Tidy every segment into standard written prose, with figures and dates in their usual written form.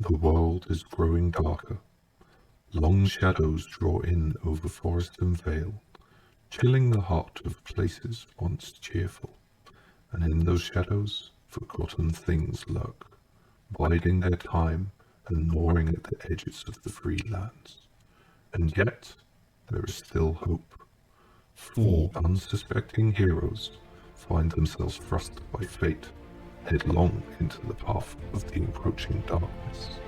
The world is growing darker. Long shadows draw in over forest and vale, chilling the heart of places once cheerful. And in those shadows, forgotten things lurk, biding their time and gnawing at the edges of the free lands. And yet, there is still hope. 4 unsuspecting heroes find themselves thrust by fate headlong into the path of the encroaching darkness.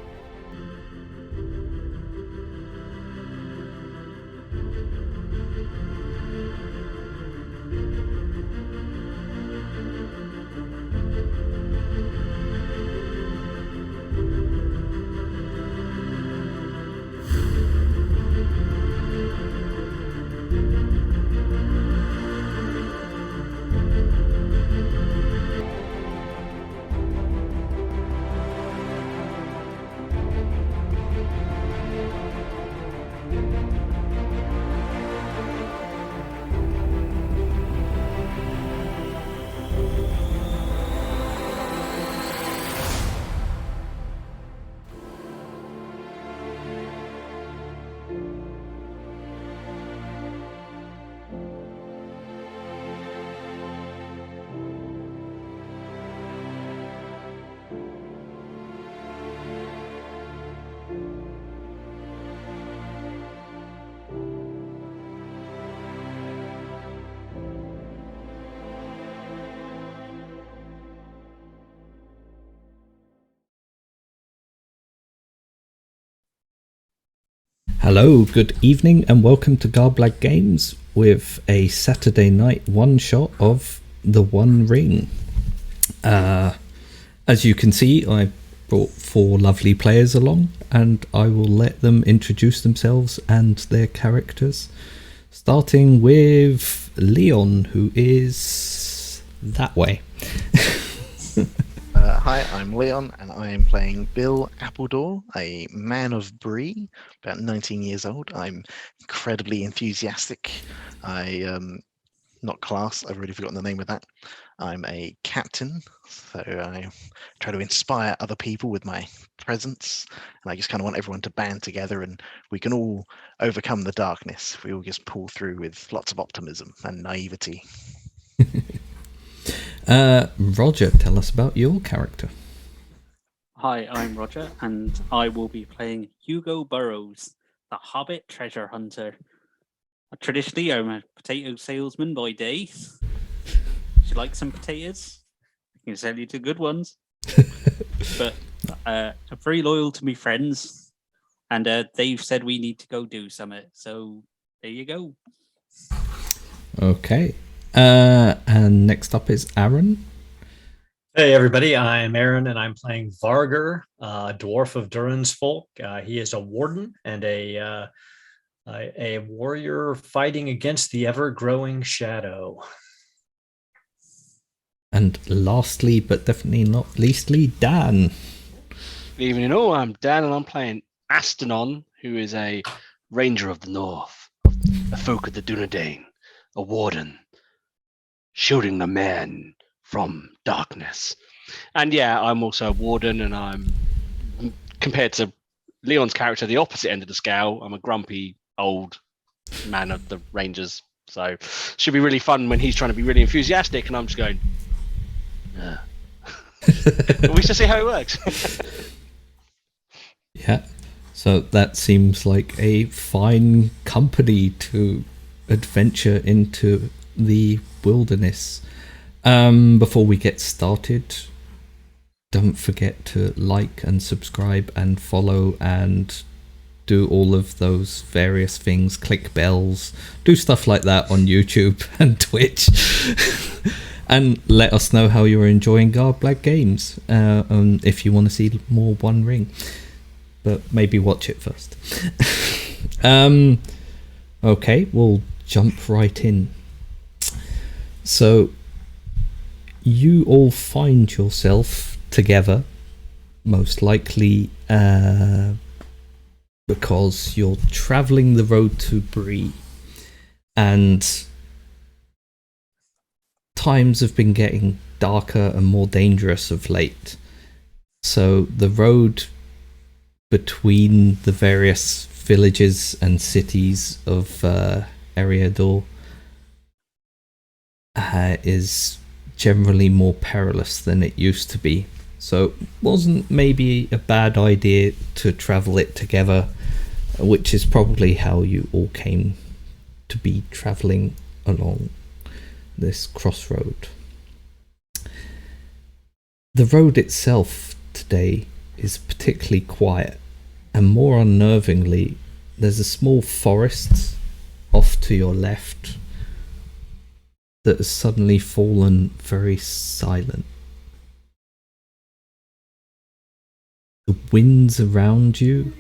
Hello, good evening, and welcome to Garblag Games with a Saturday night one-shot of The One Ring. As you can see, I brought 4 lovely players along, and I will let them introduce themselves and their characters, starting with Leon, who is that way. Hi, I'm Leon, and I am playing Bill Appledore, a man of Bree, about 19 years old. I'm incredibly enthusiastic. Not class, I've already forgotten the name of that. I'm a captain, so I try to inspire other people with my presence, and I just kind of want everyone to band together, and we can all overcome the darkness. We all just pull through with lots of optimism and naivety. Roger, tell us about your character. Hi, I'm Roger, and I will be playing Hugo Burrows, the Hobbit treasure hunter. Traditionally, I'm a potato salesman by day. Would you like some potatoes? I can sell you 2 good ones. But I'm very loyal to my friends, and they've said we need to go do something. So there you go. Okay. And next up is Aaron. Hey everybody, I'm Aaron and I'm playing Vargar, dwarf of Durin's folk. He is a warden and a warrior fighting against the ever-growing shadow. And lastly, but definitely not leastly, Dan. Good evening all, I'm Dan and I'm playing Astanon, who is a ranger of the north, a folk of the Dunedain, a warden, shielding the man from darkness. And yeah, I'm also a warden, and I'm, compared to Leon's character, the opposite end of the scale. I'm a grumpy old man of the Rangers, so should be really fun when he's trying to be really enthusiastic and I'm just going, we should see how it works. Yeah, so that seems like a fine company to adventure into the wilderness. Before we get started, don't forget to like and subscribe and follow and do all of those various things, click bells, do stuff like that on YouTube and Twitch. And let us know how you're enjoying Garblag Games, if you want to see more One Ring. But maybe watch it first. Okay, we'll jump right in. So, you all find yourself together, most likely because you're travelling the road to Bree, and times have been getting darker and more dangerous of late. So the road between the various villages and cities of Eriador is generally more perilous than it used to be. So it wasn't maybe a bad idea to travel it together, which is probably how you all came to be traveling along this crossroad. The road itself today is particularly quiet, and more unnervingly, there's a small forest off to your left that has suddenly fallen very silent. The winds around you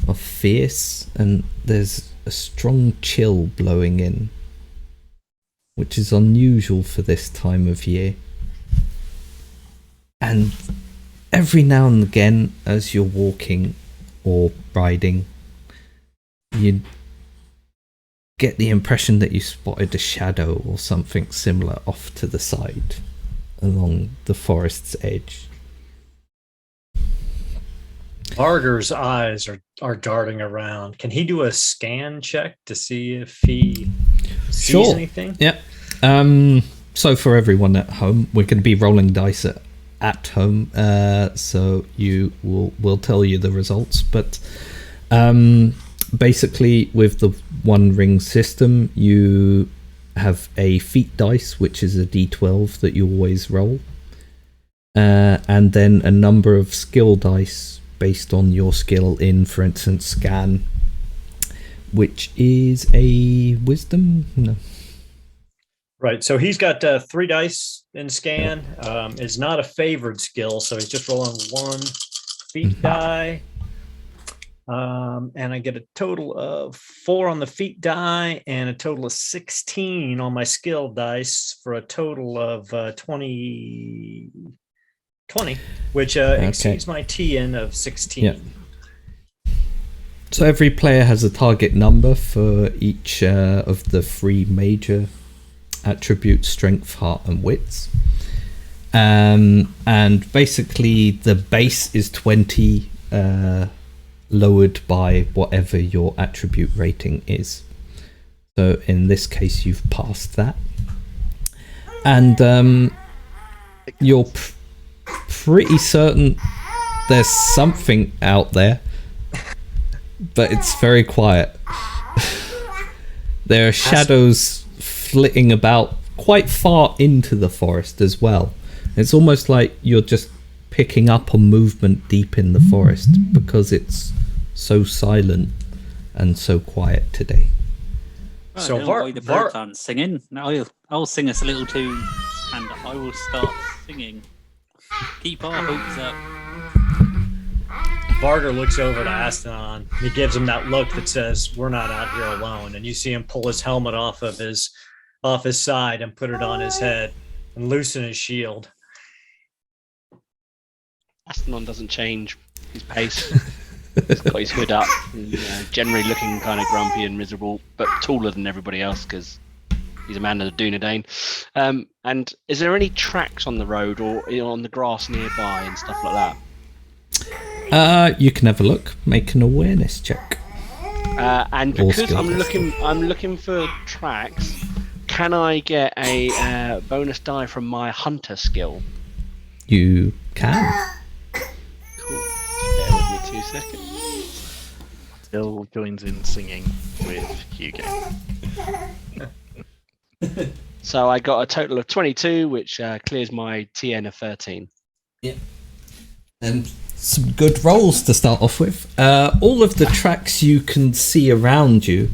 are fierce, and there's a strong chill blowing in, which is unusual for this time of year. And every now and again, as you're walking or riding, you get the impression that you spotted a shadow or something similar off to the side along the forest's edge. Varger's eyes are darting around. Can he do a scan check to see if he sees anything? Yeah. So for everyone at home, we're going to be rolling dice at home, so we'll tell you the results. But basically, with the one ring system, you have a feat dice, which is a d12 that you always roll, and then a number of skill dice based on your skill in, for instance, scan, which is a wisdom. No. Right, so he's got 3 dice in scan. It's not a favored skill, so he's just rolling 1 feat die. And I get a total of 4 on the feat die and a total of 16 on my skill dice for a total of 20, which exceeds my TN of 16. Yeah. So every player has a target number for each of the 3 major attributes: strength, heart, and wits. And basically the base is 20, lowered by whatever your attribute rating is. So in this case, you've passed that. And you're pretty certain there's something out there, but it's very quiet. There are shadows flitting about quite far into the forest as well. It's almost like you're just picking up on movement deep in the forest because it's so silent and so quiet today. Well, so why the birds aren't singing? I'll sing us a little tune, and I will start singing. Keep our hopes up. Varger looks over to Astanon. He gives him that look that says, "We're not out here alone." And you see him pull his helmet off his side and put it on his head and loosen his shield. Astanon doesn't change his pace. He's got his hood up, and, generally looking kind of grumpy and miserable, but taller than everybody else because he's a man of the Dunedain. And is there any tracks on the road or on the grass nearby and stuff like that? You can have a look. Make an awareness check. And because I'm looking for tracks, can I get a bonus die from my hunter skill? You can. Cool. Bear with me 2 seconds. Still joins in singing with Hugo. So I got a total of 22, which clears my TN of 13. Yeah. And some good rolls to start off with. All of the tracks you can see around you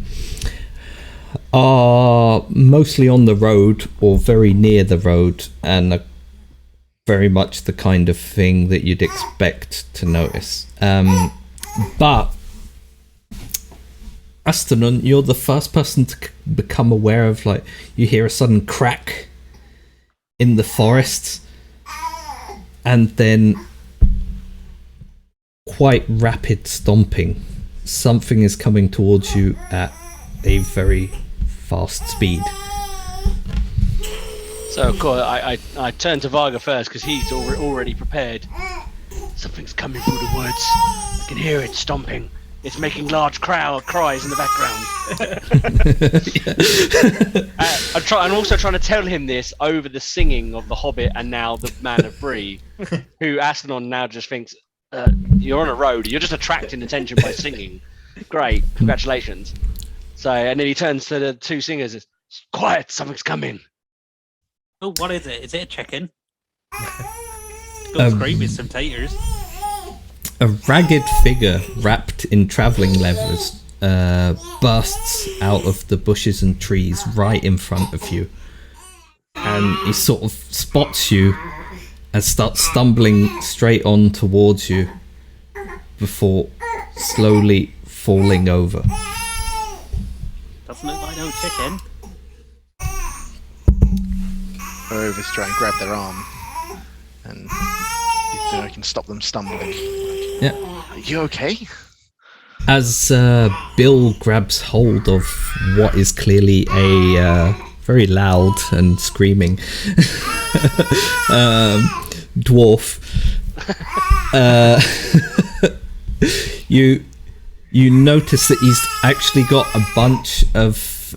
are mostly on the road or very near the road, and are very much the kind of thing that you'd expect to notice. But Astanon, you're the first person to become aware of, like, you hear a sudden crack in the forest, and then quite rapid stomping. Something is coming towards you at a very fast speed. So of course I turn to Varga first because he's already prepared. Something's coming through the woods. I can hear it stomping. It's making large cries in the background. I'm also trying to tell him this over the singing of the Hobbit and now the Man of Bree, who Astanon now just thinks, you're on a road. You're just attracting attention by singing. Great, congratulations. So, and then he turns to the two singers. It's, quiet, something's coming. Oh, what is it? Is it a chicken? Goes great with some taters. A ragged figure wrapped in travelling leathers bursts out of the bushes and trees right in front of you. And he sort of spots you and starts stumbling straight on towards you before slowly falling over. Doesn't look like no chicken. Go over to try and grab their arm, and I can stop them stumbling. Yeah. Are you okay? As Bill grabs hold of what is clearly a very loud and screaming dwarf, you notice that he's actually got a bunch of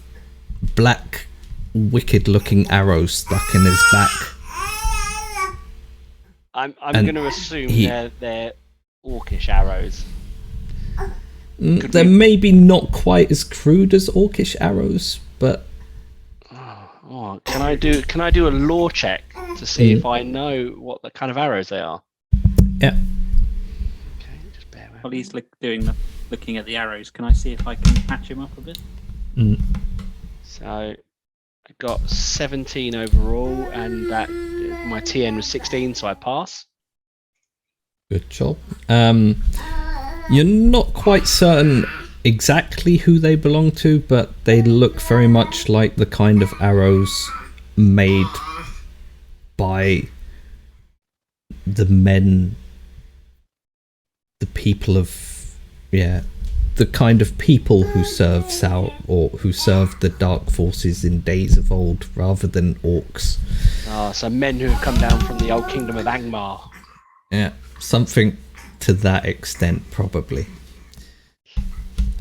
black, wicked-looking arrows stuck in his back. I'm going to assume they're orcish arrows. They're maybe not quite as crude as orcish arrows, but can I do a lore check to see if I know what the kind of arrows they are? Yeah. Okay, just bear with While me. he's looking at the arrows, can I see if I can patch him up a bit? So I got 17 overall, and that my TN was 16, so I pass. Good job. You're not quite certain exactly who they belong to, but they look very much like the kind of arrows made by the men, the people of, the kind of people who serve or who served the dark forces in days of old, rather than orcs. So men who have come down from the old kingdom of Angmar. Yeah, something to that extent, probably.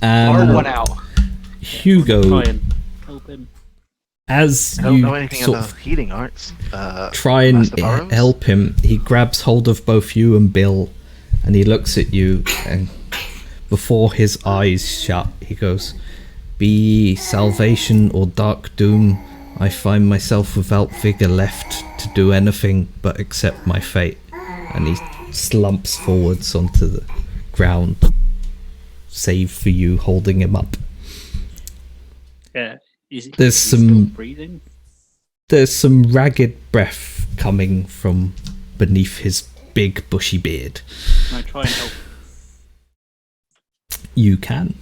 Borrow one out. Hugo, Try and help him. as I don't know you anything sort about of healing arts. try and Master Burrows? help him, he grabs hold of both you and Bill, and he looks at you, and before his eyes shut, he goes, "Be salvation or dark doom, I find myself without vigour left to do anything but accept my fate." And he slumps forwards onto the ground, save for you holding him up. Yeah. Is There's he some- still breathing? There's some ragged breath coming from beneath his big bushy beard. Can I try and help? You can.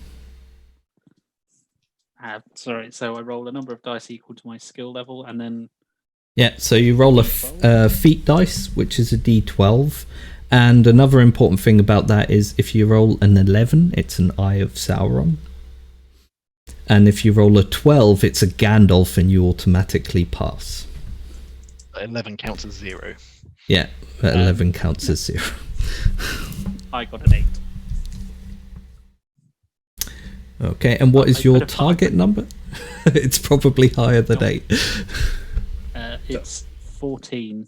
Sorry, so I roll a number of dice equal to my skill level, and then Yeah, so you roll a feat dice, which is a d12. And another important thing about that is if you roll an 11, it's an Eye of Sauron. And if you roll a 12, it's a Gandalf and you automatically pass. 11 counts as 0. Yeah, 11 counts as 0. I got an 8. Okay, and what is I your could have target number? It's probably higher than 8. It's 14.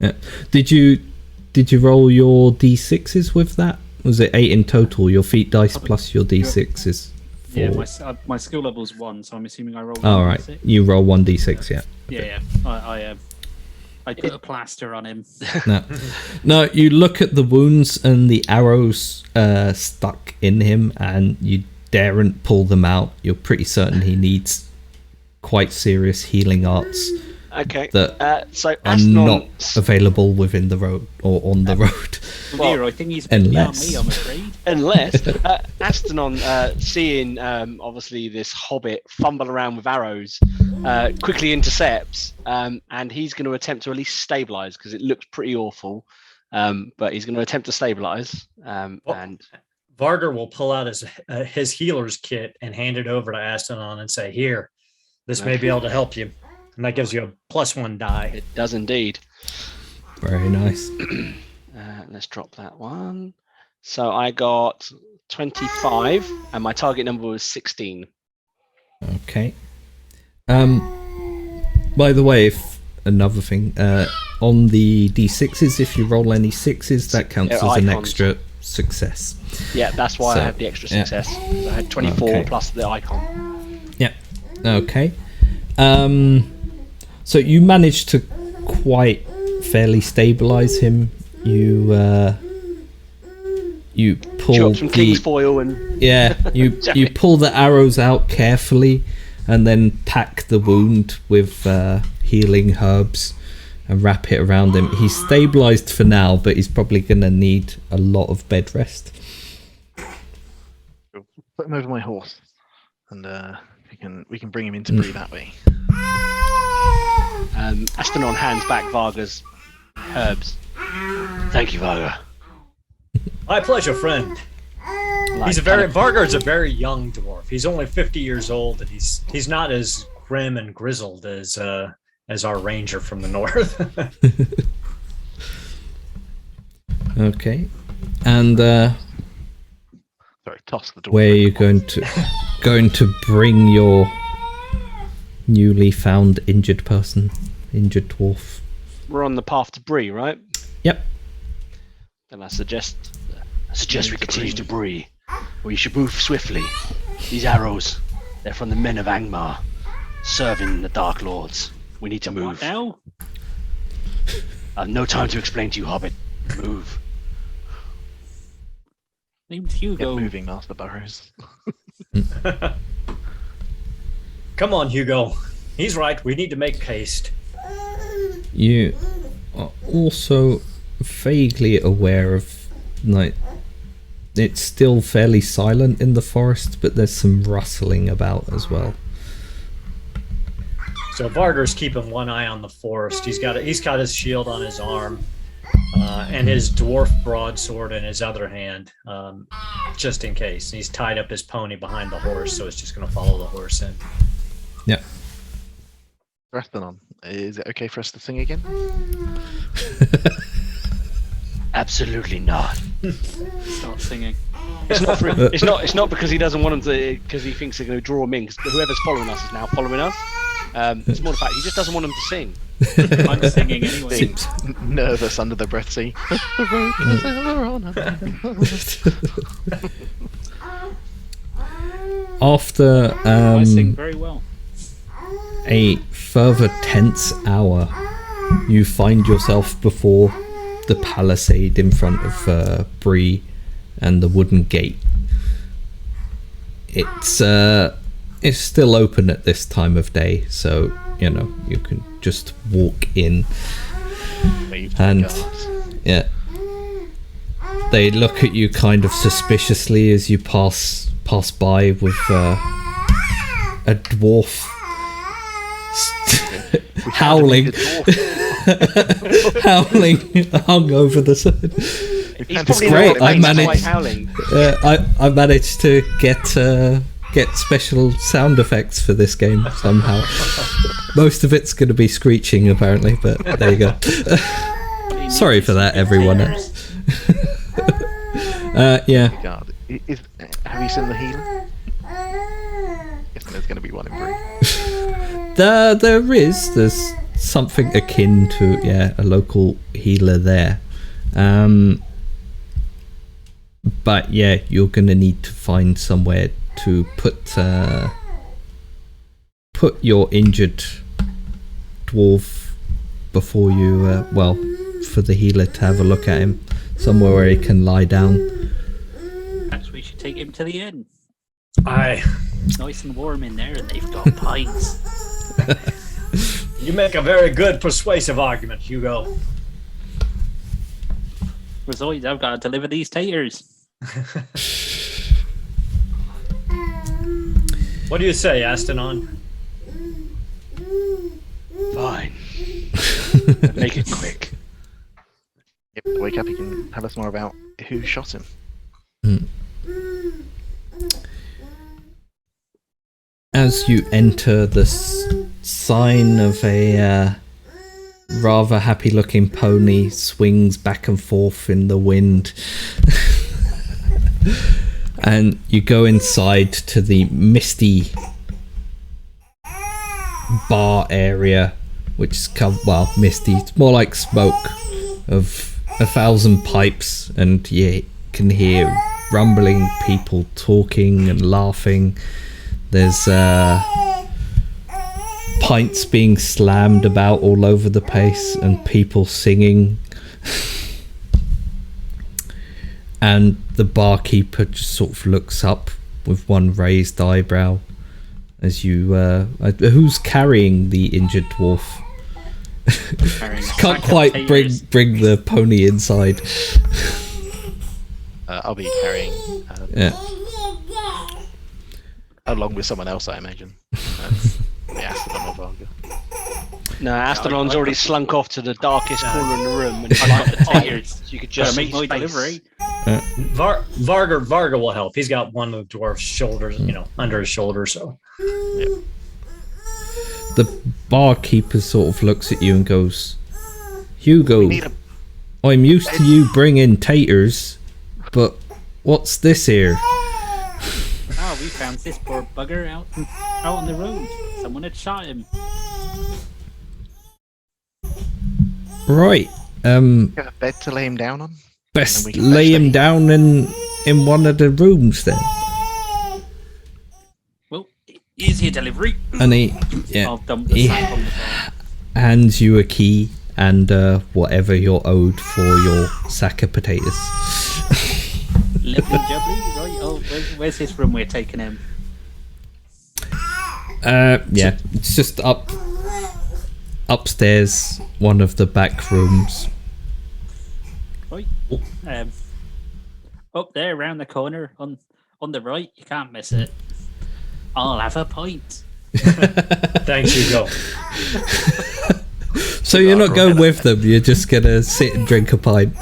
Yeah. Did you roll your d6s with that? Was it 8 in total? Your feat dice plus your d6s? Yeah, my skill level's 1, so I'm assuming I roll. All right, 1d6. you roll 1d6, yeah. Yeah. I put a plaster on him. No, you look at the wounds and the arrows stuck in him, and you daren't pull them out. You're pretty certain he needs quite serious healing arts Okay. that So are Astanon, not available within the road or on the road. Well, dear, I think he's unless- me, I'm afraid. unless Astanon, seeing obviously this hobbit fumble around with arrows, quickly intercepts, and he's going to attempt to at least stabilize because it looks pretty awful. But he's going to attempt to stabilize, and Varder will pull out his healer's kit and hand it over to Astanon and say, "Here, this may be able to help you." And that gives you a +1 die. it does indeed. Very nice. Let's drop that one. So I got 25, and my target number was 16. Okay. By the way, if another thing, on the d6s, if you roll any 6s, that counts They're as an icons. extra success. Yeah, that's why So, I had the extra yeah. success. I had 24 Okay. plus the icon. Yeah. Okay. So you managed to quite fairly stabilize him. You Chew pull up some the king's foil and you pull the arrows out carefully, and then pack the wound with healing herbs and wrap it around him. He's stabilized for now, but he's probably gonna need a lot of bed rest. Put him over my horse, and we can bring him into Bree that way. Astanon hands back Varga's herbs. Thank you, Varga. My pleasure, friend. Vargar's a very young dwarf. He's only 50 years old, and he's not as grim and grizzled as our ranger from the north. Okay. And Sorry, toss the door. where are you going to bring your newly found injured dwarf? We're on the path to Bree, right? Yep. Then I suggest we continue to Bree. We should move swiftly. These arrows, they're from the men of Angmar, serving the Dark Lords. We need to What move. now? I have no time to explain to you, Hobbit. Move. Name's Get Hugo. moving, Master Burrows. Come on, Hugo. He's right. We need to make haste. You are also vaguely aware of, like, it's still fairly silent in the forest, but there's some rustling about as well. So Vargar's keeping one eye on the forest. He's got his shield on his arm, and his dwarf broadsword in his other hand, just in case. He's tied up his pony behind the horse, so it's just going to follow the horse in. Yeah. Rastanon, is it okay for us to sing again? Absolutely not. Start singing. It's not because he doesn't want them to, because he thinks they're going to draw him in. Because whoever's following us is now following us. It's more the fact he just doesn't want them to sing. I'm singing anyway. Seems- Nervous under the breath, see? The road goes on. After I sing very well. a further tense hour, you find yourself before the palisade in front of Bree and the wooden gate. It's still open at this time of day, so you can just walk in. Wave to the And guards. yeah, they look at you kind of suspiciously as you pass by with a dwarf howling hung over the side. He's It's probably great, not I amazed by managed- howling. I managed to get special sound effects for this game somehow. Most of it's going to be screeching apparently, but there you go. Sorry for that, everyone. Yeah. Guard. Have you seen the healer? Guessing there's going to be one in Bree. There's something akin to a local healer there, but yeah, you're gonna need to find somewhere to put your injured dwarf before you for the healer to have a look at him, somewhere where he can lie down. Perhaps we should take him to the inn. Aye. It's nice and warm in there, and they've got pines. You make a very good persuasive argument, Hugo. Besides, I've got to deliver these taters. What do you say, Astanon? Fine. Make it quick. Yep, wake up, you can tell us more about who shot him. As you enter the sign of a rather happy-looking pony swings back and forth in the wind. And you go inside to the misty bar area, which is misty. It's more like smoke of 1,000 pipes, and you can hear rumbling, people talking and laughing. There's pints being slammed about all over the place and people singing. And the barkeeper just sort of looks up with one raised eyebrow as you who's carrying the injured dwarf? Can't quite bring the pony inside. I'll be carrying along with someone else, I imagine. The Astrodon or Varga. No, Astrodon's already slunk off to the darkest corner in the room, and he's like the tires. You could just make see my his face. delivery. Varga will help. He's got one of the dwarf's shoulders, under his shoulder. So the barkeeper sort of looks at you and goes, "Hugo, I'm used to you bringing taters, but what's this here?" Oh, we found this poor bugger out on the road. Someone had shot him. Right. You have a bed to lay him down on? Best And we can lay fetch him the- down in one of the rooms then. Well, here's your delivery. And I'll dump the sack on the bar. hands you a key and whatever you're owed for your sack of potatoes. Lovely jubbly, right? Oh, where's this room we're taking him? Yeah, it's just upstairs, one of the back rooms. Right. Up there, around the corner, on the right. You can't miss it. I'll have a pint. thanks, Hugo. So you're not going with them, you're just gonna sit and drink a pint.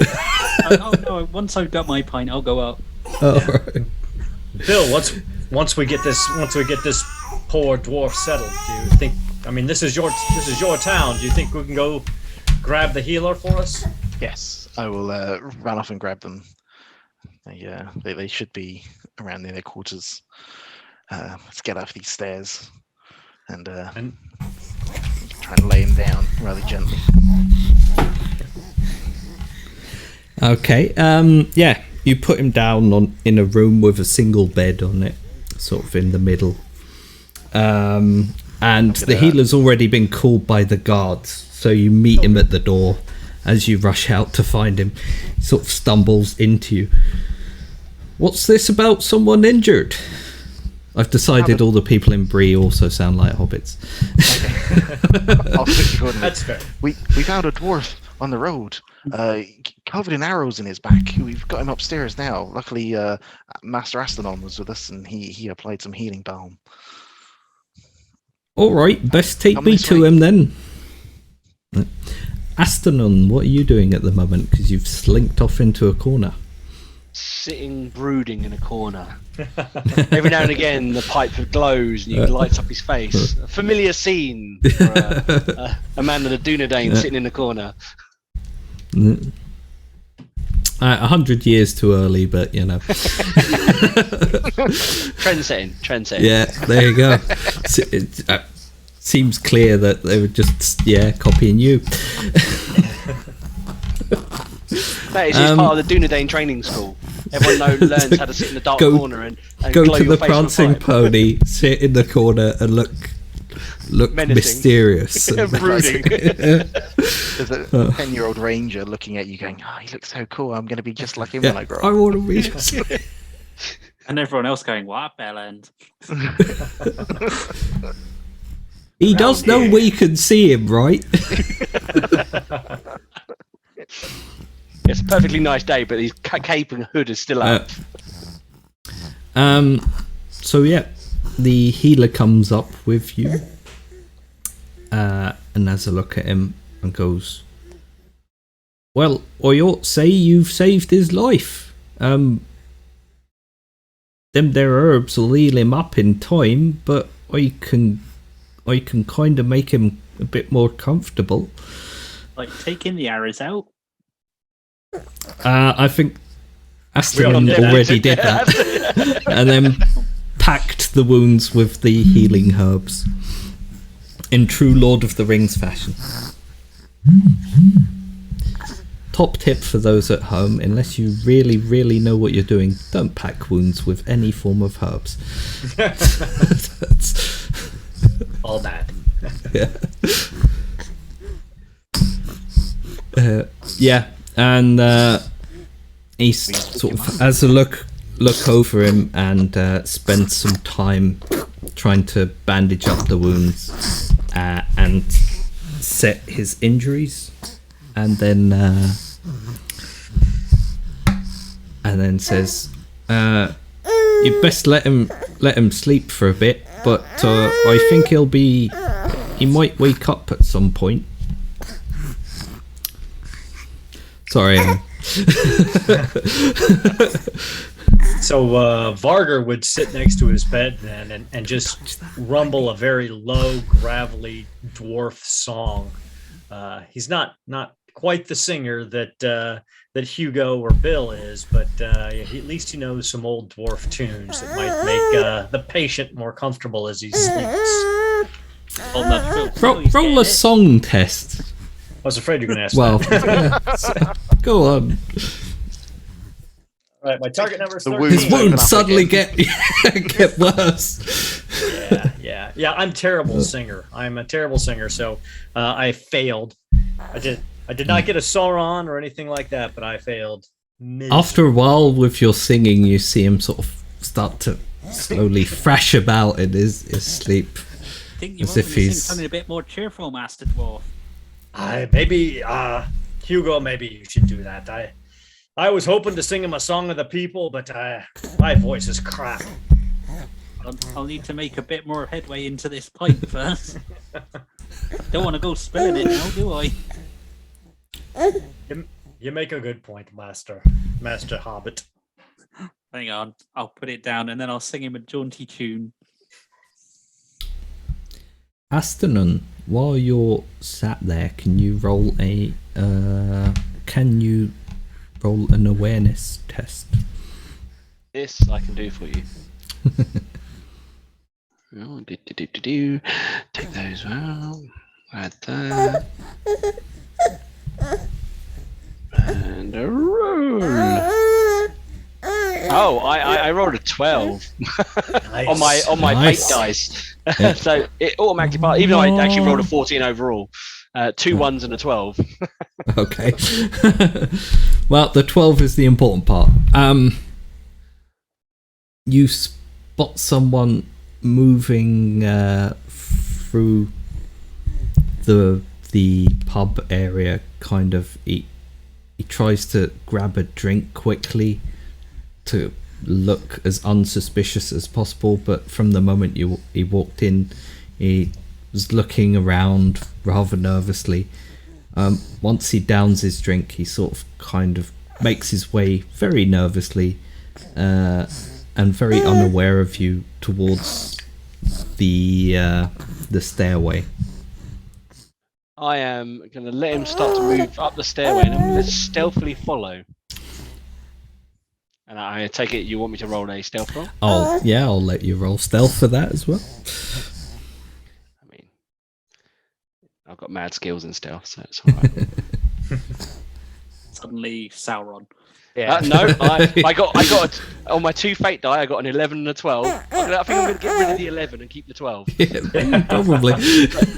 Oh no! Once I've got my pint, I'll go up. Oh, right. Bill, once we get this poor dwarf settled, do you think? I mean, this is your town. Do you think we can go grab the healer for us? Yes, I will run off and grab them. They should be around near their quarters. Let's get up these stairs and try and lay him down rather gently. Okay. Yeah, you put him down in a room with a single bed on it, sort of in the middle. And the healer's already been called by the guards, so you meet him at the door. As you rush out to find him, he sort of stumbles into you. What's this about someone injured? I've decided all the people in Bree also sound like hobbits. Okay. I'll stick to Gordon. That's fair. We found a dwarf on the road, covered in arrows in his back. We've got him upstairs now. Luckily, Master Astrodon was with us, and he applied some healing balm. All right, best take Come me this to way. him then. Astanon, what are you doing at the moment? Because you've slinked off into a corner. Sitting brooding in a corner. Every now and again, the pipe glows and he lights up his face. A familiar scene for a man with a Dunedain sitting in the corner. 100 years too early, but you know. Trend setting. Yeah, there you go. It seems clear that they were just copying you. That is just part of the Dunedain training school. Everyone learns how to sit in the dark corner and go glow to your the face with prancing fire. pony, sit in the corner and look Menacing. mysterious. Brooding. There's a 10-year-old ranger looking at you going, "Oh, he looks so cool. I'm going to be just like him when I grow I up." want to be. And everyone else going, "What bellend?" He does know here. we can see him, right? It's a perfectly nice day, but his cape and hood is still up. So yeah, the healer comes up with you and has a look at him and goes, "Well, I ought to say you've saved his life. Them there herbs will heal him up in time, but I can kind of make him a bit more comfortable." Like taking the arrows out. I think We Aston all did that. already did that, and then packed the wounds with the healing herbs in true Lord of the Rings fashion. Top tip for those at home: unless you really, really know what you're doing, don't pack wounds with any form of herbs. That's, All bad. yeah, and he sort of has a look over him and spends some time trying to bandage up the wounds and set his injuries, and then says, "You best let him sleep for a bit, but I think he might wake up at some point." Sorry. So Varger would sit next to his bed then and just rumble a very low, gravelly dwarf song. He's not quite the singer that Hugo or Bill is, but at least he knows some old dwarf tunes that might make the patient more comfortable as he sleeps. Roll a song test. I was afraid you were going to ask Well, that. go on. All right, my target number is The 13. wounds His wounds suddenly get worse. Yeah. I'm a terrible singer. I'm a terrible singer, so I failed. I did not get a Sauron or anything like that, but I failed. After a while with your singing, you see him sort of start to slowly thrash about in his sleep. I think you As want if to sing he's- something a bit more cheerful, Master Dwarf. Maybe Hugo, maybe you should do that. I was hoping to sing him a song of the people, but my voice is crap. I'll need to make a bit more headway into this pipe first. Don't want to go spilling it now, do I? You make a good point, Master Hobbit. Hang on, I'll put it down and then I'll sing him a jaunty tune. Astanon, while you're sat there, can you roll an awareness test? This I can do for you. Oh, do. Take those out. Add that. And a roll. Oh, I rolled a 12 on my Nice. fate dice. So it automatically passed, even though I actually rolled a 14 overall. 2 1s and a 12. Okay. Well, the 12 is the important part. You spot someone moving through the pub area, kind of. He tries to grab a drink quickly to look as unsuspicious as possible, but from the moment he walked in, he was looking around rather nervously. Once he downs his drink, he sort of kind of makes his way very nervously and very unaware of you towards the stairway. I am going to let him start to move up the stairway and I'm going to stealthily follow. And I take it you want me to roll a stealth roll? Oh, yeah, I'll let you roll stealth for that as well. I mean, I've got mad skills in stealth, so it's alright. Suddenly, Sauron. Yeah. No, I got on my 2 fate die. I got an 11 and a 12. I think I'm going to get rid of the 11 and keep the 12. Yeah, probably.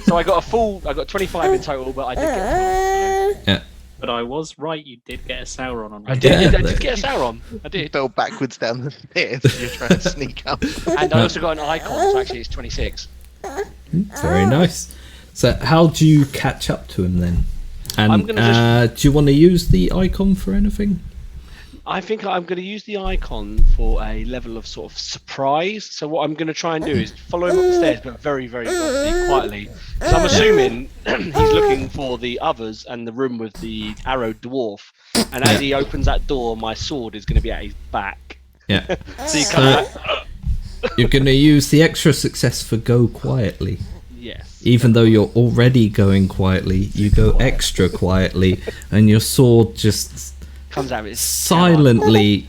So I got 25 in total, but I did get 12. Yeah. But I was right, you did get a Sauron on I it. did. I did get a Sauron. I did. Fell backwards down the stairs as you're trying to sneak up. And I also got an icon, so actually it's 26. Very nice. So how do you catch up to him then? And I'm gonna do you want to use the icon for anything? I think I'm going to use the icon for a level of sort of surprise. So what I'm going to try and do is follow him up the stairs, but very, very obviously, quietly. So I'm assuming he's looking for the others and the room with the arrowed dwarf. And as he opens that door, my sword is going to be at his back. Yeah. So you come back. You're going to use the extra success for go quietly. Yes. Even though you're already going quietly, you go extra quietly, and your sword just Comes out. It's silently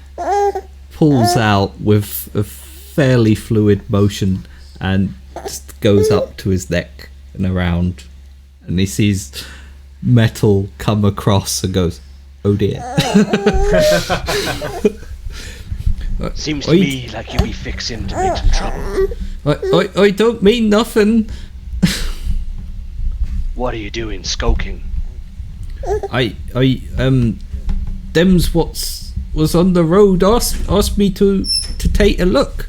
pulls out with a fairly fluid motion and just goes up to his neck and around, and he sees metal come across and goes, "Oh dear." Seems to me like you'll be fixing to make some trouble. I don't mean nothing. What are you doing, skulking? Them's was on the road asked me to take a look.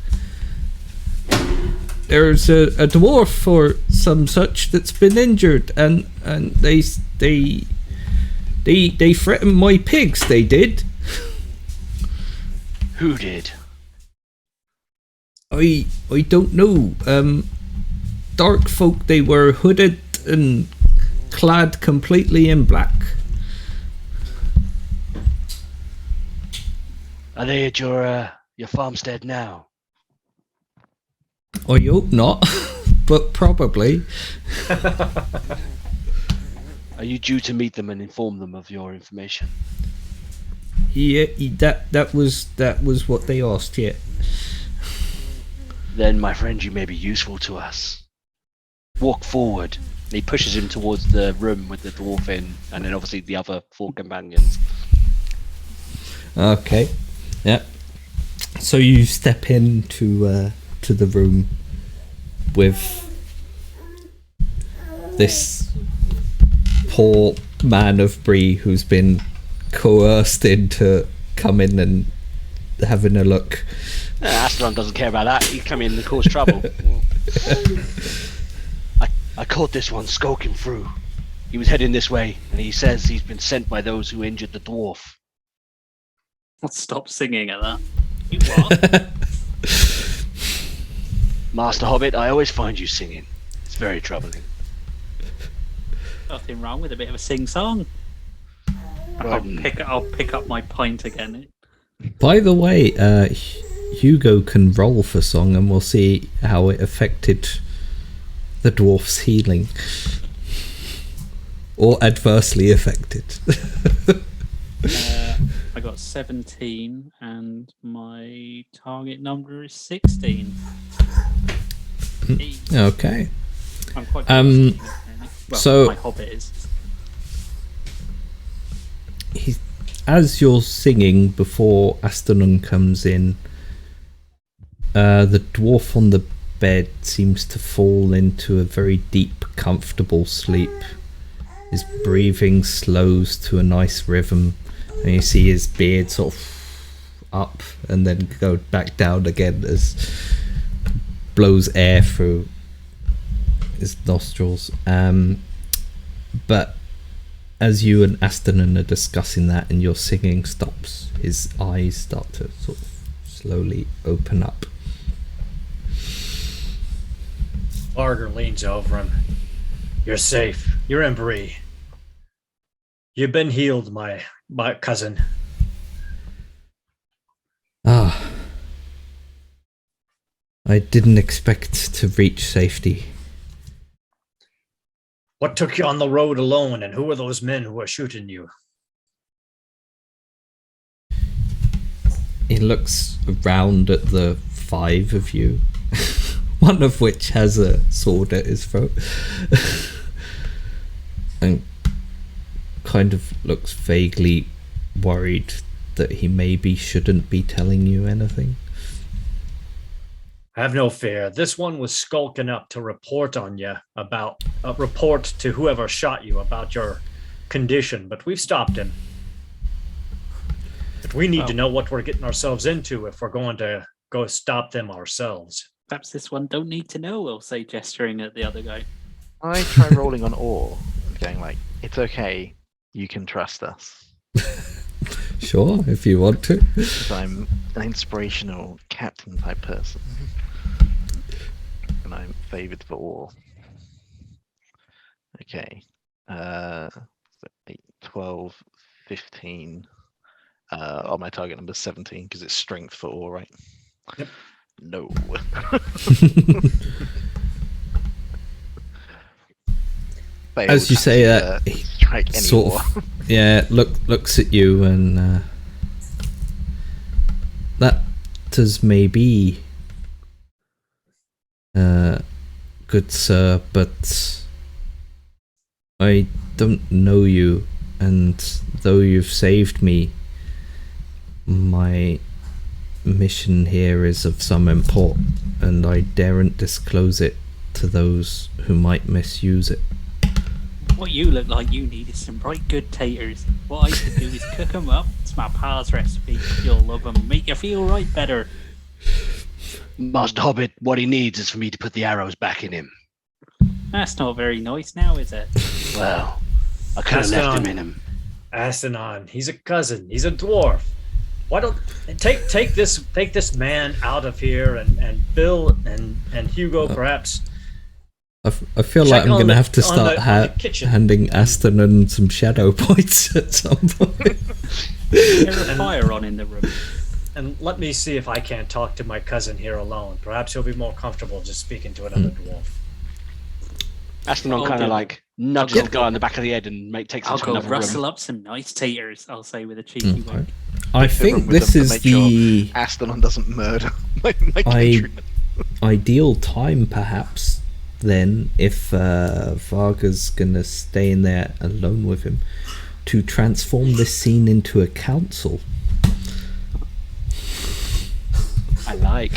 There's a dwarf or some such that's been injured, and they threatened my pigs. They did. Who did? I don't know. Dark folk. They were hooded and clad completely in black. Are they at your farmstead now? I hope not, but probably. Are you due to meet them and inform them of your information? Yeah, that was what they asked. Yeah. Then, my friend, you may be useful to us. Walk forward. And he pushes him towards the room with the dwarf in, and then obviously the other 4 companions. Okay. Yeah. So you step into to the room with this poor man of Bree who's been coerced into coming and having a look. Astron doesn't care about that. He come in and cause trouble. I caught this one skulking through. He was heading this way, and he says he's been sent by those who injured the dwarf. Let's stop singing at that. You what? Master Hobbit, I always find you singing. It's very troubling. Nothing wrong with a bit of a sing-song. I'll pick up my pint again. By the way, Hugo can roll for song, and we'll see how it affected the dwarf's healing, or adversely affected. I got 17, and my target number is 16. Okay. I'm quite good at singing, apparently. Well, so- my hobbit is. As you're singing before Astanon comes in, the dwarf on the bed seems to fall into a very deep, comfortable sleep. His breathing slows to a nice rhythm, and you see his beard sort of up and then go back down again as blows air through his nostrils. But as you and Astanon are discussing that and your singing stops, his eyes start to sort of slowly open up. Barger leans over him. You're safe. You're in Bree. You've been healed, my cousin. Ah. I didn't expect to reach safety. What took you on the road alone, and who are those men who are shooting you? He looks around at the 5 of you, one of which has a sword at his throat, and kind of looks vaguely worried that he maybe shouldn't be telling you anything. Have no fear. This one was skulking up to report on you about report to whoever shot you about your condition, but we've stopped him. But we need to know what we're getting ourselves into if we're going to go stop them ourselves. Perhaps this one don't need to know, I'll say, gesturing at the other guy. I try rolling on ore, going like, it's okay, you can trust us. Sure, if you want to. Because I'm an inspirational captain type person. And I'm favoured for ore. Okay. 8, 12, 15. Oh, my target number is 17 because it's strength for ore, right? Yep. No. as you say that, to he strike sort anymore. of looks at you and that is maybe good sir, but I don't know you, and though you've saved me, my mission here is of some import, and I daren't disclose it to those who might misuse it. What you look like you need is some right good taters. What I can do is cook them up. It's my pa's recipe. You'll love them. Make you feel right better. Master Hobbit, what he needs is for me to put the arrows back in him. That's not very nice now, is it? Well, I could have left him in him. Astanon, he's a cousin. He's a dwarf. Why don't take this man out of here, and Bill and Hugo perhaps. I feel like I'm going to have to start handing Astanon some shadow points at some point. There's a fire on in the room. And let me see if I can't talk to my cousin here alone. Perhaps he'll be more comfortable just speaking to another dwarf. Astanon kind of like nudges the guy on the back of the head and takes him I'll to go another rustle room. up some nice taters, I'll say with a cheeky wink. I think this is the Astanon doesn't murder my countrymen. ideal time, perhaps, then, if Varga's gonna stay in there alone with him, to transform this scene into a council. I like.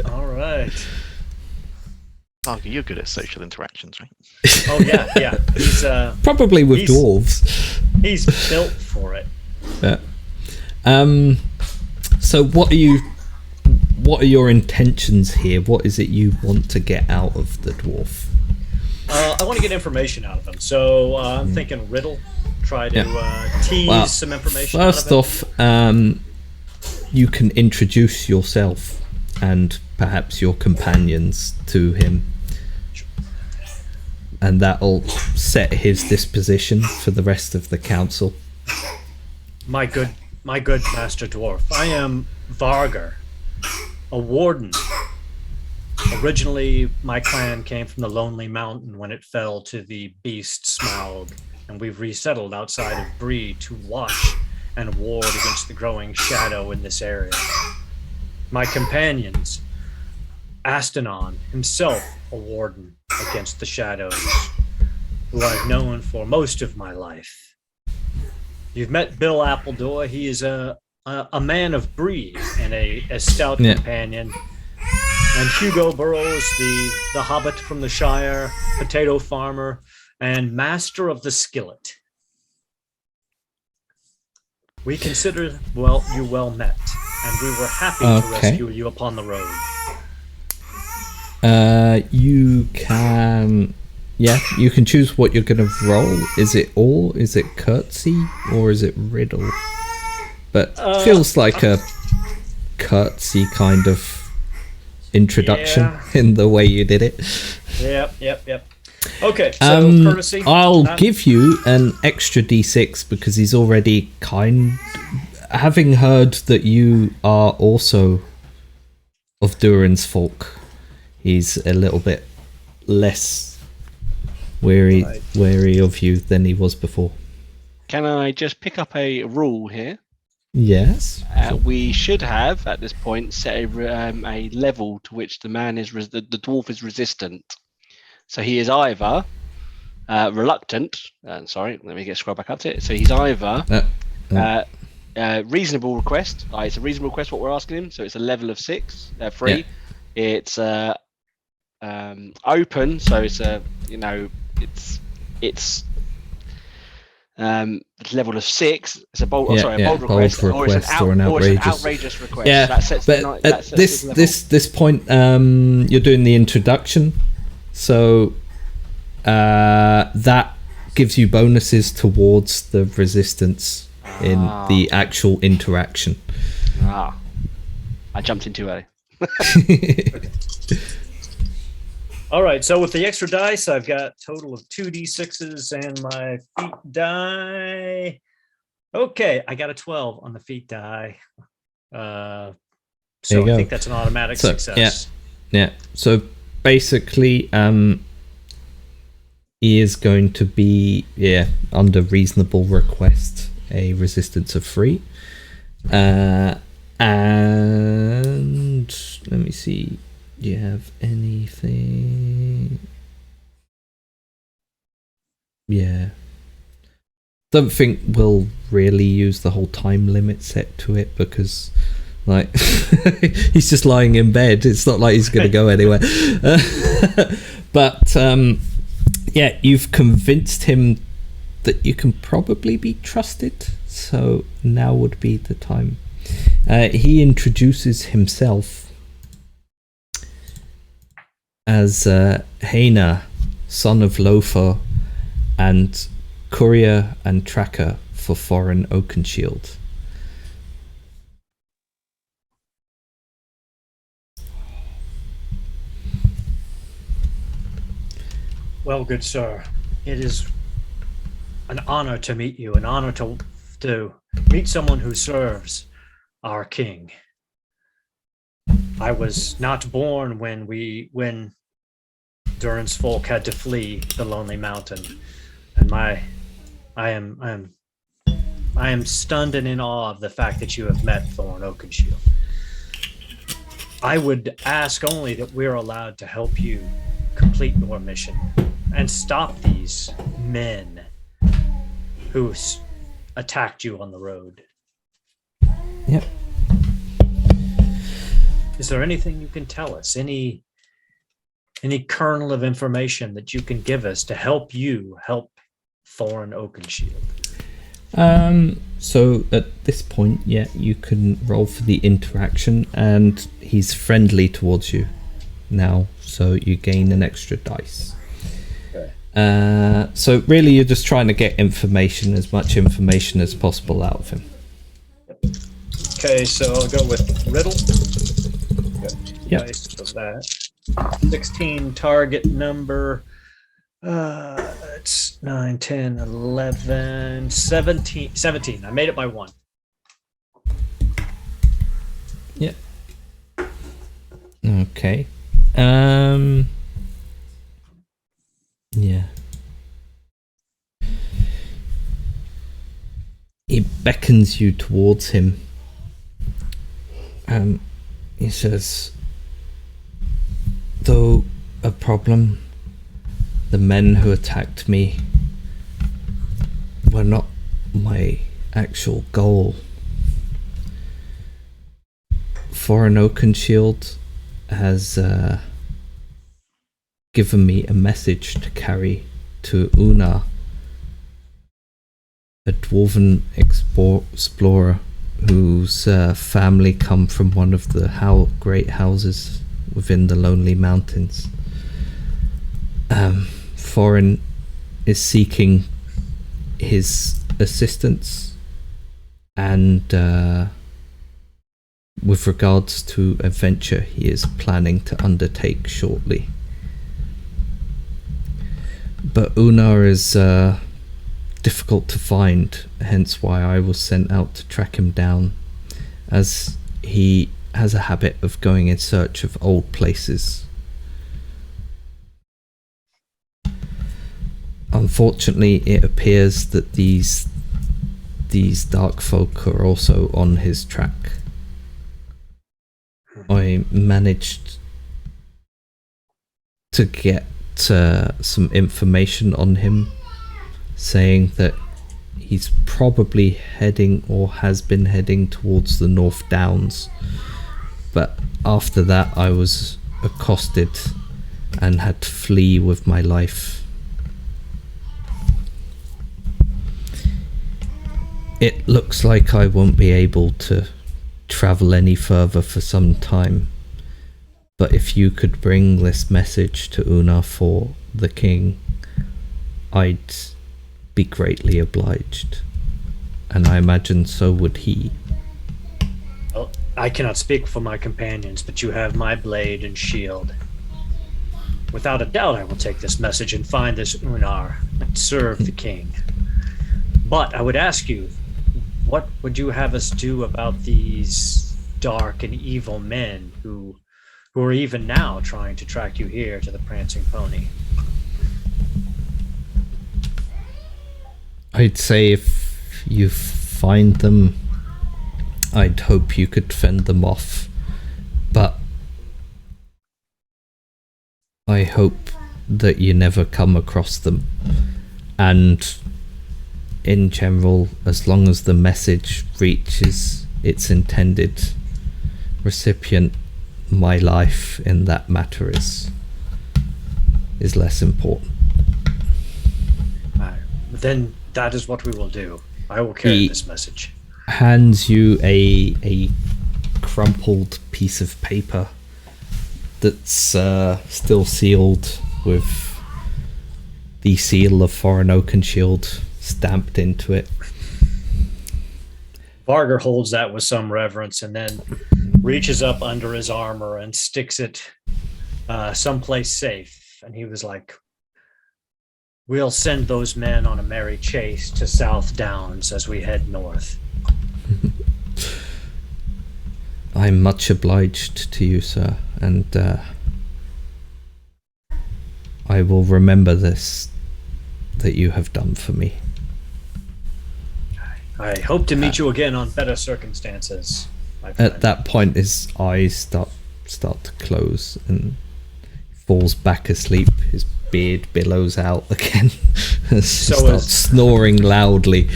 All right. Varga, you're good at social interactions, right? Oh yeah. He's Probably with dwarves. He's built for it. Yeah. So what are your intentions here? What is it you want to get out of the dwarf? I want to get information out of him. So I'm thinking riddle. Try to tease some information first out of him. off, you can introduce yourself and perhaps your companions to him, and that'll set his disposition for the rest of the council. My good master dwarf. I am Vargar, a warden. Originally, my clan came from the Lonely Mountain when it fell to the beast Smaug, and we've resettled outside of Bree to watch and ward against the growing shadow in this area. My companions, Astanon, himself a warden against the shadows, who I've known for most of my life. You've met Bill Appledore. He is a man of breed and a stout companion. And Hugo Burrows, the hobbit from the Shire, potato farmer, and master of the skillet. We consider you well met, and we were happy to rescue you upon the road. You can choose what you're gonna roll. Is it or is it curtsy or is it riddle? But feels like a curtsy kind of introduction in the way you did it. Yep. Okay, so courtesy. I'll give you an extra d6 because he's already having heard that you are also of Durin's folk. He's a little bit less wary of you than he was before. Can I just pick up a rule here? Yes. We should have at this point set a level to which the man is the dwarf is resistant. So he is either reluctant. Sorry, let me scroll back up to it. So he's either reasonable request. It's a reasonable request what we're asking him. So it's a level of 3. Yeah. It's open. So it's it's level of 6. It's a bold request, or it's an outrageous request. Yeah, that sets but at this point, you're doing the introduction, so that gives you bonuses towards the resistance in the actual interaction. I jumped in too early. All right, so with the extra dice, I've got a total of 2d6s and my feat die. Okay, I got a 12 on the feat die. So I think that's an automatic success. Yeah. So basically, he is going to be, under reasonable request, a resistance of 3. And let me see. Do you have anything? Yeah. Don't think we'll really use the whole time limit set to it because, like, he's just lying in bed. It's not like he's going to go anywhere. But, yeah, you've convinced him that you can probably be trusted. So now would be the time. He introduces himself as Haina, son of Lothar, and courier and tracker for foreign Oakenshield. Well, good sir, it is an honor to meet you, an honor to meet someone who serves our king. I was not born when Durin's folk had to flee the Lonely Mountain, and I am stunned and in awe of the fact that you have met Thorn Oakenshield. I would ask only that we're allowed to help you complete your mission and stop these men who attacked you on the road. Yep. Is there anything you can tell us? Any kernel of information that you can give us to help you help Thorn Oakenshield? So at this point, yeah, you can roll for the interaction, and he's friendly towards you now, so you gain an extra dice. Okay. So really, you're just trying to get information, as much information as possible out of him. Okay, so I'll go with Riddle. Yep. Dice of that. 16 target number. It's 9, 10, 11, 17. 17. I made it by 1. Yep. Okay. Yeah. He beckons you towards him. He says, though a problem, the men who attacked me were not my actual goal. Foreign Oakenshield has given me a message to carry to Una, a dwarven explorer whose family come from one of the great houses within the Lonely Mountains. Foreign is seeking his assistance, and with regards to a venture he is planning to undertake shortly. But Una is difficult to find, hence why I was sent out to track him down, as he has a habit of going in search of old places. Unfortunately, it appears that these dark folk are also on his track. I managed to get some information on him, saying that he's probably heading or has been heading towards the North Downs. But after that, I was accosted and had to flee with my life. It looks like I won't be able to travel any further for some time. But if you could bring this message to Una for the king, I'd be greatly obliged. And I imagine so would he. Well, I cannot speak for my companions, but you have my blade and shield. Without a doubt, I will take this message and find this Unar and serve the king. But I would ask you, what would you have us do about these dark and evil men who are even now trying to track you here to the Prancing Pony? I'd say if you find them, I'd hope you could fend them off. But I hope that you never come across them. And in general, as long as the message reaches its intended recipient, my life in that matter is less important. Then that is what we will do. I will carry this message. Hands you a crumpled piece of paper that's still sealed with the seal of Foreign Oakenshield stamped into it. Varger holds that with some reverence and then reaches up under his armor and sticks it someplace safe. And he was like, "We'll send those men on a merry chase to South Downs as we head north." I'm much obliged to you, sir, and I will remember this that you have done for me. I hope to meet you again on better circumstances, my friend. At that point, his eyes start to close and he falls back asleep. His beard billows out again as he starts snoring loudly.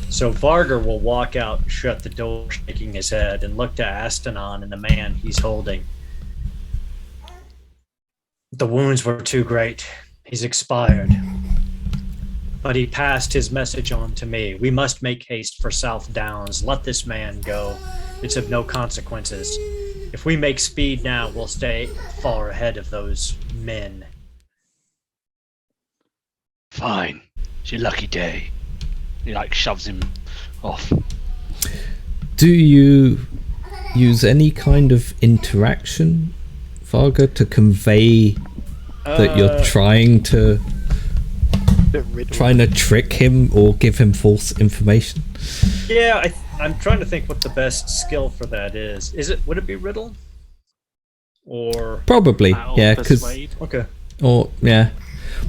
So Varger will walk out and shut the door, shaking his head, and look to Astanon and the man he's holding. The wounds were too great. He's expired. But he passed his message on to me. We must make haste for South Downs. Let this man go. It's of no consequences. If we make speed now, we'll stay far ahead of those men. Fine. It's your lucky day. He shoves him off. Do you use any kind of interaction, Varga, to convey that you're trying to trick him or give him false information? Yeah, I'm trying to think what the best skill for that is. Would it be riddle? Or probably, yeah, because okay. Or yeah.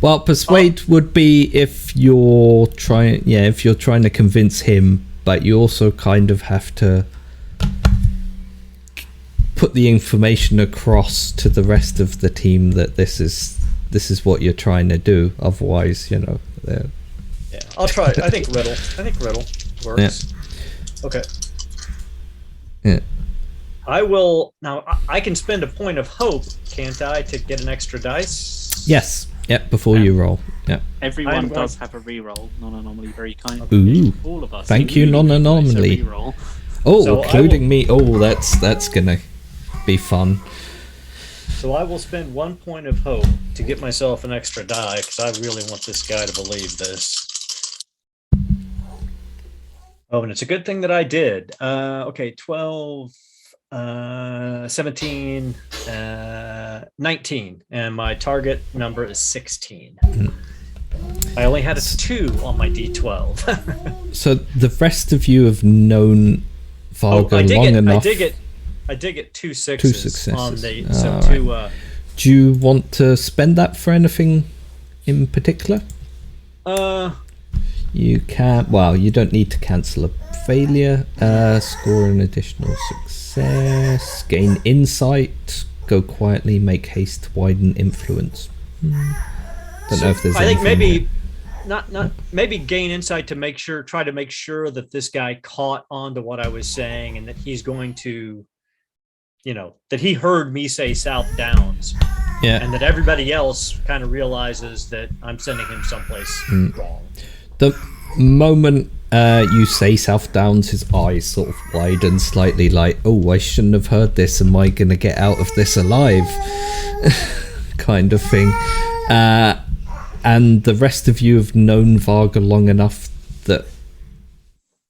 Well, persuade would be if you're trying to convince him, but you also kind of have to put the information across to the rest of the team that this is what you're trying to do. Otherwise, yeah, I'll try. I think riddle works. Yeah. Okay. Yeah. I will now. I can spend a point of hope, can't I, to get an extra dice? Yes. Yep, before you roll. Yeah. Everyone does have a reroll, non-anomaly, very kind. Ooh. All of us. Thank you, non-anomaly. Oh, so including me. Oh, that's gonna be fun. So I will spend 1 point of hope to get myself an extra die, because I really want this guy to believe this. Oh, and it's a good thing that I did. Okay, 12, 17, 19, and my target number is 16. I only had a 2 on my D12. So the rest of you have known Varga long enough. I did get 2 sixes. 2 successes. On the, right. Do you want to spend that for anything in particular? You can. Well, you don't need to cancel a failure. Score an additional success. Gain insight. Go quietly. Make haste. Widen influence. Don't know if there's. I think maybe there. not maybe gain insight to try to make sure that this guy caught on to what I was saying and that he's going to, that he heard me say South Downs. Yeah. And that everybody else kind of realizes that I'm sending him someplace wrong. The moment you say South Downs, his eyes sort of widen slightly, like, oh, I shouldn't have heard this. Am I going to get out of this alive? Kind of thing. And the rest of you have known Varga long enough that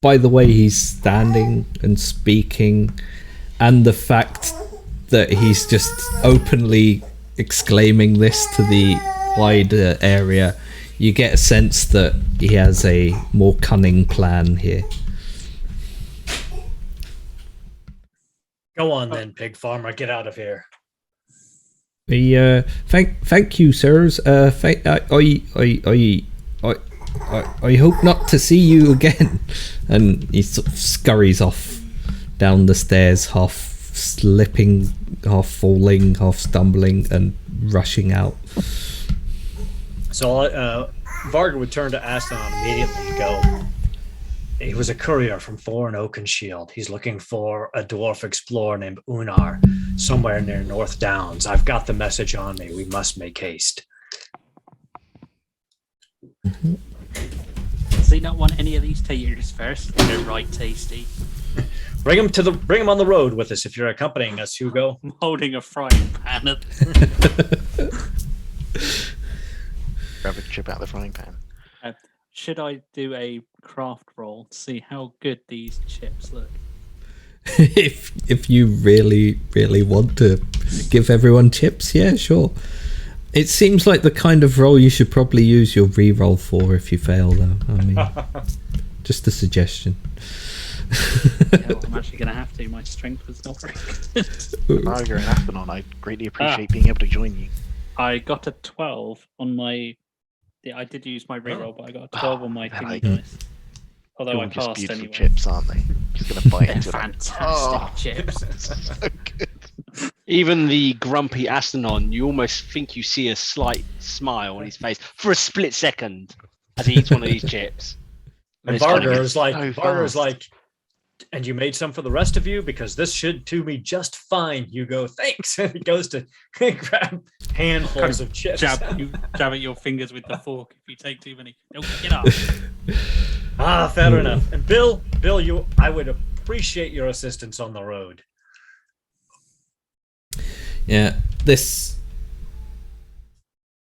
by the way he's standing and speaking, and the fact that he's just openly exclaiming this to the wider area, you get a sense that he has a more cunning plan here. Go on then, pig farmer. Get out of here. Thank you, sirs. I hope not to see you again. And he sort of scurries off down the stairs, half slipping, half falling, half stumbling, and rushing out. So Varga would turn to Astanon immediately and go, he was a courier from Foreign Oakenshield. He's looking for a dwarf explorer named Unar somewhere near North Downs. I've got the message on me. We must make haste. Does he not want any of these taters first? They're right tasty. Bring him on the road with us if you're accompanying us, Hugo. I'm holding a frying pan. Grab a chip out of the frying pan. Should I do a craft roll to see how good these chips look? If you really want to give everyone chips, yeah, sure. It seems like the kind of roll you should probably use your re-roll for if you fail, though. I mean, just a suggestion. Yeah, well, I'm actually going to have to. My strength was not very good. Varga and Astanon, I greatly appreciate being able to join you. I got a 12 on my... Yeah, I did use my reroll, but I got a 12 on my then thingy dice. Although I They're just passed beautiful anyway. chips, aren't they? Just gonna bite They're into it. fantastic chips. So good. Even the grumpy Astanon, you almost think you see a slight smile on his face for a split second as he eats one of these chips. And it's gonna Varga be is like, fast. and you made some for the rest of you? Because this should do me just fine, Hugo. Thanks. And he goes to grab handfuls of chips. Jab at your fingers with the fork if you take too many. Don't get up. Fair enough. And Bill, I would appreciate your assistance on the road. Yeah, the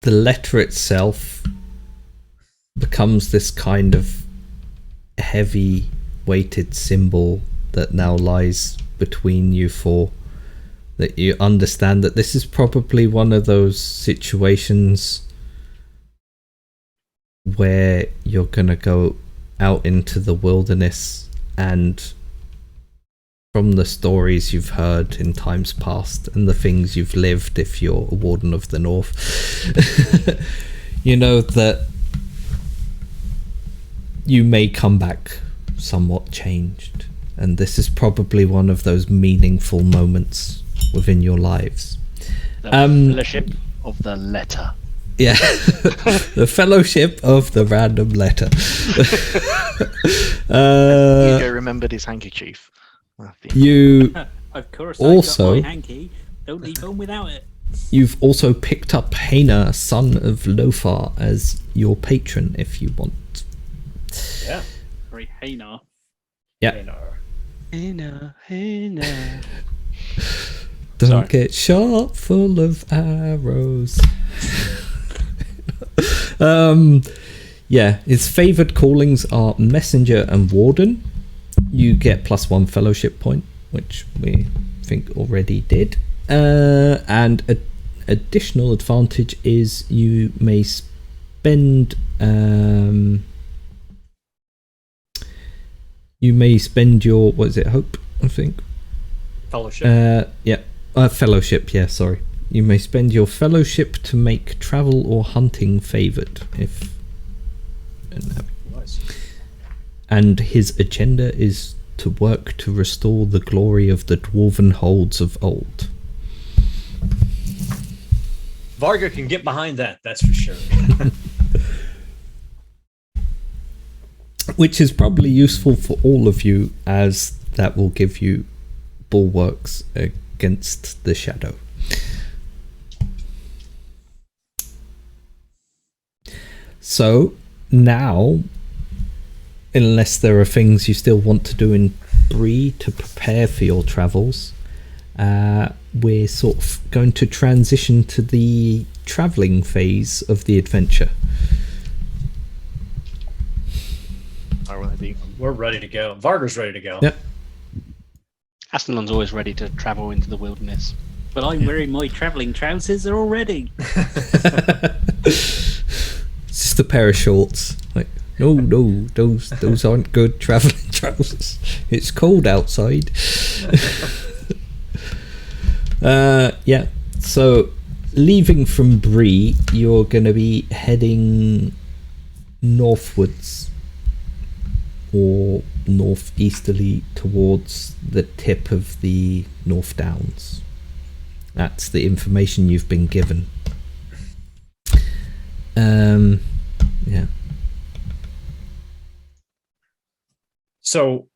letter itself becomes this kind of heavy weighted symbol that now lies between you four, that you understand that this is probably one of those situations where you're gonna go out into the wilderness, and from the stories you've heard in times past and the things you've lived if you're a Warden of the North, you know that you may come back somewhat changed, and this is probably one of those meaningful moments within your lives. The fellowship of the letter. Yeah, the fellowship of the random letter. Hugo remembered his handkerchief. You Of course, also- I got my hanky. Don't leave home without it. You've also picked up Haina, son of Lothar, as your patron if you want. Yeah. Very Hanar. Yeah. Hey now. Don't Sorry. get shot full of arrows. Yeah, his favoured callings are Messenger and Warden. You get +1 fellowship point, which we think already did. And additional advantage is you may spend your, what is it, hope, I think? Fellowship. Fellowship, yeah, sorry. You may spend your fellowship to make travel or hunting favoured, if... Nice. And his agenda is to work to restore the glory of the dwarven holds of old. Varga can get behind that, that's for sure. Which is probably useful for all of you, as that will give you bulwarks against the shadow. So now, unless there are things you still want to do in Bree to prepare for your travels, we're sort of going to transition to the travelling phase of the adventure. We're ready to go. Varga's ready to go. Yep. Astalon's always ready to travel into the wilderness. But I'm wearing my travelling trousers already. It's just a pair of shorts. Like, no, those aren't good travelling trousers. It's cold outside. Yeah. So, leaving from Bree, you're going to be heading northwards or northeasterly towards the tip of the North Downs. That's the information you've been given. Yeah. So,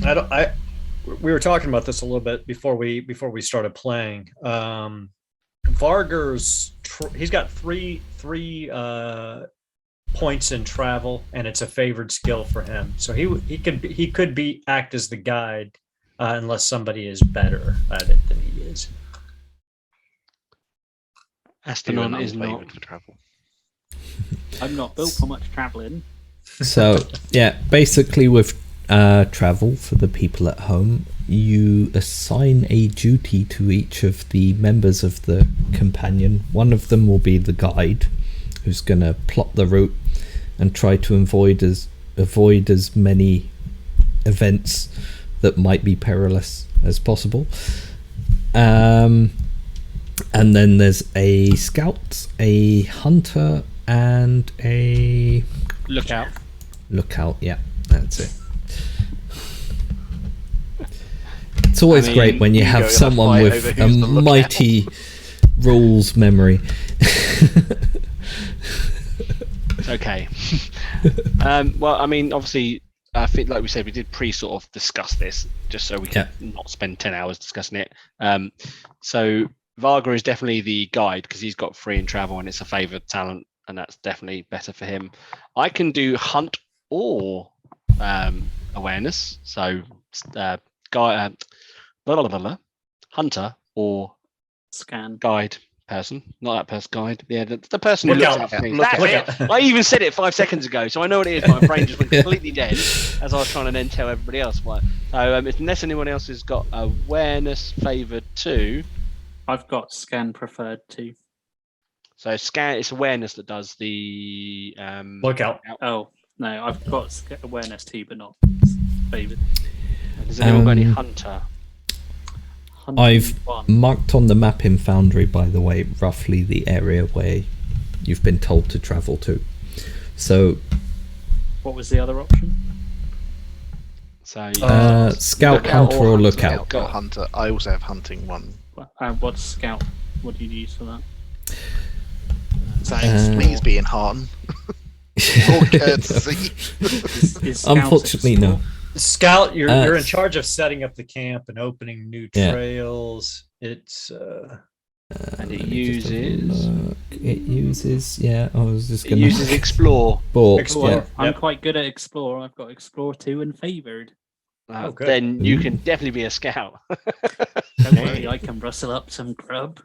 we were talking about this a little bit before we started playing. Vargar's he's got three points in travel, and it's a favored skill for him. So he could act as the guide unless somebody is better at it than he is. Astanon is not. Favoured for travel. I'm not built for much travelling. So yeah, basically with travel, for the people at home, you assign a duty to each of the members of the companion. One of them will be the guide, who's going to plot the route and try to avoid as many events that might be perilous as possible. And then there's a scout, a hunter, and a Lookout. lookout. Yeah, that's it. It's always great when you you have go in a someone fight with over a who's the lookout. mighty rules memory. It's okay. Well, I mean, obviously, I think, like we said, we did sort of discuss this just so we can not spend 10 hours discussing it. So Varga is definitely the guide because he's got free in travel and it's a favoured talent, and that's definitely better for him. I can do hunt or awareness. So hunter or Scan. guide person, not that person, guide. Yeah, the person who Lookout. looks out for things. Lookout. That's it. I even said it 5 seconds ago, so I know what it is. My brain just went completely dead as I was trying to then tell everybody else what. So unless anyone else has got awareness favoured too. I've got scan preferred too. So scan, it's awareness that does the Lookout. Oh no, I've got awareness too, but not favoured. Does anyone got any hunter? I've 101. marked on the map in Foundry, by the way, roughly the area where you've been told to travel to. So, What was the other option? So scout, lookout hunter, or or lookout. Got hunter. I also have hunting one. What's scout? What do you use for that? Is that Please be in Harton. Or courtesy. is scout Unfortunately, no. Scout, you're in charge of setting up the camp and opening new trails. It's and it uses. It uses. Yeah, I was just It gonna. uses explore. Explore. Yeah. I'm Yep. quite good at explore. I've got explore 2 and favoured. Oh, good. Then you can definitely be a scout. Don't worry, I can rustle up some grub.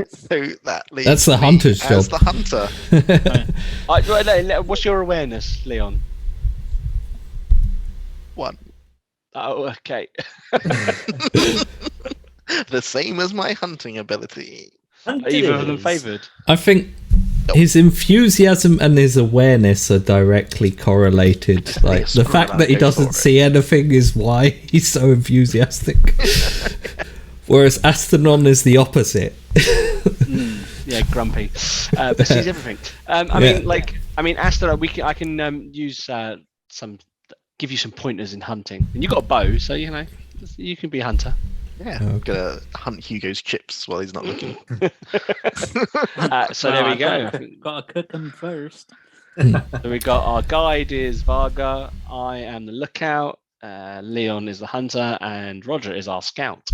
So that leaves That's the me hunter's as job. the hunter. What's your awareness, Leon? 1. Oh, okay. The same as my hunting ability. Either of them favoured. I think his enthusiasm and his awareness are directly correlated. Like the fact that he doesn't see anything is why he's so enthusiastic. Whereas Astanon is the opposite. Yeah, grumpy, but sees everything. I mean, Astanon. I can use give you some pointers in hunting, and you've got a bow, so you know you can be a hunter. Yeah, I'm gonna hunt Hugo's chips while he's not looking. So there we go. Got to cook them first. So we got our guide is Varga. I am the lookout. Leon is the hunter, and Roger is our scout.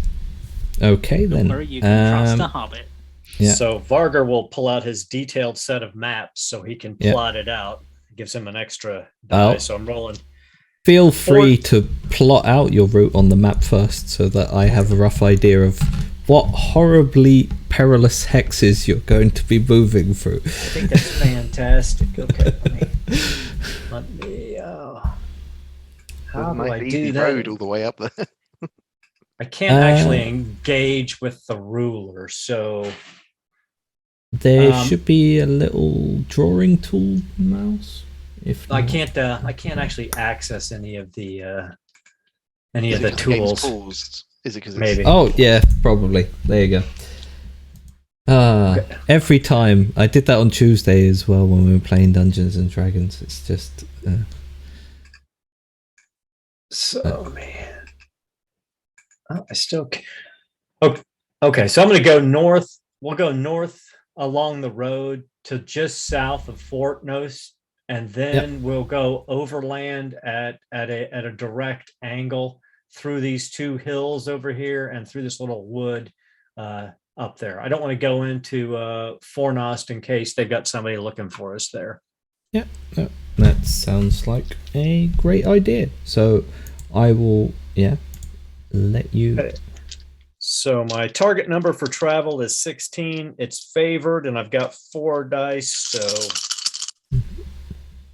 Okay Don't then. worry, you can trust a hobbit. Yeah. So Vargar will pull out his detailed set of maps so he can Yeah. plot it out. It gives him an extra die. Oh. So I'm rolling. Feel free to plot out your route on the map first so that I have a rough idea of what horribly perilous hexes you're going to be moving through. I think that's fantastic. Okay, let me how do I Nice do easy that? road all the way up there. I can't actually engage with the ruler, so There should be a little drawing tool mouse. If I not. can't actually access any of the Is it 'cause the game's tools. paused? Is it because Maybe. Oh yeah, probably. There you go. Every time. I did that on Tuesday as well when we were playing Dungeons and Dragons. It's just man, I still can't. Okay, so I'm going to go north. We'll go north along the road to just south of Fort Nos, and then we'll go overland at a direct angle through these two hills over here and through this little wood up there. I don't want to go into Fornost in case they've got somebody looking for us there. Yeah, that sounds like a great idea. So I will, let you. Okay. So my target number for travel is 16. It's favored, and I've got 4 dice. So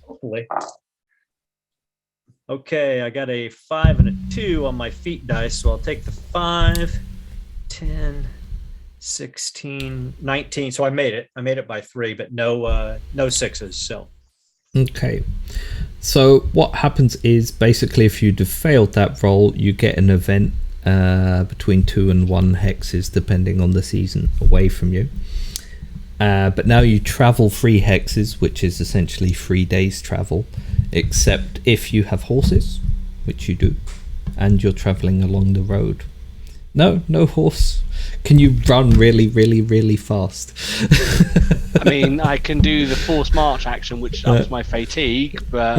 hopefully. Okay, I got a 5 and a 2 on my feet dice. So I'll take the 5, 10, 16, 19. So I made it. I made it by 3, but no 6s. So. Okay. So what happens is basically if you'd have failed that roll, you get an event between 2 and 1 hexes depending on the season away from you. But now you travel 3 hexes, which is essentially 3 days travel, except if you have horses, which you do, and you're traveling along the road. No horse. Can you run really, really, really fast? I mean, I can do the forced march action, which ups my fatigue, but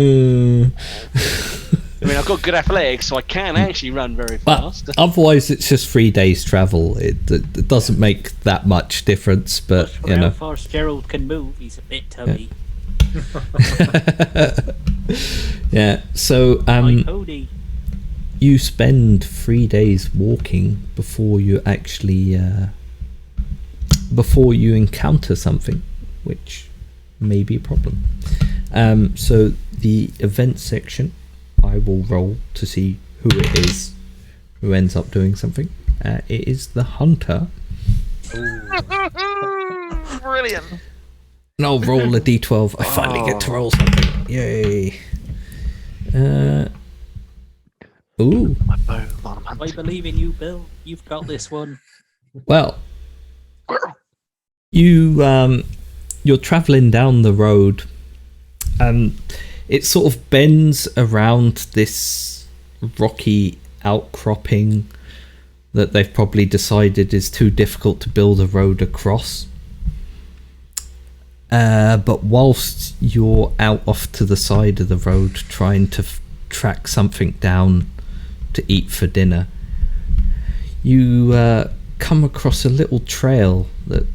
I mean, I've got good athletics, so I can actually run very fast. But otherwise, it's just 3 days travel. It doesn't make that much difference, but For how fast Gerald can move, he's a bit tubby. Yeah. So My pony. you spend 3 days walking before you actually before you encounter something, which may be a problem. So the event section, I will roll to see who it is who ends up doing something. It is the hunter. Brilliant. And I'll roll a d12. I finally get to roll something. Yay. Ooh. My bow, Lord, I'm I hunting. believe in you, Bill. You've got this one. Well, you're traveling down the road, and it sort of bends around this rocky outcropping that they've probably decided is too difficult to build a road across. But whilst you're out off to the side of the road trying to track something down to eat for dinner, you come across a little trail that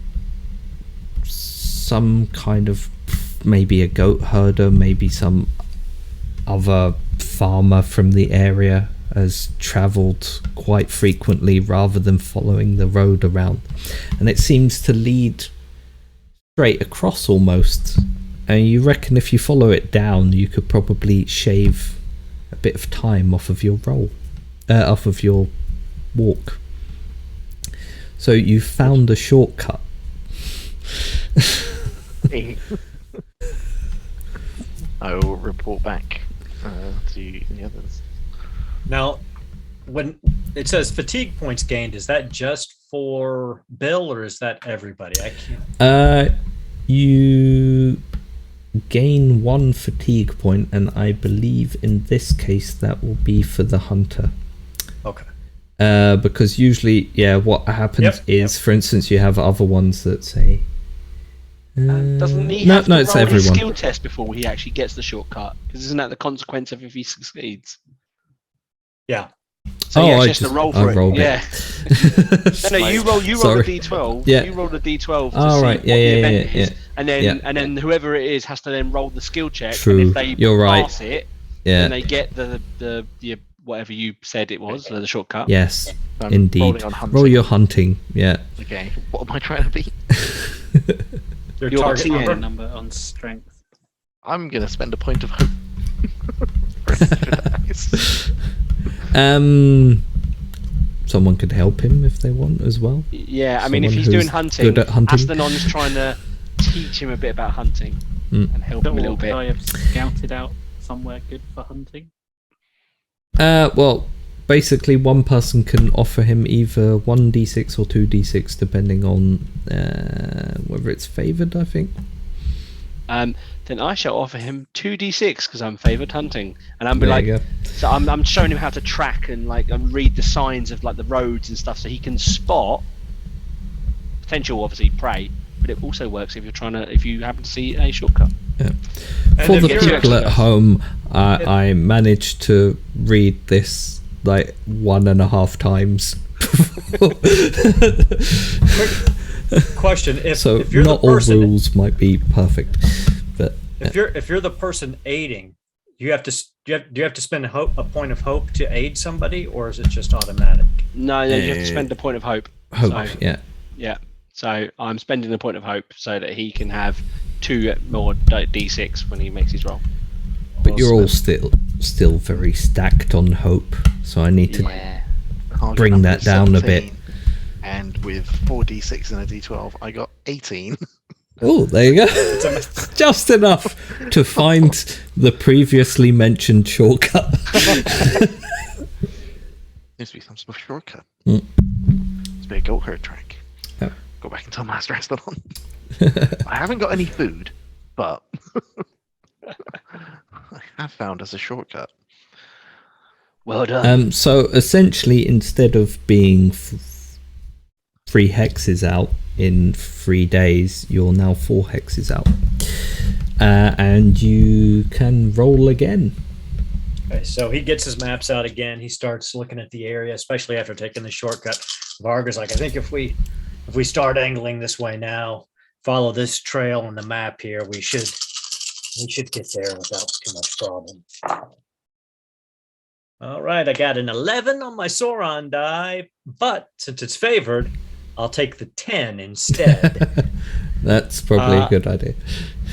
some kind of, maybe a goat herder, maybe some other farmer from the area has travelled quite frequently rather than following the road around, and it seems to lead straight across almost, and you reckon if you follow it down you could probably shave a bit of time off of your off of your walk. So you found a shortcut. I will report back to the others. Now, when it says fatigue points gained, is that just for Bill or is that everybody? I can't. You gain 1 fatigue point, and I believe in this case that will be for the hunter. Okay. Because usually, what happens is, for instance, you have other ones that say. Doesn't he have to roll his skill test before he actually gets the shortcut? Because isn't that the consequence of if he succeeds? Yeah. So he has to roll for it. Yeah. No, you roll Sorry. the d12. Yeah. You roll the d12 to Oh, see right. what the event Yeah. is, and then whoever it is has to then roll the skill check. True. And if they You're pass right. it, Yeah. then they get the whatever you said it was, the shortcut. Yes. I'm Indeed. rolling on hunting. Roll your hunting. Yeah. Okay, what am I trying to beat? Your Your target TN. number. Number on strength. I'm gonna spend a point of hope. For dice. Someone could help him if they want as well. Yeah, I mean, if Someone he's who's doing hunting, good at hunting. Astonon's trying to teach him a bit about hunting and help him a little Could bit. I have scouted out somewhere good for hunting? Well, basically one person can offer him either 1d6 or 2d6 depending on whether it's favoured, I think. Then I shall offer him 2d6 because I'm favoured hunting, and I'm be There like, you go. so I'm showing him how to track and read the signs of like the roads and stuff, so he can spot potential, obviously, prey. But it also works if you happen to see a shortcut. For the if you're- people at home, I managed to read this like 1.5 times. Question: So if you're not the all person, rules might be perfect, but if you're the person aiding, do you have to spend a point of hope to aid somebody, or is it just automatic? No, you have to spend a point of hope. hope, So, yeah. yeah. So I'm spending a point of hope so that he can have 2 more d6 when he makes his roll. But you're all still very stacked on hope, so I need to Yeah. Target bring number that is down a bit. 17, And with 4d6 and a d12, I got 18. Oh, there you go. Just enough to find the previously mentioned shortcut. Seems to be some sort of shortcut. Mm. It's be a goat herd track. Yeah. Go back and tell Master Astalon. I haven't got any food, but I have found us a shortcut. Well done. So essentially, instead of being 3 hexes out in 3 days, you're now 4 hexes out. And you can roll again. Okay, so he gets his maps out again. He starts looking at the area, especially after taking the shortcut. Varga's like, I think if we start angling this way now, follow this trail on the map here, we should get there without too much problem. All right, I got an 11 on my Sauron die, but since it's favored, I'll take the 10 instead. That's probably a good idea.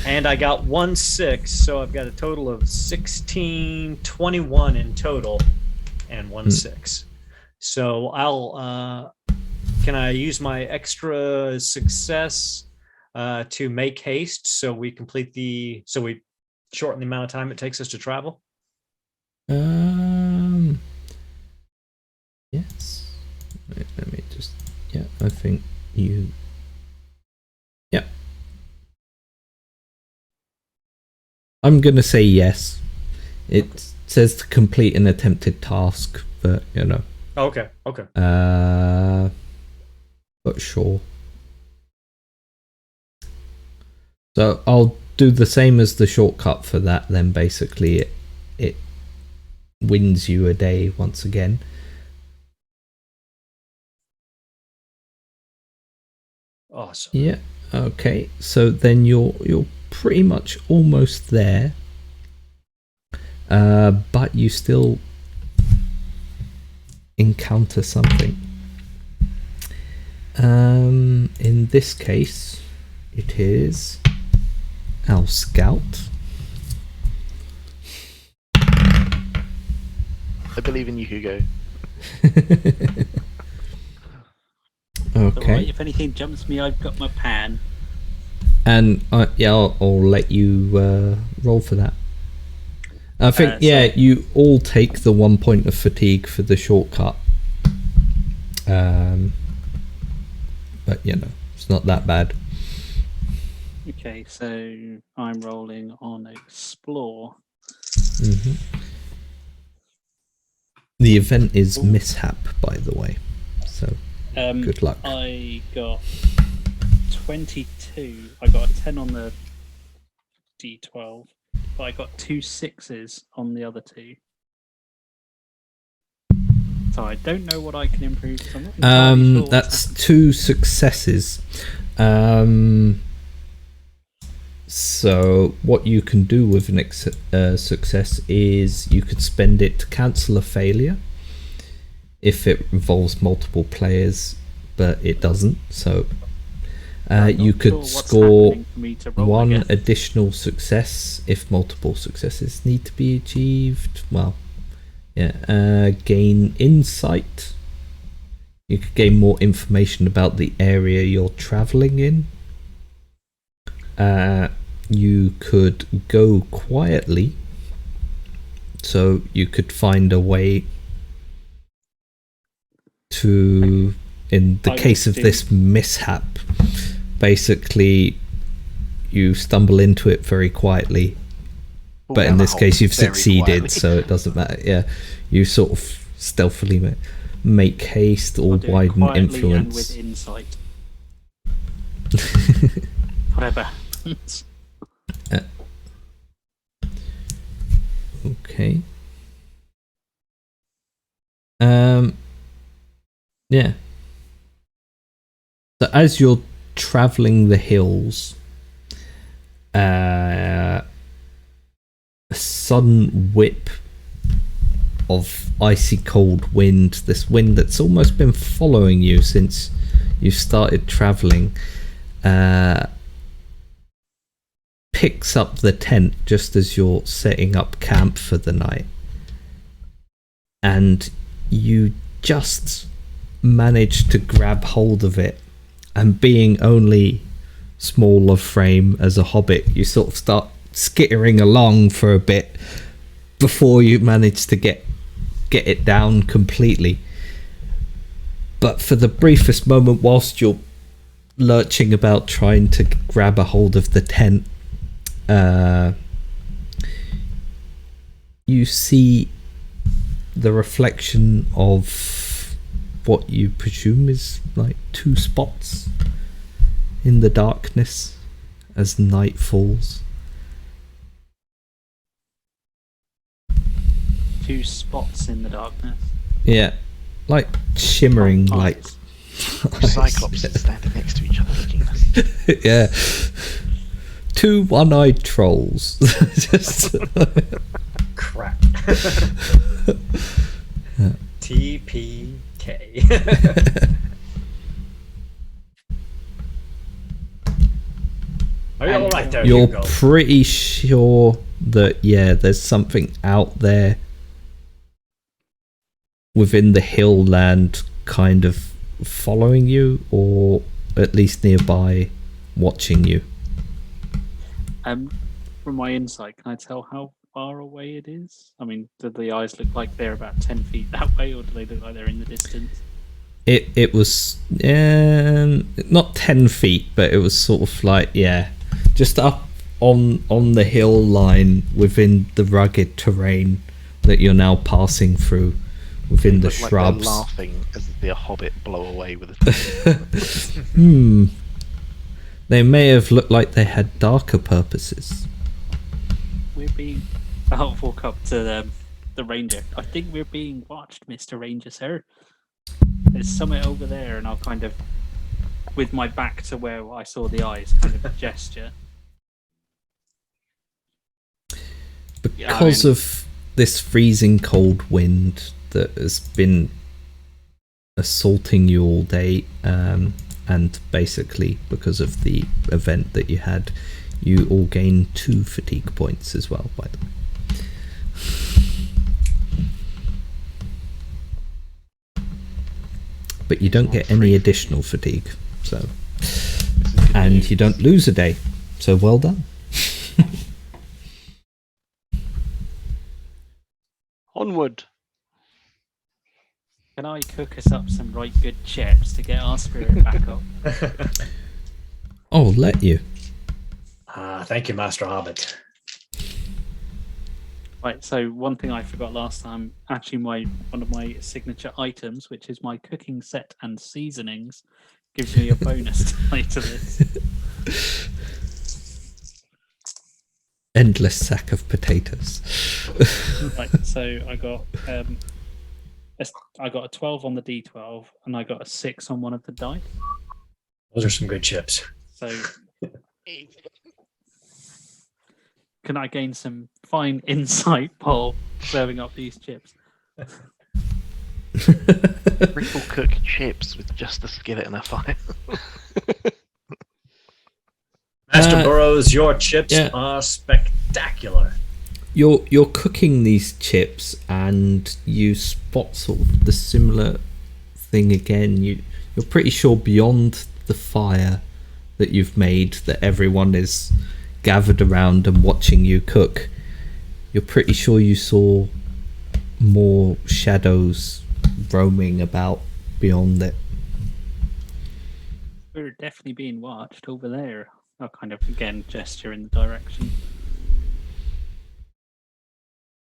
And I got 1 6, so I've got a total of 16, 21 in total, and 1 6. So I'll can I use my extra success to make haste so we shorten the amount of time it takes us to travel? Yes. Wait, let me just. Yeah, I think you. Yeah. I'm gonna say yes. It says to complete an attempted task, but you know. Okay. But sure. So I'll do the same as the shortcut for that. Then basically, it wins you a day once again. Awesome. Yeah. Okay. So then you're pretty much almost there. But you still encounter something. In this case, it is our scout. I believe in you, Hugo. Okay. Alright, if anything jumps me, I've got my pan. And I'll let you roll for that. I think you all take the 1 point of fatigue for the shortcut. But you know, it's not that bad. Okay, so I'm rolling on Explore. Mm-hmm. The event is mishap, by the way. So good luck. I got 22. I got a 10 on the D12, but I got 2 6s on the other 2. So I don't know what I can improve. So I'm not entirely sure what's that's happened. 2 successes. So what you can do with an success is you could spend it to cancel a failure if it involves multiple players, but it doesn't. So you Not could sure what's score happening for me to roll, I 1 guess. additional success if multiple successes need to be achieved. Well, yeah. Gain insight. You could gain more information about the area you're traveling in. You could go quietly, so you could find a way to, in the I case would of this mishap, basically you stumble into it very quietly, Fall but down in the this hole case you've very succeeded, quietly. so it doesn't matter. Yeah, you sort of stealthily make haste or I'll do it widen quietly influence. and with insight. Whatever. Okay. Yeah. So as you're traveling the hills, a sudden whip of icy cold wind, this wind that's almost been following you since you started traveling, picks up the tent just as you're setting up camp for the night, and you just manage to grab hold of it, and being only small of frame as a hobbit, you sort of start skittering along for a bit before you manage to get it down completely. But for the briefest moment whilst you're lurching about trying to grab a hold of the tent, you see the reflection of what you presume is like two spots in the darkness as night falls. Two spots in the darkness. Yeah, like shimmering, Oh, like Two Cyclopses standing next to each other looking at us. yeah, two one-eyed trolls. Just Crap. Yeah. TPK. Are you all right there, You're Hugo? pretty sure that there's something out there within the hill land kind of following you, or at least nearby watching you. From my insight, can I tell how far away it is? I mean, do the eyes look like they're about 10 feet that way, or do they look like they're in the distance? It was not 10 feet, but it was sort of like just up on the hill line within the rugged terrain that you're now passing through within the Look like shrubs. they're laughing as the hobbit blow away with a They may have looked like they had darker purposes. We're being... I'll walk up to the ranger. I think we're being watched, Mr. Ranger, sir. There's somewhere over there, and I'll kind of, with my back to where I saw the eyes, kind of gesture. Because of this freezing cold wind that has been assaulting you all day, and basically because of the event that you had, you all gain 2 fatigue points as well, by the way. But you don't get any additional fatigue, so, and you don't lose a day, so well done. Onward. Can I cook us up some right good chips to get our spirit back up? I'll let you. Thank you, Master Hobbit. Right, so one thing I forgot last time, actually one of my signature items, which is my cooking set and seasonings, gives me a bonus die to this. Endless sack of potatoes. Right, so I got a 12 on the D12, and I got a 6 on one of the die. Those are some good chips. So can I gain some fine insight while serving up these chips? Triple cook chips with just a skillet and a fire. Master Burrows, your chips yeah. are spectacular. You're cooking these chips, and you spot sort of the similar thing again. You're pretty sure beyond the fire that you've made, that everyone is gathered around and watching you cook. You're pretty sure you saw more shadows roaming about beyond it. We're definitely being watched over there. I'll kind of again gesture in the direction.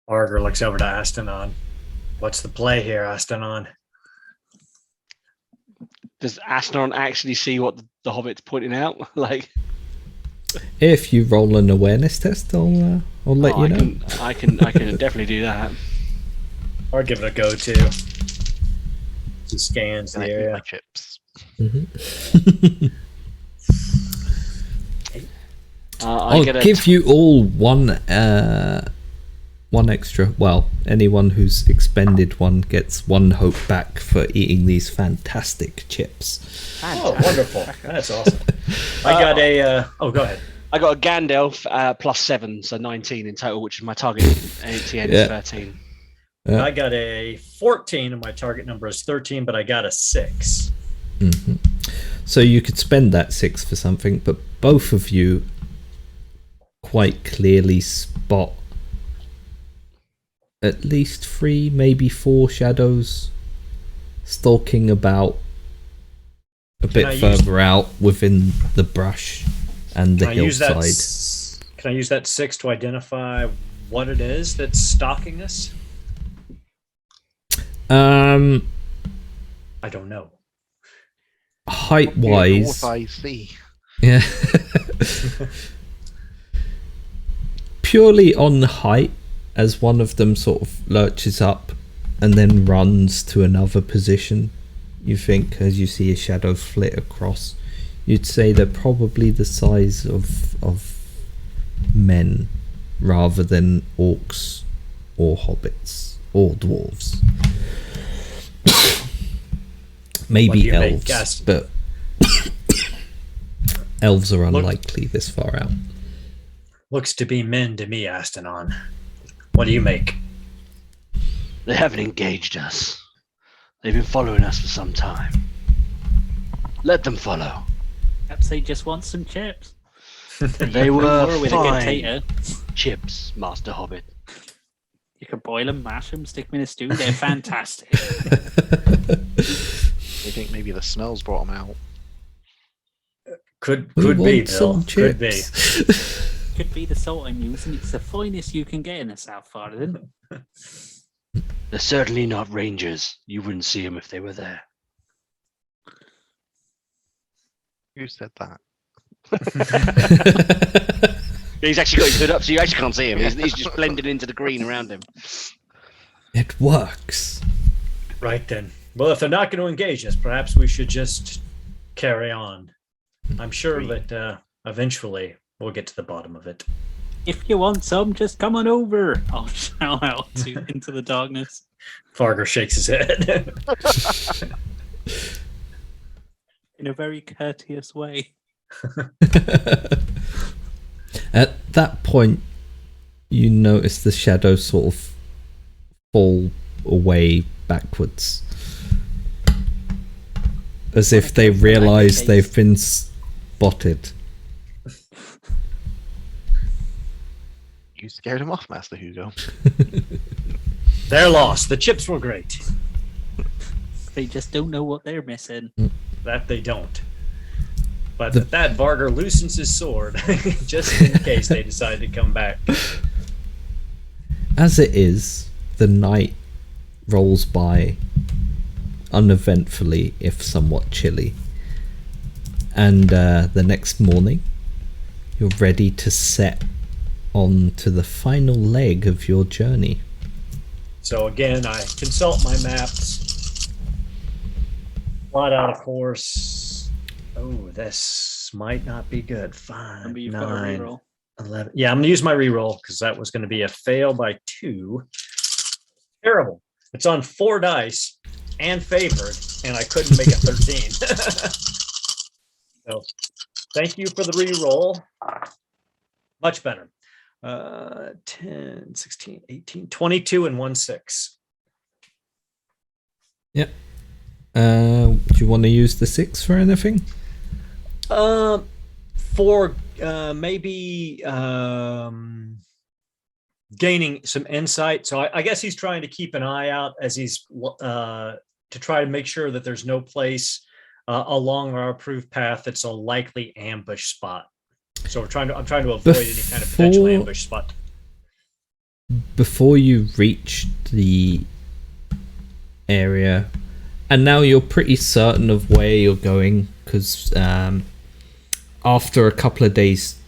Arger looks over to Astanon. What's the play here, Astanon? Does Aston actually see what the Hobbit's pointing out? Like, If you roll an awareness test, I'll let you know. I can definitely do that. I'll give it a go too. He scans Can the I eat area. my chips? Mhm. I I'll get a give you all one extra. Well, anyone who's expended one gets one hope back for eating these fantastic chips. Oh, wonderful. That's awesome. I got a... go ahead. I got a Gandalf +7, so 19 in total, which is my target. ATN Yeah. is 13. I got a 14, and my target number is 13, but I got a 6. hmm So you could spend that 6 for something, but both of you quite clearly spot at least 3, maybe 4 shadows stalking about a bit further out within the brush and the hillside. Can I use that 6 to identify what it is that's stalking us? I don't know. height What wise, I see. yeah. Purely on height, as one of them sort of lurches up and then runs to another position, you think, as you see a shadow flit across, you'd say they're probably the size of men rather than orcs or hobbits or dwarves. Maybe elves, but elves are unlikely this far out. Looks to be men to me, Astanon. What do you make? They haven't engaged us. They've been following us for some time. Let them follow. Perhaps they just want some chips. They were With a good fine tater. chips, Master Hobbit. You can boil them, mash them, stick them in a stew. They're fantastic. They think maybe the smells brought them out. Could We be, want Bill. some Could be. chips. Could be the salt I'm using. It's the finest you can get in the South Farthing. They're certainly not rangers. You wouldn't see them if they were there. Who said that? He's actually got his hood up, so you actually can't see him. He's just blended into the green around him. It works. Right then. Well, if they're not going to engage us, perhaps we should just carry on. I'm sure that eventually we'll get to the bottom of it. If you want some, just come on over. I'll shout out into the darkness. Farger shakes his head. In a very courteous way. At that point, you notice the shadows sort of fall away backwards, as if they realise they've been spotted. You scared him off, Master Hugo. They're lost. The chips were great. They just don't know what they're missing. That they don't. But at that, Varger loosens his sword, just in case they decide to come back. As it is, the night rolls by uneventfully, if somewhat chilly. And the next morning, you're ready to set on to the final leg of your journey. So again, I consult my maps. Plot out a course. Oh, this might not be good. 5, Remember, you've got a 9, reroll. 11. Yeah, I'm going to use my reroll because that was going to be a fail by 2. Terrible. It's on 4 dice and favored, and I couldn't make it 13. So thank you for the reroll. Much better. 10, 16, 18, 22, and 1 6. Yep. Do you want to use the 6 for anything? For maybe gaining some insight. So I guess he's trying to keep an eye out as he's to try to make sure that there's no place along our approved path that's a likely ambush spot. So I'm trying to avoid any kind of potential ambush spot. Before you reach the area, and now you're pretty certain of where you're going, because after a couple of days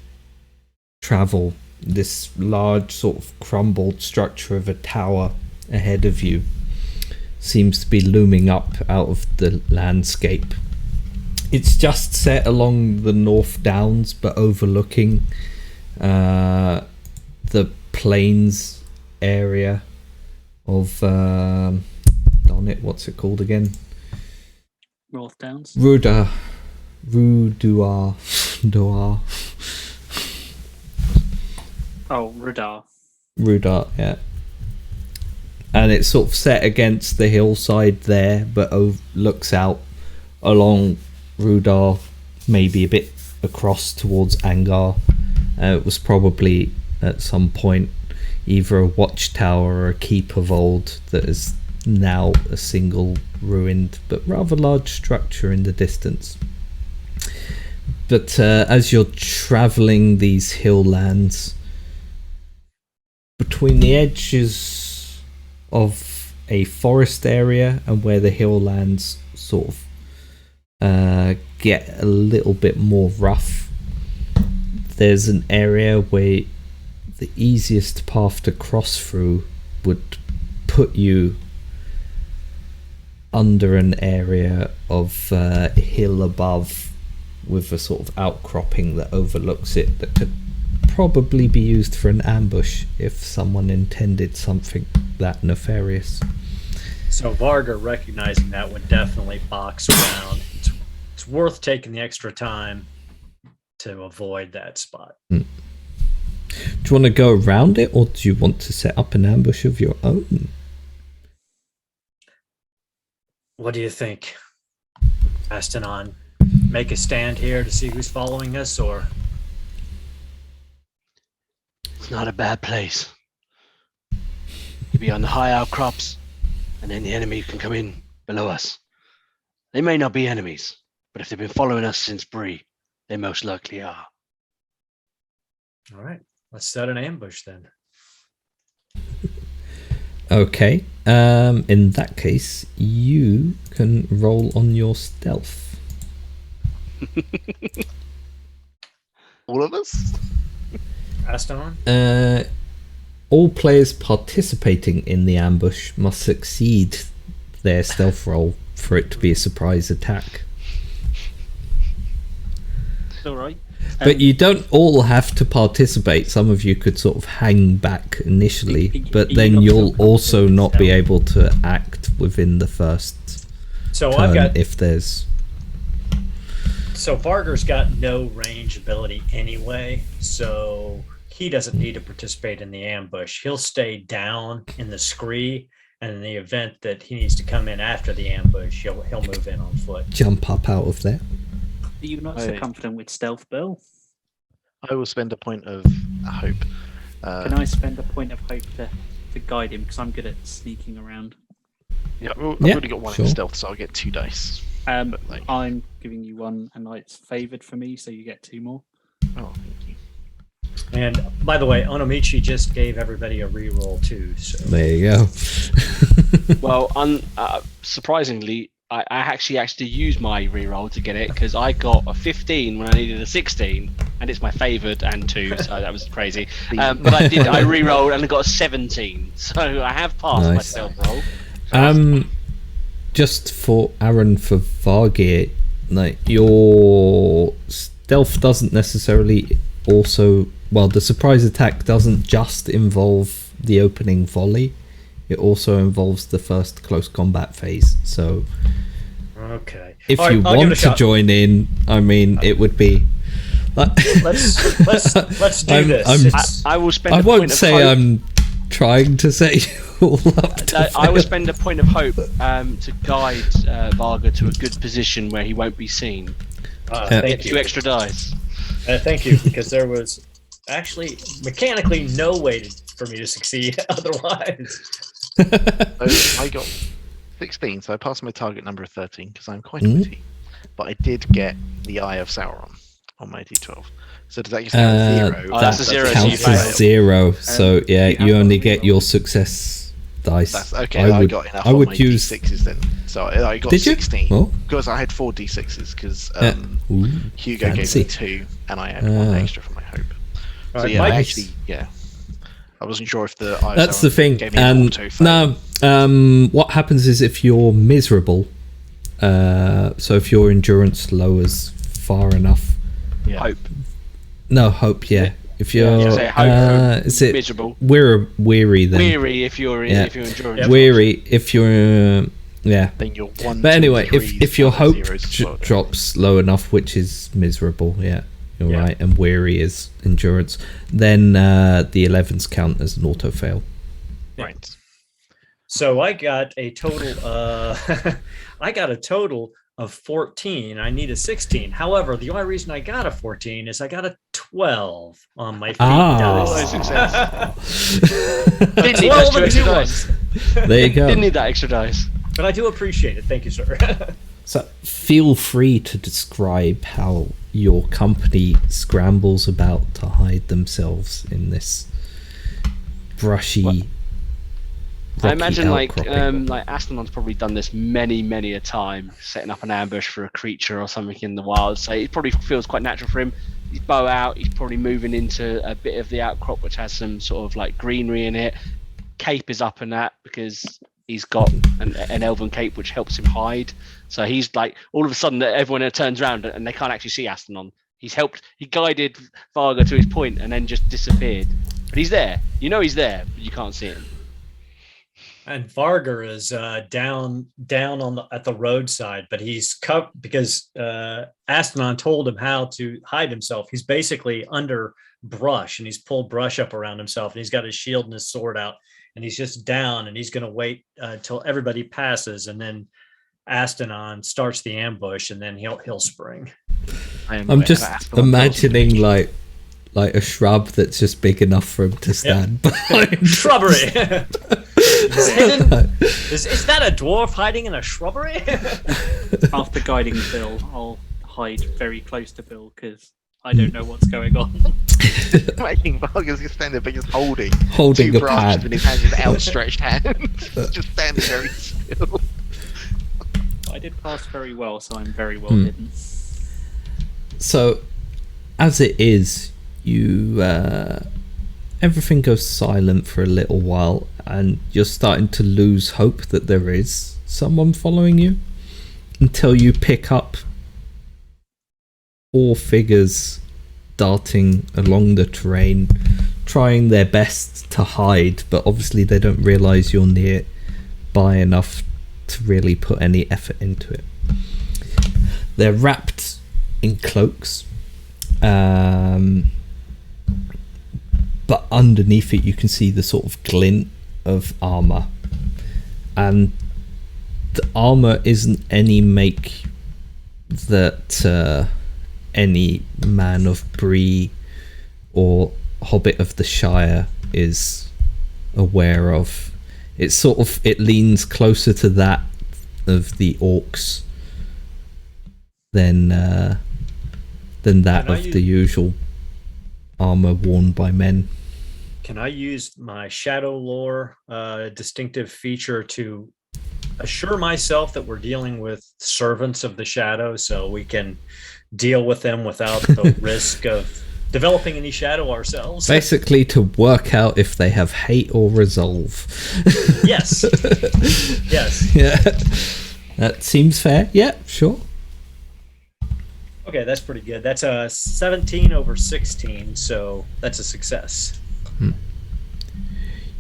travel, this large sort of crumbled structure of a tower ahead of you seems to be looming up out of the landscape. It's just set along the North Downs, but overlooking the plains area of what's it called again? North Downs. Ruduar. Oh, Radar. Ruduar, yeah. And it's sort of set against the hillside there, but looks out along Ruduar, maybe a bit across towards Angar. It was probably at some point either a watchtower or a keep of old that is now a single ruined but rather large structure in the distance. But as you're travelling these hill lands, between the edges of a forest area and where the hill lands sort of get a little bit more rough, there's an area where the easiest path to cross through would put you under an area of hill above with a sort of outcropping that overlooks it, that could probably be used for an ambush if someone intended something that nefarious. So Varga, recognizing that, would definitely box around. It's worth taking the extra time to avoid that spot. Do you want to go around it, or do you want to set up an ambush of your own? What do you think, Astanon? Make a stand here to see who's following us, or? It's not a bad place. You be on the high outcrops, and then the enemy can come in below us. They may not be enemies, but if they've been following us since Bree, they most likely are. All right, let's set an ambush then. Okay. In that case, you can roll on your stealth. All of us? Astanon? All players participating in the ambush must succeed their stealth roll for it to be a surprise attack. All right. But you don't all have to participate. Some of you could sort of hang back initially, but then you'll also not be able to act within the first turn if there's... So Vargar's got no range ability anyway, so he doesn't need to participate in the ambush. He'll stay down in the scree, and in the event that he needs to come in after the ambush, he'll move in on foot. Jump up out of there. Are you not so confident with stealth, Bill? I will spend a point of hope. Can I spend a point of hope to guide him? Because I'm good at sneaking around. Yeah, I've already got one in stealth, so I'll get 2 dice. I'm giving you one, and it's favoured for me, so you get 2 more. Oh, thank you. And by the way, Onomichi just gave everybody a reroll too. So there you go. Well, surprisingly, I actually used my reroll to get it, because I got a 15 when I needed a 16, and it's my favoured and 2, so that was crazy. But I re-rolled and I got a 17, so I have passed my stealth roll. Just for Aaron, for Vargir, like, your stealth doesn't necessarily also... Well, the surprise attack doesn't just involve the opening volley. It also involves the first close combat phase. So, okay, if you want to join in, I mean, it would be. Let's do this. I will spend. I won't say I'm trying to set you all up. I will spend a point of hope to guide Varga to a good position where he won't be seen. Thank you. 2 extra dice. Thank you, because there was actually mechanically no way for me to succeed otherwise. I got 16. So I passed my target number of 13 because I'm quite Mm. witty. But I did get the Eye of Sauron on my D12. So does that just count as 0? Oh, that's a that 0, so you counts fail. as 0. So yeah, you have you only one get reroll. your success dice. That's okay. I got enough I on would my use. D6s then. So I got Did you? 16 Oh, because I had 4 D6s because yeah. Ooh, Hugo fancy. gave me 2 and I had 1 Ah. extra for my hope. So Alright, yeah, I Mike? actually, yeah. I wasn't sure if the Eye of That's the Sauron thing. gave me an And auto fail. no, what happens is if you're miserable, so if your endurance lowers far enough, Yeah. Hope. no hope, yeah. If you're, You say hope, is it miserable. weary then? Weary if you're Yeah. enduring. Yep. Weary if you're, yeah. Then you're 1, But 2, anyway, 3s if your plus hope zeros as well, don't drops low enough, which is miserable, yeah, you're Yeah. right, and weary is endurance, then the 11s count as an auto fail. you? Right. So I got a total. I got a total of 14. I need a 16. However, the only reason I got a 14 is I got a 12 on my feet Ah. dice. Didn't need 12 those 2 of extra new dice. ones. There you go. Didn't need that extra dice. But I do appreciate it. Thank you, sir. So feel free to describe how your company scrambles about to hide themselves in this brushy. I rocky imagine outcropping. like Astonon's probably done this many a time, setting up an ambush for a creature or something in the wild. So it probably feels quite natural for him. He's bow out. He's probably moving into a bit of the outcrop which has some sort of like greenery in it. Cape is up and that because he's got an elven cape which helps him hide. So he's like all of a sudden everyone turns around and they can't actually see Astonon. He guided Varga to his point and then just disappeared. But he's there. You know he's there, but you can't see him. And Vargar is down on at the roadside, but he's cut because Astonon told him how to hide himself. He's basically under brush, and he's pulled brush up around himself, and he's got his shield and his sword out, and he's just down, and he's going to wait till everybody passes, and then Astonon starts the ambush, and then he'll spring. I'm just imagining like a shrub that's just big enough for him to stand behind. Shrubbery. Is that a dwarf hiding in a shrubbery? After guiding Bill, I'll hide very close to Bill because I don't know what's going on. Making Vargas just standing there, just holding Holding 2 a branches pad. in his hands with outstretched hands, just standing very still. I did pass very well, so I'm very well Hmm. hidden. So, as it is, you everything goes silent for a little while, and you're starting to lose hope that there is someone following you, until you pick up 4 figures darting along the terrain, trying their best to hide, but obviously they don't realise you're nearby enough to really put any effort into it. They're wrapped in cloaks, but underneath it you can see the sort of glint of armour, and the armour isn't any make that any man of Bree or hobbit of the Shire is aware of. It leans closer to that of the orcs than that of the usual armor worn by men. Can I use my shadow lore distinctive feature to assure myself that we're dealing with servants of the shadow, so we can deal with them without the risk of developing any shadow ourselves? Basically, to work out if they have hate or resolve. Yes. Yes. Yeah, that seems fair. Yeah, sure. Okay, that's pretty good. That's a 17 over 16, so that's a success.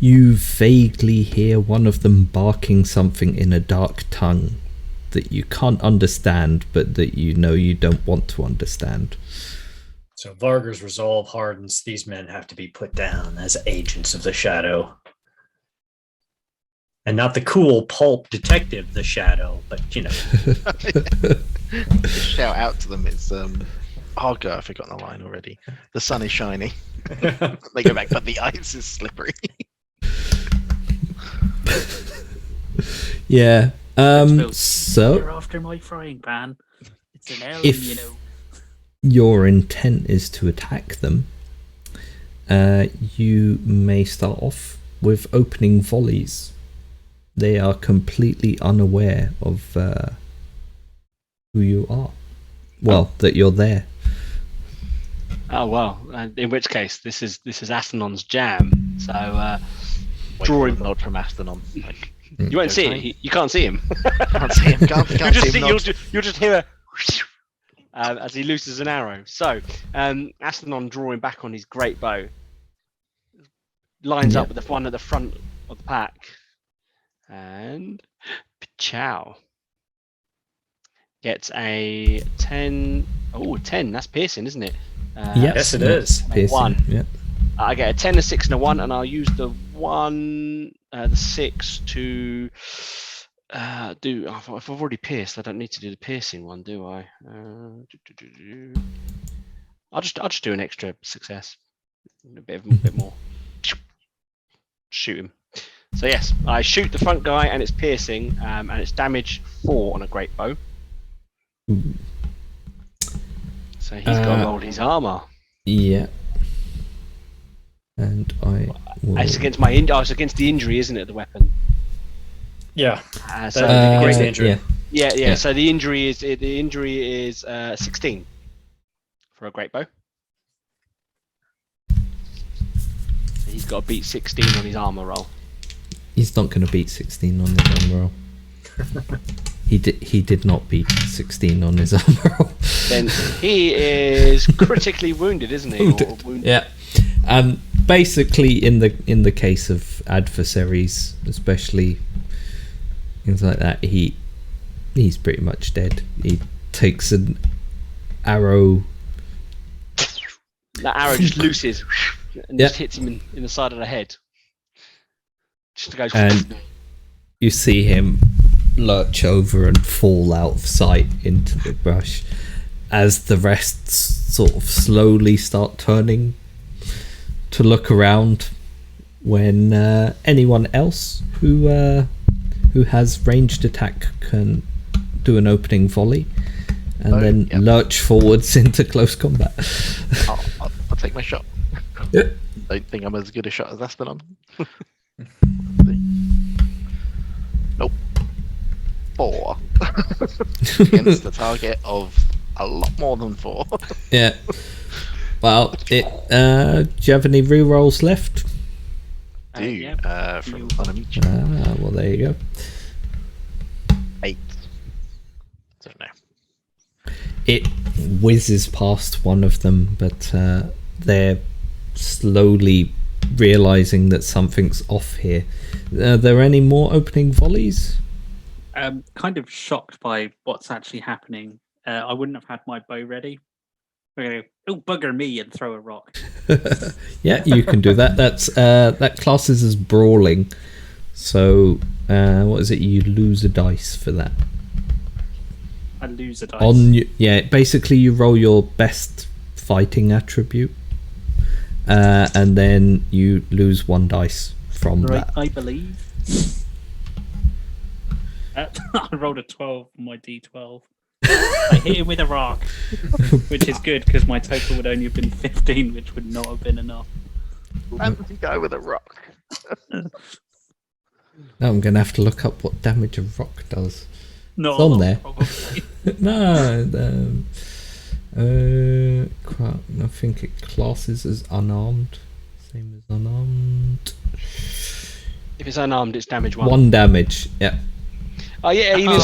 You vaguely hear one of them barking something in a dark tongue that you can't understand, but that you know you don't want to understand. So Vargar's resolve hardens. These men have to be put down as agents of the shadow. And not the cool pulp detective, the shadow, but you know. Just shout out to them. It's Argo, I forgot the line already. The sun is shining. They go back, but the ice is slippery. Yeah, You're So after my frying pan. It's an L, If- you know. your intent is to attack them, you may start off with opening volleys. They are completely unaware of who you are. Well, that you're there. Oh well. In which case, this is Astanon's jam. So Wait Draw for him. a nod from Astanon. Like, you won't see it. Okay. You can't see him. can't see him. Can't see him. Nod. You'll just hear a as he looses an arrow. So Astanon drawing back on his great bow lines Yeah. up with the one at the front of the pack, and Chow gets a 10. Oh, 10. That's piercing, isn't it? Yes, it is. Piercing, One. yeah. I get a 10, a 6, and a 1, and I'll use the 1, the 6 to do. If I've already pierced, I don't need to do the piercing one, do I? I'll just do an extra success, a bit more. Shoot him. So yes, I shoot the front guy, and it's piercing, and it's damage 4 on a great bow. Ooh. So he's got to roll his armor. Yeah. And I will... It's against my it's against the injury, isn't it? The weapon. Yeah. So Great injury. yeah. yeah. So the injury is 16 for a great bow. So he's got to beat 16 on his armor roll. He's not going to beat 16 on his armor roll. He did not beat 16 on his armor roll. Then he is critically wounded, isn't he? Or wounded. Yeah. Basically, in the case of adversaries, especially things like that, he's pretty much dead. He takes an arrow. That arrow just looses and Yeah. just hits him in the side of the head. Just goes. And you see him lurch over and fall out of sight into the brush as the rest sort of slowly start turning to look around, when anyone else who has ranged attack can do an opening volley and then yep. lurch forwards into close combat. I'll take my shot. Yep. Don't think I'm as good a shot as Astanon. Nope. 4 against the target of a lot more than 4. Yeah. Well, do you have any rerolls left? From Unamichi. Well, there you go. 8. Don't know. It whizzes past one of them, but they're slowly realizing that something's off here. Are there any more opening volleys? Kind of shocked by what's actually happening. I wouldn't have had my bow ready. We're gonna go, oh, bugger me, and throw a rock. Yeah, you can do that. That's that classes as brawling. So what is it? You lose a dice for that. I lose a dice. Basically you roll your best fighting attribute, and then you lose 1 dice from Right, that. I believe. I rolled a 12 on my D12. I hit him with a rock, which is good because my total would only have been 15, which would not have been enough. Fancy guy with a rock. Now I'm gonna have to look up what damage a rock does. Not It's on a lot, there. probably. No, I think it classes as unarmed. Same as unarmed. If it's unarmed, it's damage 1. 1 damage. Yeah. Oh yeah, it even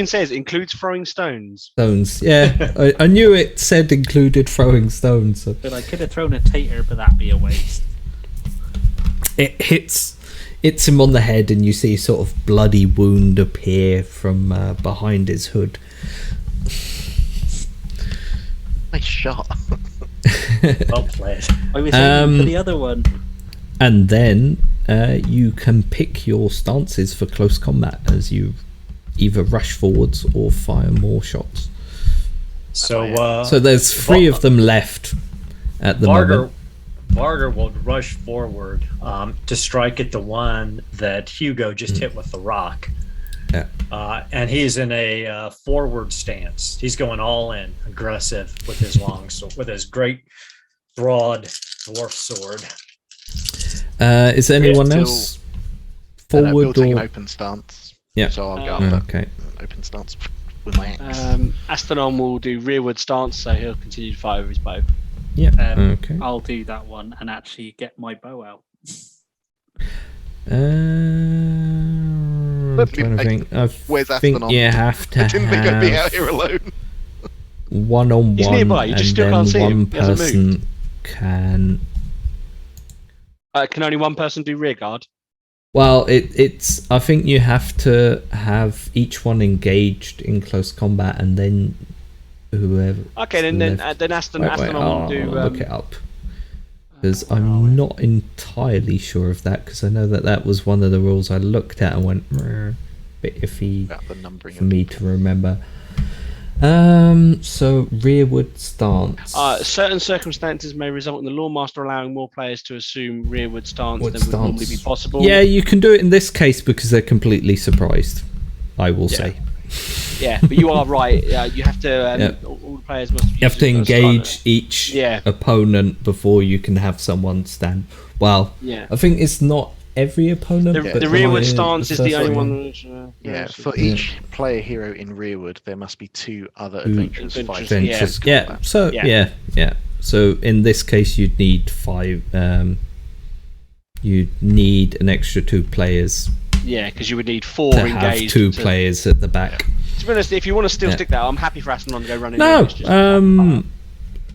says includes throwing stones. Stones. Yeah. I knew it said included throwing stones. So. But I could have thrown a tater, but that'd be a waste. It hits him on the head, and you see sort of bloody wound appear from behind his hood. Nice shot. Well played. I was aiming for the other one. And then you can pick your stances for close combat as you either rush forwards or fire more shots. So So there's 3 of them left at the moment. Varger will rush forward to strike at the one that Hugo just hit with the rock. And he's in a forward stance. He's going all in, aggressive with his long sword, with his great broad dwarf sword. Is anyone Still- else And Bill forward taking or? open stance. Yeah. So I'll go up Okay. open stance with my axe. Astanon will do rearward stance, so he'll continue to fight with his bow. Yeah. Um, Okay. I'll do that one and actually get my bow out. I'm trying to think. I Where's think Aston on? you have to I didn't think I'd be out have here alone. one-on-one, He's nearby, you just and still then can't see him. one He hasn't person can. Can only one person do rear guard? Well, it's. I think you have to have each one engaged in close combat, and then whoever. Okay, then Aston Wait, Astanon will I'll do. look it up. Because I'm not entirely sure of that, because I know that was one of the rules I looked at and went, bit iffy About the numbering for of me people. to remember. So rearward stance. Certain circumstances may result in the Lawmaster allowing more players to assume rearward stance Rearward than would normally stance. be possible. Yeah, you can do it in this case because they're completely surprised, I will say. Yeah, but you are right. You have to. All the players must. You have to engage each Yeah. opponent before you can have someone stand. Well, Yeah. I think it's not every opponent. The, but the rearward the stance is the first only one. one. Which, Yeah, for Yeah. each player hero in Rearward, there must be 2 other Two adventurers adventurers, fighting. yeah. Adventures. Yeah. combat. So Yeah. yeah. So in this case, you'd need 5. You'd need an extra 2 players Yeah, because you would need 4 to engaged. have 2 players at the back. To be honest, if you want to still Yeah. stick that, I'm happy for Astanon to go running. No, in. It's just-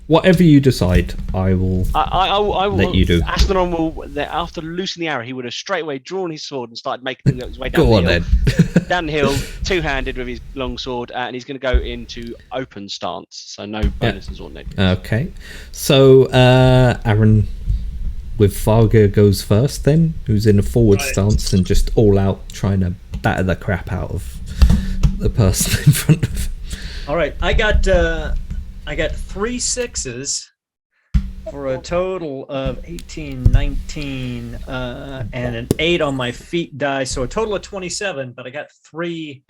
whatever you decide, I will. I will let you do. Astanon will, after loosing the arrow, he would have straight away drawn his sword and started making his way down Go the on hill. then. Down the hill, two-handed with his long sword, and he's going to go into open stance, so no bonuses or negatives. Okay, so Aaron with Varga goes first then, who's in a forward Right. stance and just all out trying to batter the crap out of the person in front of him. All right, I got 3 6s for a total of 18, 19, and an 8 on my feet die, so a total of 27. But I got 3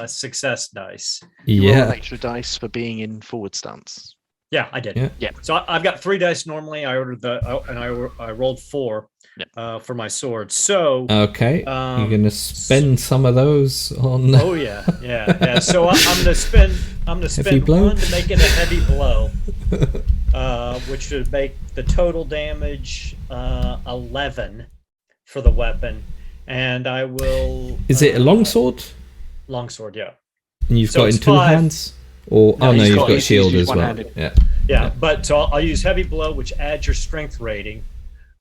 success dice. You roll an Yeah, extra dice for being in forward stance. Yeah, I did. Yeah. Yeah. So I've got 3 dice normally. I ordered I rolled 4 Yep. for my sword. So okay. You're gonna spend some of those on. oh yeah. So I'm gonna spend Heavy spend blow? 1 to make it a heavy blow, which would make the total damage 11 for the weapon, and I will. Is it a longsword? Longsword, yeah. And you've so got in it's 2 5. hands? Or No, oh no, he's you've got- got he's shield used as well. one-handed. Yeah. Yeah, but so I'll use heavy blow, which adds your strength rating.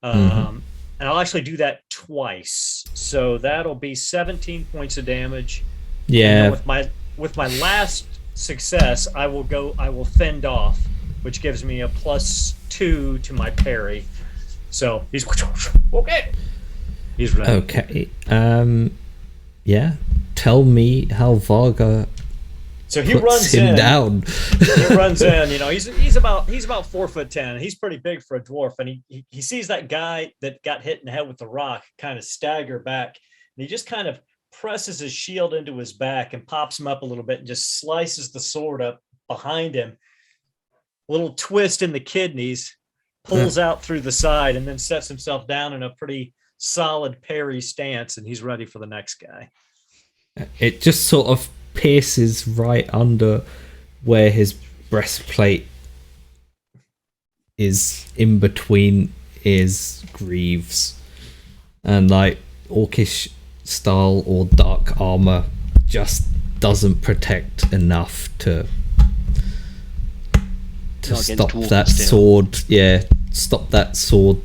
Mhm. And I'll actually do that twice. So that'll be 17 points of damage. And Yeah. then with my last success, I will fend off, which gives me a +2 to my parry. So he's okay. He's ready. Okay. Yeah. Tell me how Varga So he puts runs him in. down. He runs in. You know, he's about 4'10". He's pretty big for a dwarf, and he sees that guy that got hit in the head with the rock kind of stagger back, and he just kind of presses his shield into his back and pops him up a little bit and just slices the sword up behind him. A little twist in the kidneys, pulls out through the side, and then sets himself down in a pretty solid parry stance, and he's ready for the next guy. It just sort of pierces right under where his breastplate is, in between his greaves, and like orcish style or dark armor just doesn't protect enough to Not against stop dwarven that steel. sword. Yeah, stop that sword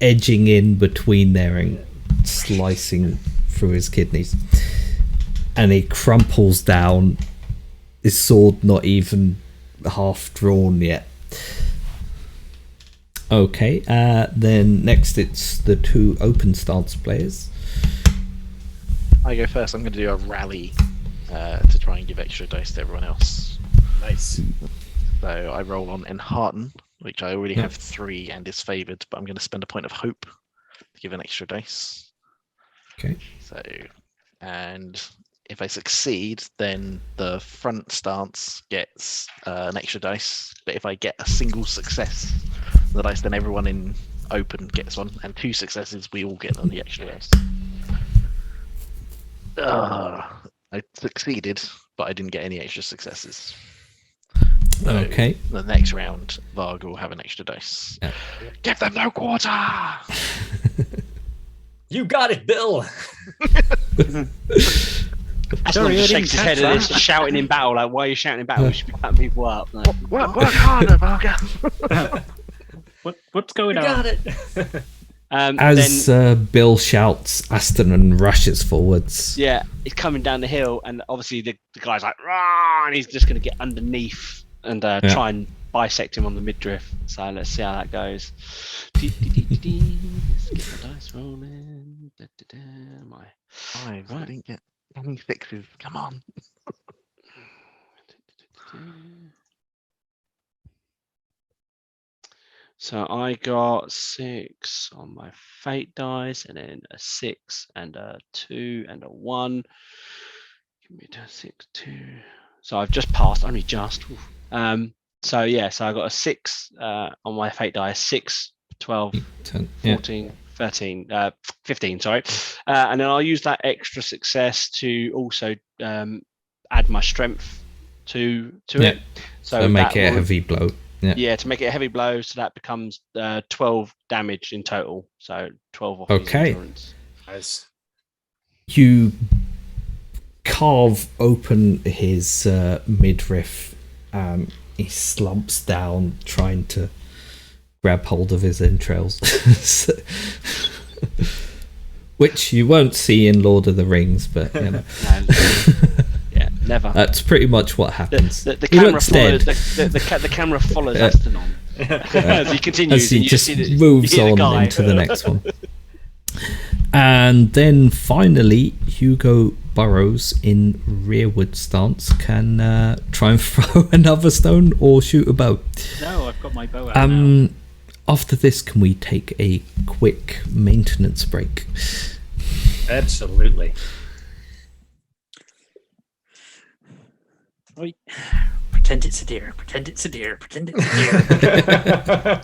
edging in between there and slicing through his kidneys. And he crumples down, his sword not even half drawn yet. Okay, then next it's the 2 open stance players. I go first. I'm going to do a rally to try and give extra dice to everyone else. Nice. So I roll on Enhearten, which I already Yeah. have 3 and is favoured, but I'm going to spend a point of hope to give an extra dice. Okay. So, and If I succeed, then the front stance gets an extra dice. But if I get a single success, the dice, then everyone in open gets one, and 2 successes, we all get on the extra dice. I succeeded, but I didn't get any extra successes. So Okay. the next round, Varg will have an extra dice. Yeah. Give them no quarter! You got it, Bill. Aston just shakes his head and is shouting in battle. Like, why are you shouting in battle? You should be cutting people up. Like, Work harder, Varg. What's going You on? got it. As Bill shouts, Aston rushes forwards. yeah, he's coming down the hill, and obviously the guy's like, "Rah!" and he's just going to get underneath and try and bisect him on the midriff. So let's see how that goes. Let's get the dice rolling. My 5. I didn't get any 6s. Come on. So I got 6 on my fate dice, and then a 6 and a 2 and a 1. Give me a 6, 2. So I've just passed, only just. So yeah, so I got a 6 on my fate dice, 6, 12, 10, 14, 13, 15, sorry. And then I'll use that extra success to also add my strength to it. So make that it a will- heavy blow. Yeah, to make it a heavy blow, so that becomes 12 damage in total. So 12 off his Okay. endurance. Nice. You carve open his midriff. He slumps down, trying to grab hold of his entrails. Which you won't see in Lord of the Rings, but you know. Yeah, never. That's pretty much what happens. The He camera looks follows. dead. The camera follows Aston on as he continues. As he and you just see the- moves you hear the on guy. into the next one. And then finally, Hugo Burrows in Rearward Stance can try and throw another stone or shoot a bow. No, I've got my bow out now. After this, can we take a quick maintenance break? Absolutely. Right. Pretend it's a deer. Pretend it's a deer. Pretend it's a deer.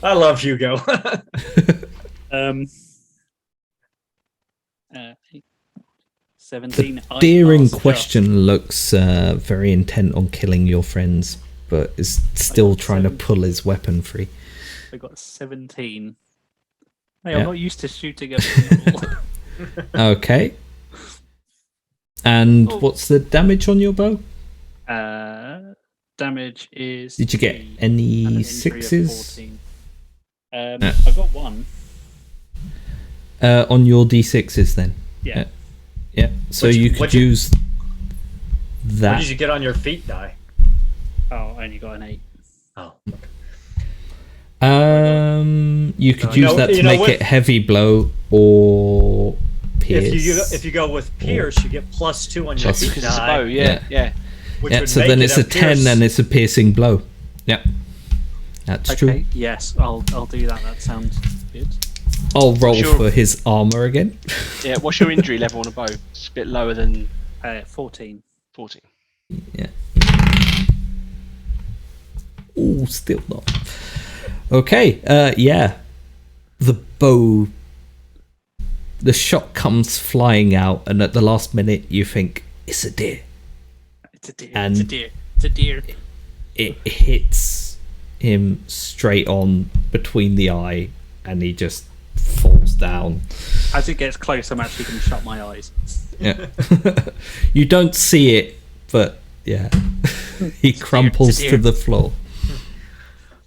I love Hugo. 17. I Deer in passed just. question looks very intent on killing your friends, but is still trying to pull his weapon free. I got 17. Hey, Yeah. I'm not used to shooting at people. Okay. And Oh. what's the damage on your bow? Damage is. Did you get 3 and an any injury of sixes? 14. Yeah. I got 1. On your d6s then? Yeah. Yeah. So What'd you- you could what'd you- use What that. did you get on your feet die? Oh, I only got an 8. Oh. You could You use know- that you to know make what? it heavy blow or pierce. If you go with Pierce, you get +2 on your Plus- feet Because it's a die. bow, yeah. Which Yeah, would so make then it it's a 10 pierce. and it's a piercing blow. Yeah. That's true. Okay, yes, I'll do that. That sounds good. I'll roll Sure. for his armor again. Yeah, what's your injury level on a bow? It's a bit lower than 14. 14. Yeah. Oh, still not. Okay, yeah. The bow. The shot comes flying out, and at the last minute, you think, it's a deer. It's a deer. And- it's a deer. It's a deer. It hits him straight on between the eye, and he just falls down. As it gets close, I'm actually going to shut my eyes. Yeah. You don't see it, but yeah. He crumples deer. to the floor.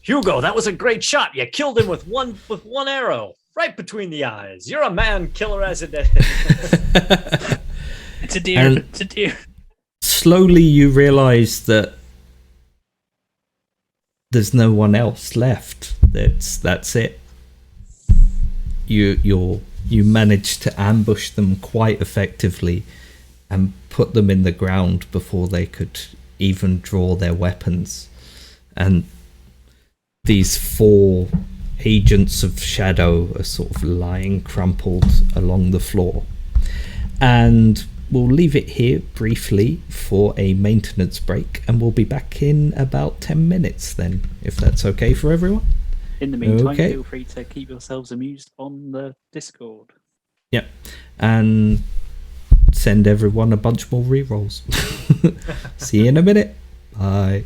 Hugo, that was a great shot. You killed him with one arrow, right between the eyes. You're a man killer as it is. It's a deer. And- It's a deer. Slowly you realize that there's no one else left. That's it. You managed to ambush them quite effectively and put them in the ground before they could even draw their weapons. And these 4 agents of shadow are sort of lying crumpled along the floor. And we'll leave it here briefly for a maintenance break, and we'll be back in about 10 minutes then, if that's okay for everyone. In the meantime, Okay. feel free to keep yourselves amused on the Discord. Yep. And send everyone a bunch more rerolls. See you in a minute. Bye.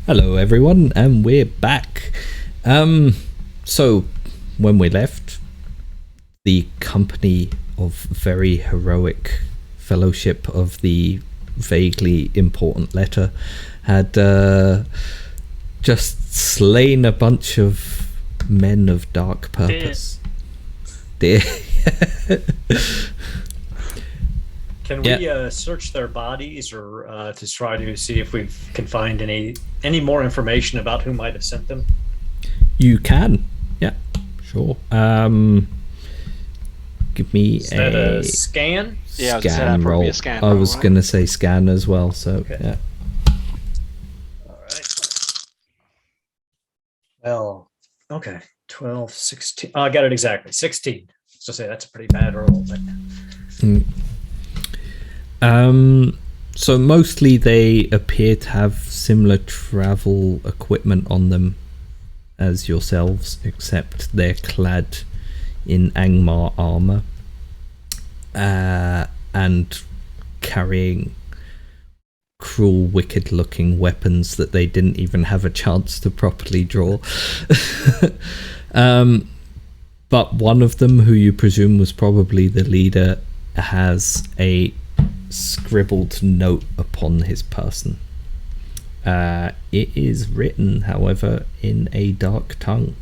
Hello everyone, and we're back. So when we left, the company of very heroic Fellowship of the Vaguely Important Letter had just slain a bunch of men of dark purpose. Dear. Can we search their bodies, or to try to see if we can find any more information about who might have sent them? You can, yeah, sure. Give me Is that a scan? Yeah, I was gonna say scan that'd probably roll. be a scan I roll, was right? gonna say scan as well. So Okay. yeah. All right. Well, okay. 12, 16. Oh, I got it exactly. 16. So say that's a pretty bad roll. But... So mostly they appear to have similar travel equipment on them as yourselves, except they're clad in Angmar armor and carrying cruel, wicked-looking weapons that they didn't even have a chance to properly draw. But one of them, who you presume was probably the leader, has a scribbled note upon his person. It is written, however, in a dark tongue.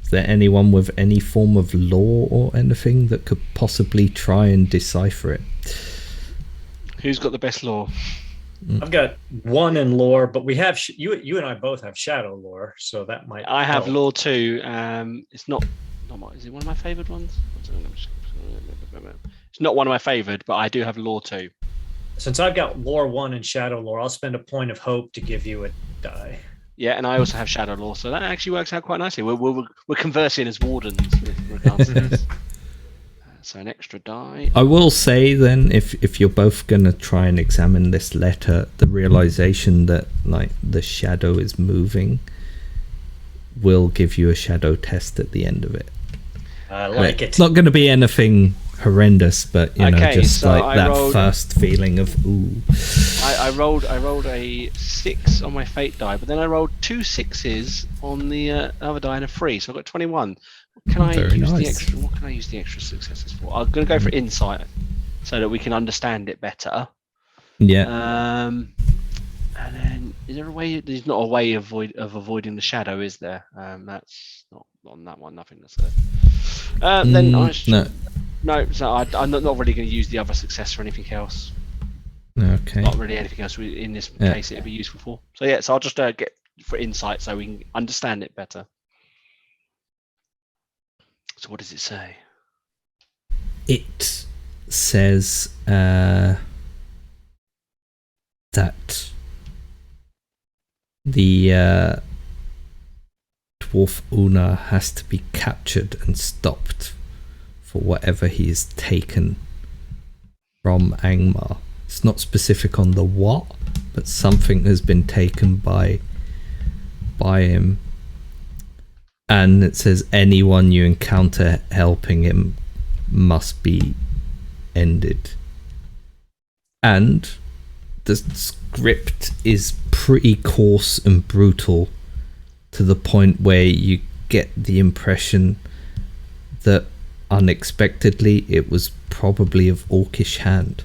Is there anyone with any form of law or anything that could possibly try and decipher it? Who's got the best law? I've got one in lore, but we have you and I both have shadow lore, so that might. I have help. law too. It's not is it one of my favoured ones? It's not one of my favoured, but I do have law too. Since I've got lore 1 and shadow lore, I'll spend a point of hope to give you a die. Yeah, and I also have shadow law, so that actually works out quite nicely. We're conversing as wardens with regards to this. So an extra die. I will say then, if you're both gonna try and examine this letter, the realization that like the shadow is moving will give you a shadow test at the end of it. I like it. It's not going to be anything horrendous, but you know, Okay, just so like I that rolled- first feeling of ooh. I rolled a 6 on my fate die, but then I rolled 2 6s on the other die and a 3, so I got 21. What can I Very use the nice. extra? What can I use the extra successes for? I'm going to go for insight, so that we can understand it better. Yeah. And then, is there a way? There's not a way of avoiding the shadow, is there? That's not on that one. Nothing that's there. Then I should, No. So I'm not really going to use the other success for anything else. Okay. Not really anything else in this case it'd be useful for. So yeah, so I'll just get for insight so we can understand it better. So what does it say? It says that the dwarf Una has to be captured and stopped for whatever he has taken from Angmar. It's not specific on the what, but something has been taken by him. And it says anyone you encounter helping him must be ended. And the script is pretty coarse and brutal, to the point where you get the impression that unexpectedly it was probably of orcish hand.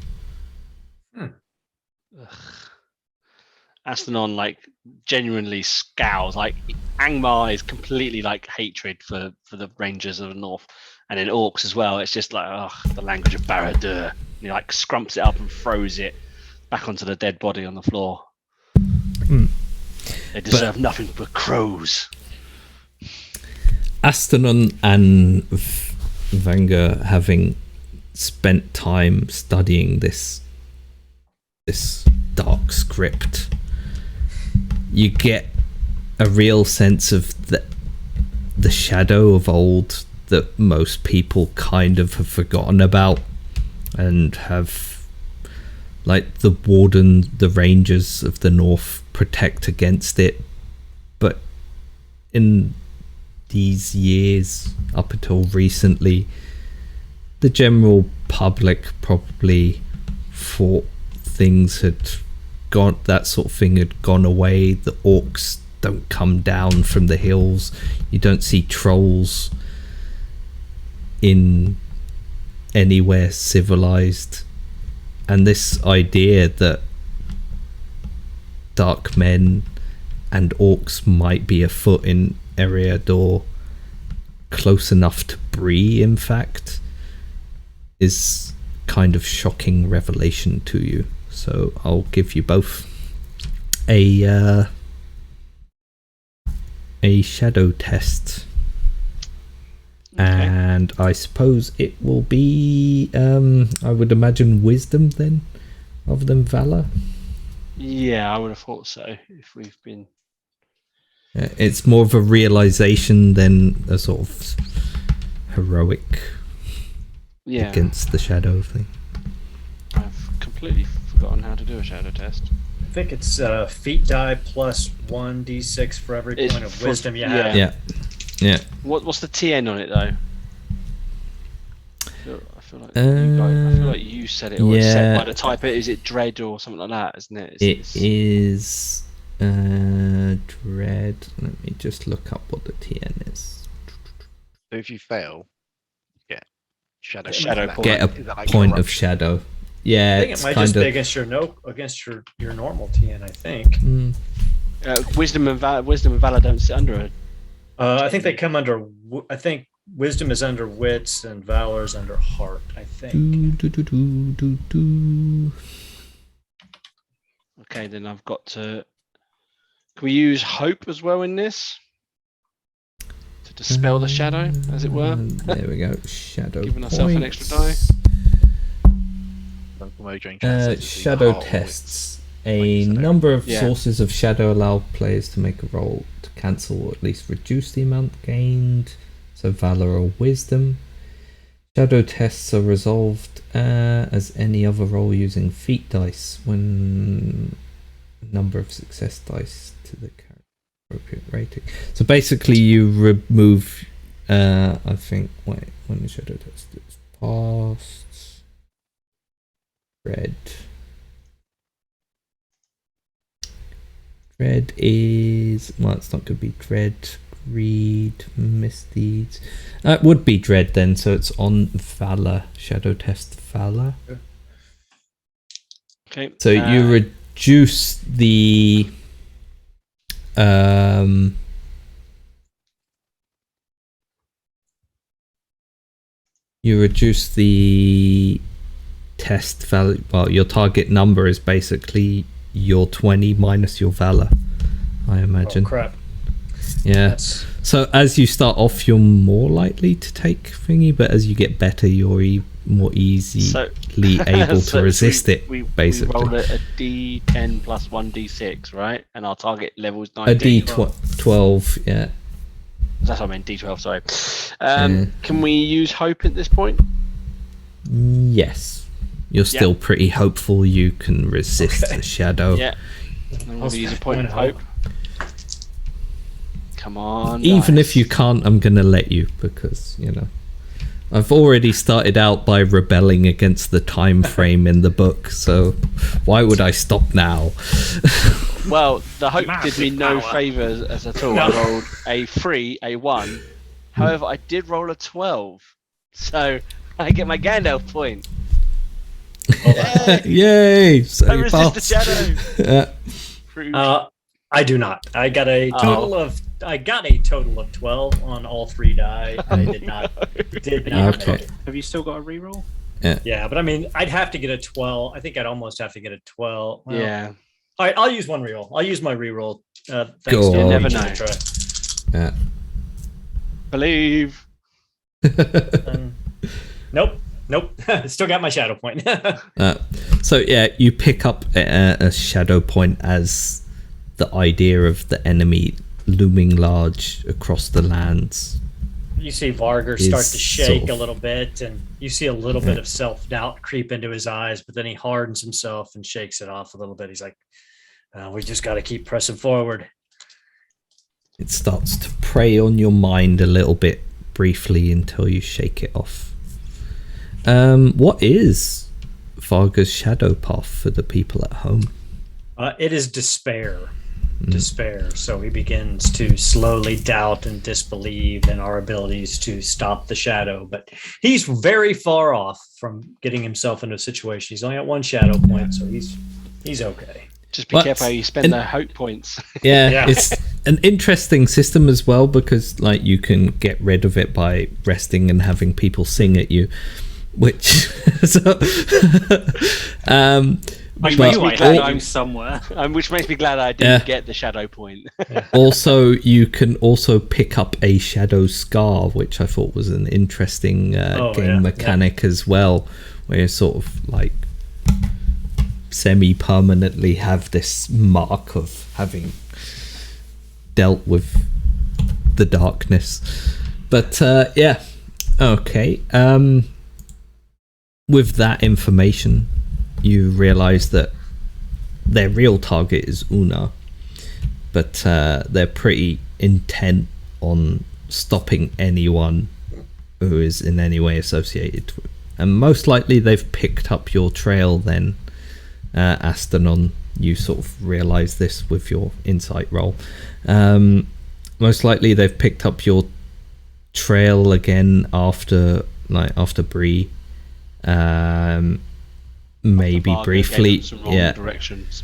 Astanon like genuinely scowls. Like Angmar is completely like hatred for the Rangers of the North, and in Orcs as well. It's just like the language of Barad-dûr. He like scrumps it up and throws it back onto the dead body on the floor. They deserve nothing but crows. Astanon and Vanga, having spent time studying this dark script, you get a real sense of the shadow of old that most people kind of have forgotten about, and have, like, the warden, the rangers of the north protect against it, but in these years up until recently, the general public probably thought things had gone, that sort of thing had gone away. The orcs don't come down from the hills. You don't see trolls in anywhere civilized. And this idea that dark men and orcs might be afoot in Eriador, close enough to Bree, in fact, is kind of shocking revelation to you. So I'll give you both a shadow test. Okay. And I suppose it will be, I would imagine, wisdom then, rather than valor. Yeah, I would have thought so. If we've been, It's more of a realization than a sort of heroic against the shadow thing. I've completely forgotten how to do a shadow test. I think it's feat die plus 1d6 for every It's point of for- wisdom you yeah. have. Yeah. What's the TN on it though? I feel like you said it, or it's set by the type. Is it dread or something like that? Isn't it? It is dread. Let me just look up what the TN is. So if you fail, get shadow. Shadow point. point. Get Is a that like point of corruption? shadow. Yeah, I think it it's might kind just be of. against your normal TN, I think. Wisdom and valor don't sit under it. I think they come under. I think wisdom is under wits and valor is under heart. I think. Do. Okay, then I've got to. Can we use hope as well in this to dispel the shadow, as it were? There we go. Shadow. Giving ourselves an extra die. points. Uncle Mojang Chat says it's the Shadow heart or tests. Like A you said, number of Yeah. sources of shadow allow players to make a roll to cancel or at least reduce the amount gained. So valor or wisdom. Shadow tests are resolved as any other roll using feat dice when number of success dice to the appropriate rating. So basically you remove I think when the shadow test is passed. Dread is, well, it's not going to be dread. Greed, misdeeds. It would be dread then, so it's on valor. Shadow test valor. Okay. So you reduce the test value. Well, your target number is basically your 20 minus your valor, I imagine. Oh crap! Yeah. That's So as you start off, you're more likely to take thingy, but as you get better, you're more easily able So to resist it. We basically, roll a D10 plus 1d6, right? And our target level is a 19. D12. Yeah. That's what I meant, D12, sorry. Can we use hope at this point? Yes. You're still pretty hopeful you can resist the shadow. Yeah. I'm going to use a point of hope. Come on. Even guys. if you can't, I'm going to let you, because, you know, I've already started out by rebelling against the time frame in the book, so why would I stop now? Well, the hope did me Massive no power. favours as at all. I rolled a 3, a 1. However, I did roll a 12. So I get my Gandalf point. Yay! So I you resist the passed. shadow. Through- I do not. I got a total of 12 on all 3 die. I did not. Okay. make it. Have you still got a reroll? Yeah, but I mean, I'd have to get a 12. I think I'd almost have to get a 12. Well, yeah. All right, I'll use one reroll. I'll use my reroll. Thanks Go to on. Never each know. other try. Yeah. Believe. Nope. Still got my shadow point. So yeah, you pick up a shadow point as the idea of the enemy looming large across the lands. You see Varger start Is to shake sort a of- little bit, and you see a little bit of self-doubt creep into his eyes, but then he hardens himself and shakes it off a little bit. He's like, we just got to keep pressing forward. It starts to prey on your mind a little bit briefly until you shake it off. What is Varga's shadow path for the people at home? It is despair. Despair. So he begins to slowly doubt and disbelieve in our abilities to stop the shadow. But he's very far off from getting himself into a situation. He's only at one shadow point, so he's okay. Just be What? careful how you spend And- their hope points. Yeah, Yeah. it's an interesting system as well because like you can get rid of it by resting and having people sing at you, which so, Which but makes me I glad know I'm somewhere. which makes me glad I didn't Yeah. get the shadow point. also you can also pick up a shadow scar, which I thought was an interesting game mechanic as well, where you sort of like semi-permanently have this mark of having dealt with the darkness. But yeah, okay. With that information, you realize that their real target is Una, but they're pretty intent on stopping anyone who is in any way associated with. And most likely they've picked up your trail then, Astanon. You sort of realize this with your insight roll. Most likely they've picked up your trail again after Bree. Maybe Varga briefly, gave them some wrong directions.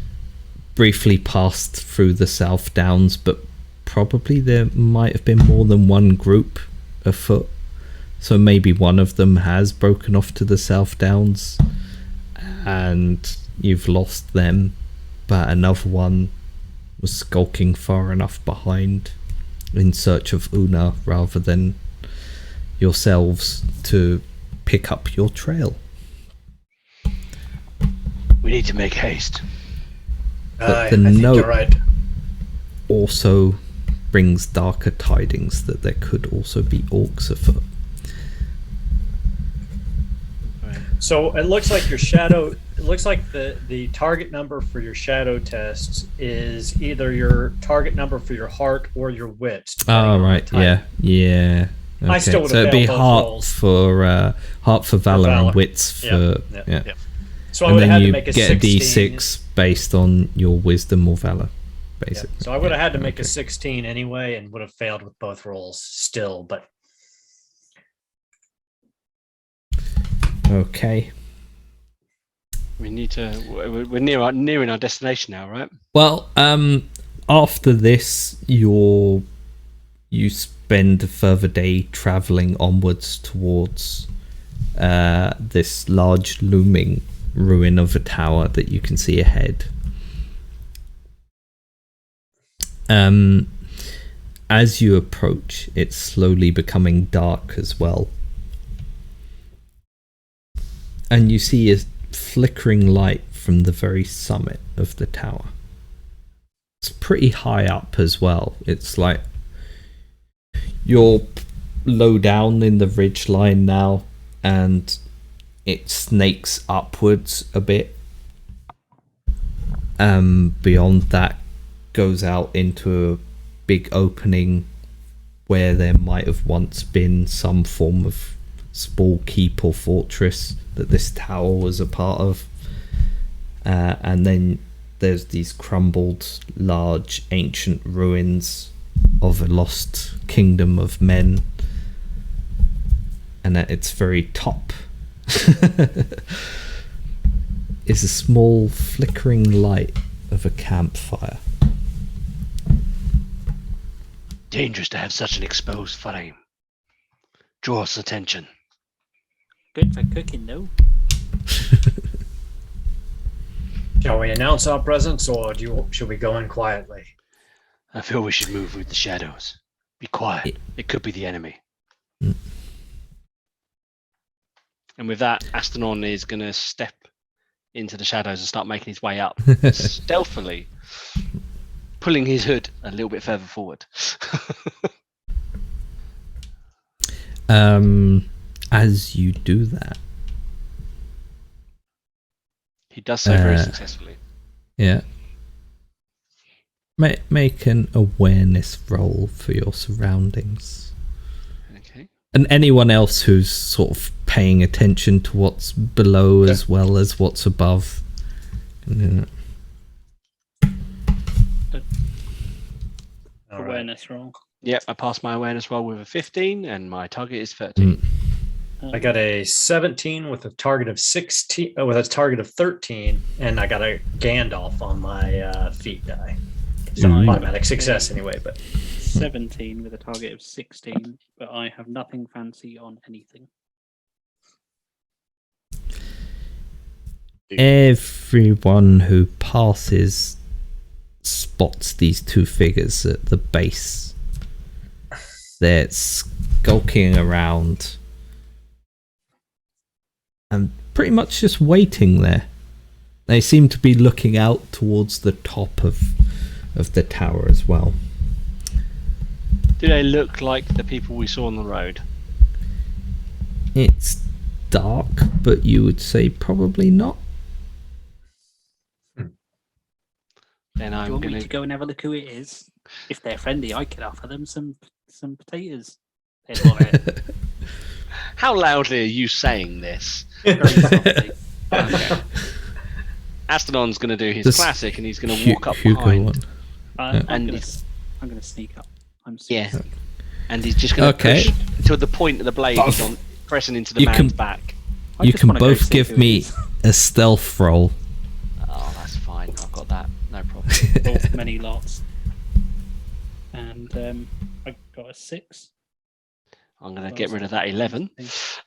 briefly passed through the South Downs, but probably there might have been more than one group afoot. So maybe one of them has broken off to the South Downs and you've lost them, but another one was skulking far enough behind in search of Una rather than yourselves to pick up your trail. We need to make haste. But I the think note you're right. also brings darker tidings that there could also be orcs afoot. So it looks like your shadow. It looks like the target number for your shadow tests is either your target number for your heart or your wits. depending Oh on the right, type. yeah. I still would've so it'd be failed both heart rolls. for valor valor. and wits for Yep. yeah. So I And would have then had to you make a get 16. a d6 based on your wisdom or valor, Yeah. basically. So I would have Yeah, had to make a okay. 16 anyway, and would have failed with both rolls still. But Okay. We need to. We're nearing our destination now, right? Well, after this, you spend a further day traveling onwards towards this large looming ruin of a tower that you can see ahead. As you approach, it's slowly becoming dark as well. And you see a flickering light from the very summit of the tower. It's pretty high up as well. It's like you're low down in the ridge line now, and it snakes upwards a bit. Beyond that goes out into a big opening where there might have once been some form of small keep or fortress that this tower was a part of. And then there's these crumbled, large, ancient ruins of a lost kingdom of men. And at its very top is a small flickering light of a campfire. Dangerous to have such an exposed flame. Draws attention. Good for cooking, though. Shall we announce our presence, or should we go in quietly? I feel we should move with the shadows. Be quiet. It could be the enemy. Mm. And with that, Astanon is going to step into the shadows and start making his way up, stealthily, pulling his hood a little bit further forward. As you do that, He does so very successfully. yeah. Make an awareness roll for your surroundings. Okay. And anyone else who's sort of paying attention to what's below as well as what's above. Yeah. All right. Awareness roll. Yep, I passed my awareness roll with a 15, and my target is 13. Mm. I got a 17 with a target of 16, with a target of 13, and I got a Gandalf on my feet die. So automatic success anyway, but 17 with a target of 16, but I have nothing fancy on anything. Everyone who passes spots these two figures at the base. They're skulking around and pretty much just waiting there. They seem to be looking out towards the top of the tower as well. Do they look like the people we saw on the road? It's dark, but you would say probably not. Then Do you I'm want me going to go and have a look who it is? If they're friendly, I could offer them some potatoes. They'd love it. How loudly are you saying this? Very softly. Okay. Astonon's going to do his This classic, and he's going to walk up Hugo behind, one. I'm And gonna sneak up. I'm super Yeah. sneaky. and he's just going to Okay. push until the point of the blade But- is on, pressing into the You man's can- back. I You just can wanna go both see give who it me is. a stealth roll. Oh, that's fine. I've got that. No problem. Rolled many lots, and I got a 6. I'm going to get rid of that 11.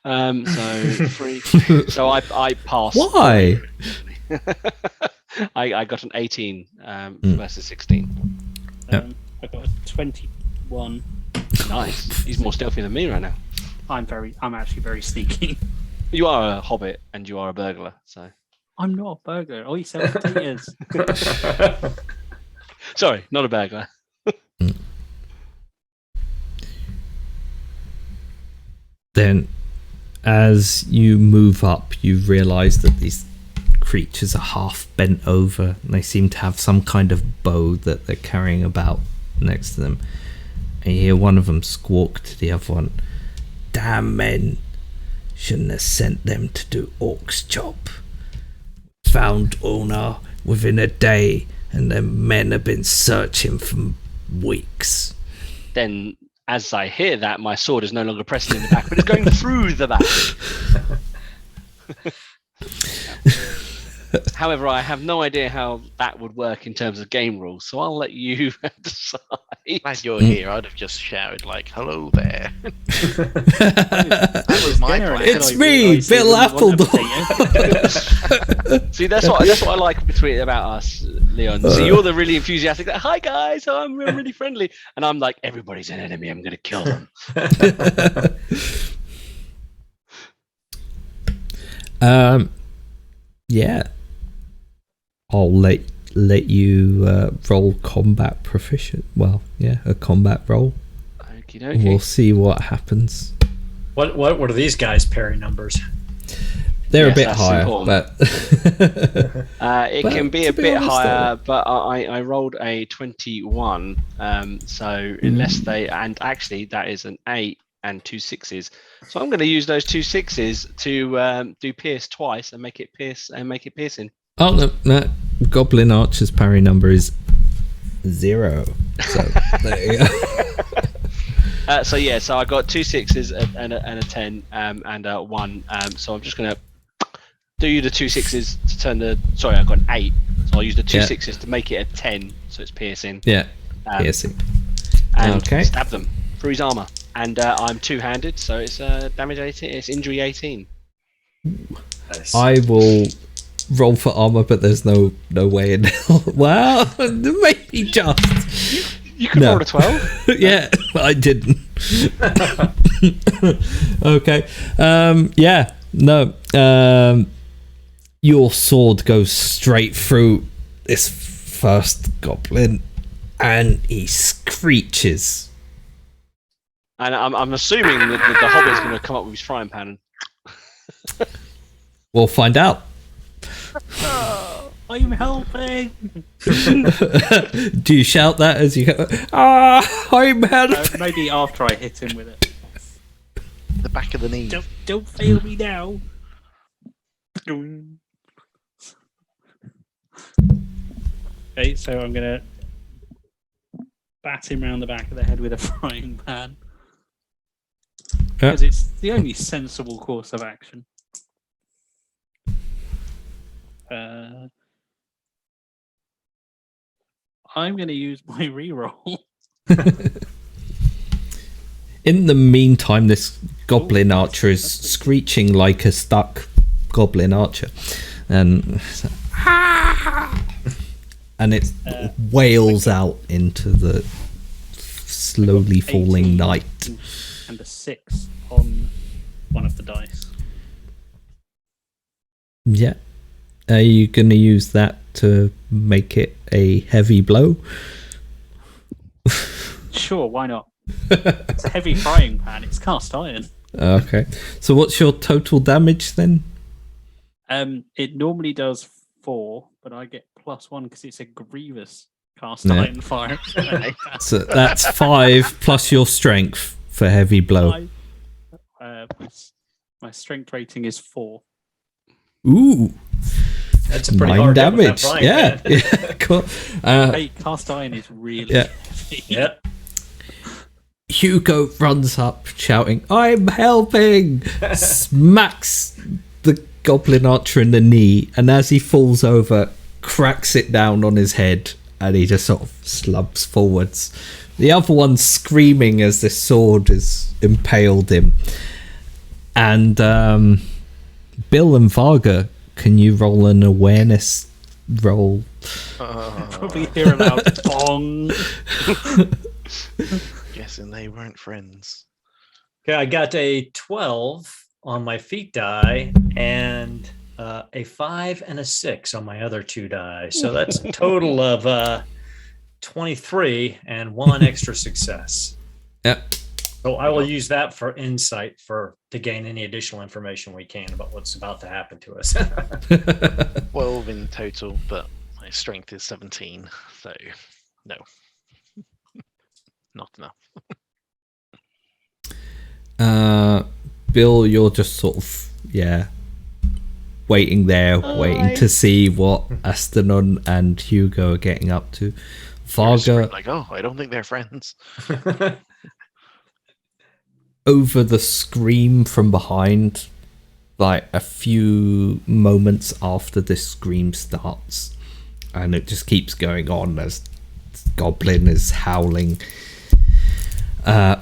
So 3. So I passed. Why? I got an 18 versus 16. Yep. I got a 21. Nice. He's more stealthy than me right now. I'm actually very sneaky. You are a hobbit and you are a burglar, so. I'm not a burglar. All you sell potatoes. Sorry, not a burglar. Then, as you move up, you realise that these creatures are half bent over, and they seem to have some kind of bow that they're carrying about next to them. And you hear one of them squawk to the other one, "Damn men! Shouldn't have sent them to do Orc's job. Found owner within a day, and the men have been searching for weeks." Then, as I hear that, my sword is no longer pressing in the back, but it's going through the back. However, I have no idea how that would work in terms of game rules, so I'll let you decide. Glad you're here. I'd have just shouted like, "Hello there." That was my plan. It's I me, realised they Bill wouldn't want a Appledore. potato. See, that's what I like about us, Leon. So you're the really enthusiastic. Hi guys, I'm really friendly, and I'm like, everybody's an enemy. I'm going to kill them. Yeah. I'll let you roll combat proficient. Well, yeah, a combat roll. Okie dokie. We'll see what happens. What are these guys' parry numbers? They're Yes, a bit that's higher, important. but It But can be to a be bit honest, higher, but I rolled a 21. So unless they, and actually that is an 8 and 2 6s. So I'm going to use those 2 6s to do pierce twice and make it piercing. oh no, Goblin Archer's parry number is 0. So there you go. So yeah, so I got 2 6s and a 10 and a 1. So I'm just going to do you the 2 6s to turn the. Sorry, I got an 8. So I'll use the 2 Yeah. 6s to make it a 10. So it's piercing. Yeah, Piercing. piercing. And Okay. stab them through his armor. And I'm two-handed, so it's damage 18. It's injury 18. Nice. I will roll for armor, but there's no way in hell. Well, maybe just. You could roll a 12. Yeah, I didn't. Okay. Yeah. No. Your sword goes straight through this first goblin, and he screeches. And I'm assuming that the hobbit's going to come up with his frying pan. We'll find out. I'm helping. Do you shout that as you go? I'm helping. Maybe after I hit him with it. The back of the knee. Don't fail me now. Okay, so I'm gonna bat him round the back of the head with a frying pan because it's the only sensible course of action. I'm going to use my reroll. In the meantime, this goblin archer is screeching like a stuck goblin archer, and it wails out into the slowly falling night. And a 6 on one of the dice. Yeah. Are you going to use that to make it a heavy blow? Sure, why not? It's a heavy frying pan. It's cast iron. Okay. So what's your total damage then? It normally does 4, but I get +1 because it's a grievous cast iron fire. So that's 5 plus your strength for heavy blow. My strength rating is 4. Ooh. That's a pretty 9 hard damage. damage. Yeah. Cool. Hey, cast iron is really heavy. Yep. Hugo runs up shouting, "I'm helping!" Smacks the goblin archer in the knee, and as he falls over, cracks it down on his head, and he just sort of slumps forwards. The other one's screaming as the sword has impaled him. And Bill and Varga, can you roll an awareness roll? Probably hear a loud bong. Guessing they weren't friends. Okay, I got a 12 on my feet die and a 5 and a 6 on my other 2 die. So that's a total of 23 and 1 extra success. Yep. So I will use that for insight to gain any additional information we can about what's about to happen to us. 12 in total, but my strength is 17, so no. Not enough. Bill, you're just sort of waiting there, waiting to see what Astanon and Hugo are getting up to. Varga, Like, I don't think they're friends. over the scream from behind, like a few moments after this scream starts, and it just keeps going on as Goblin is howling.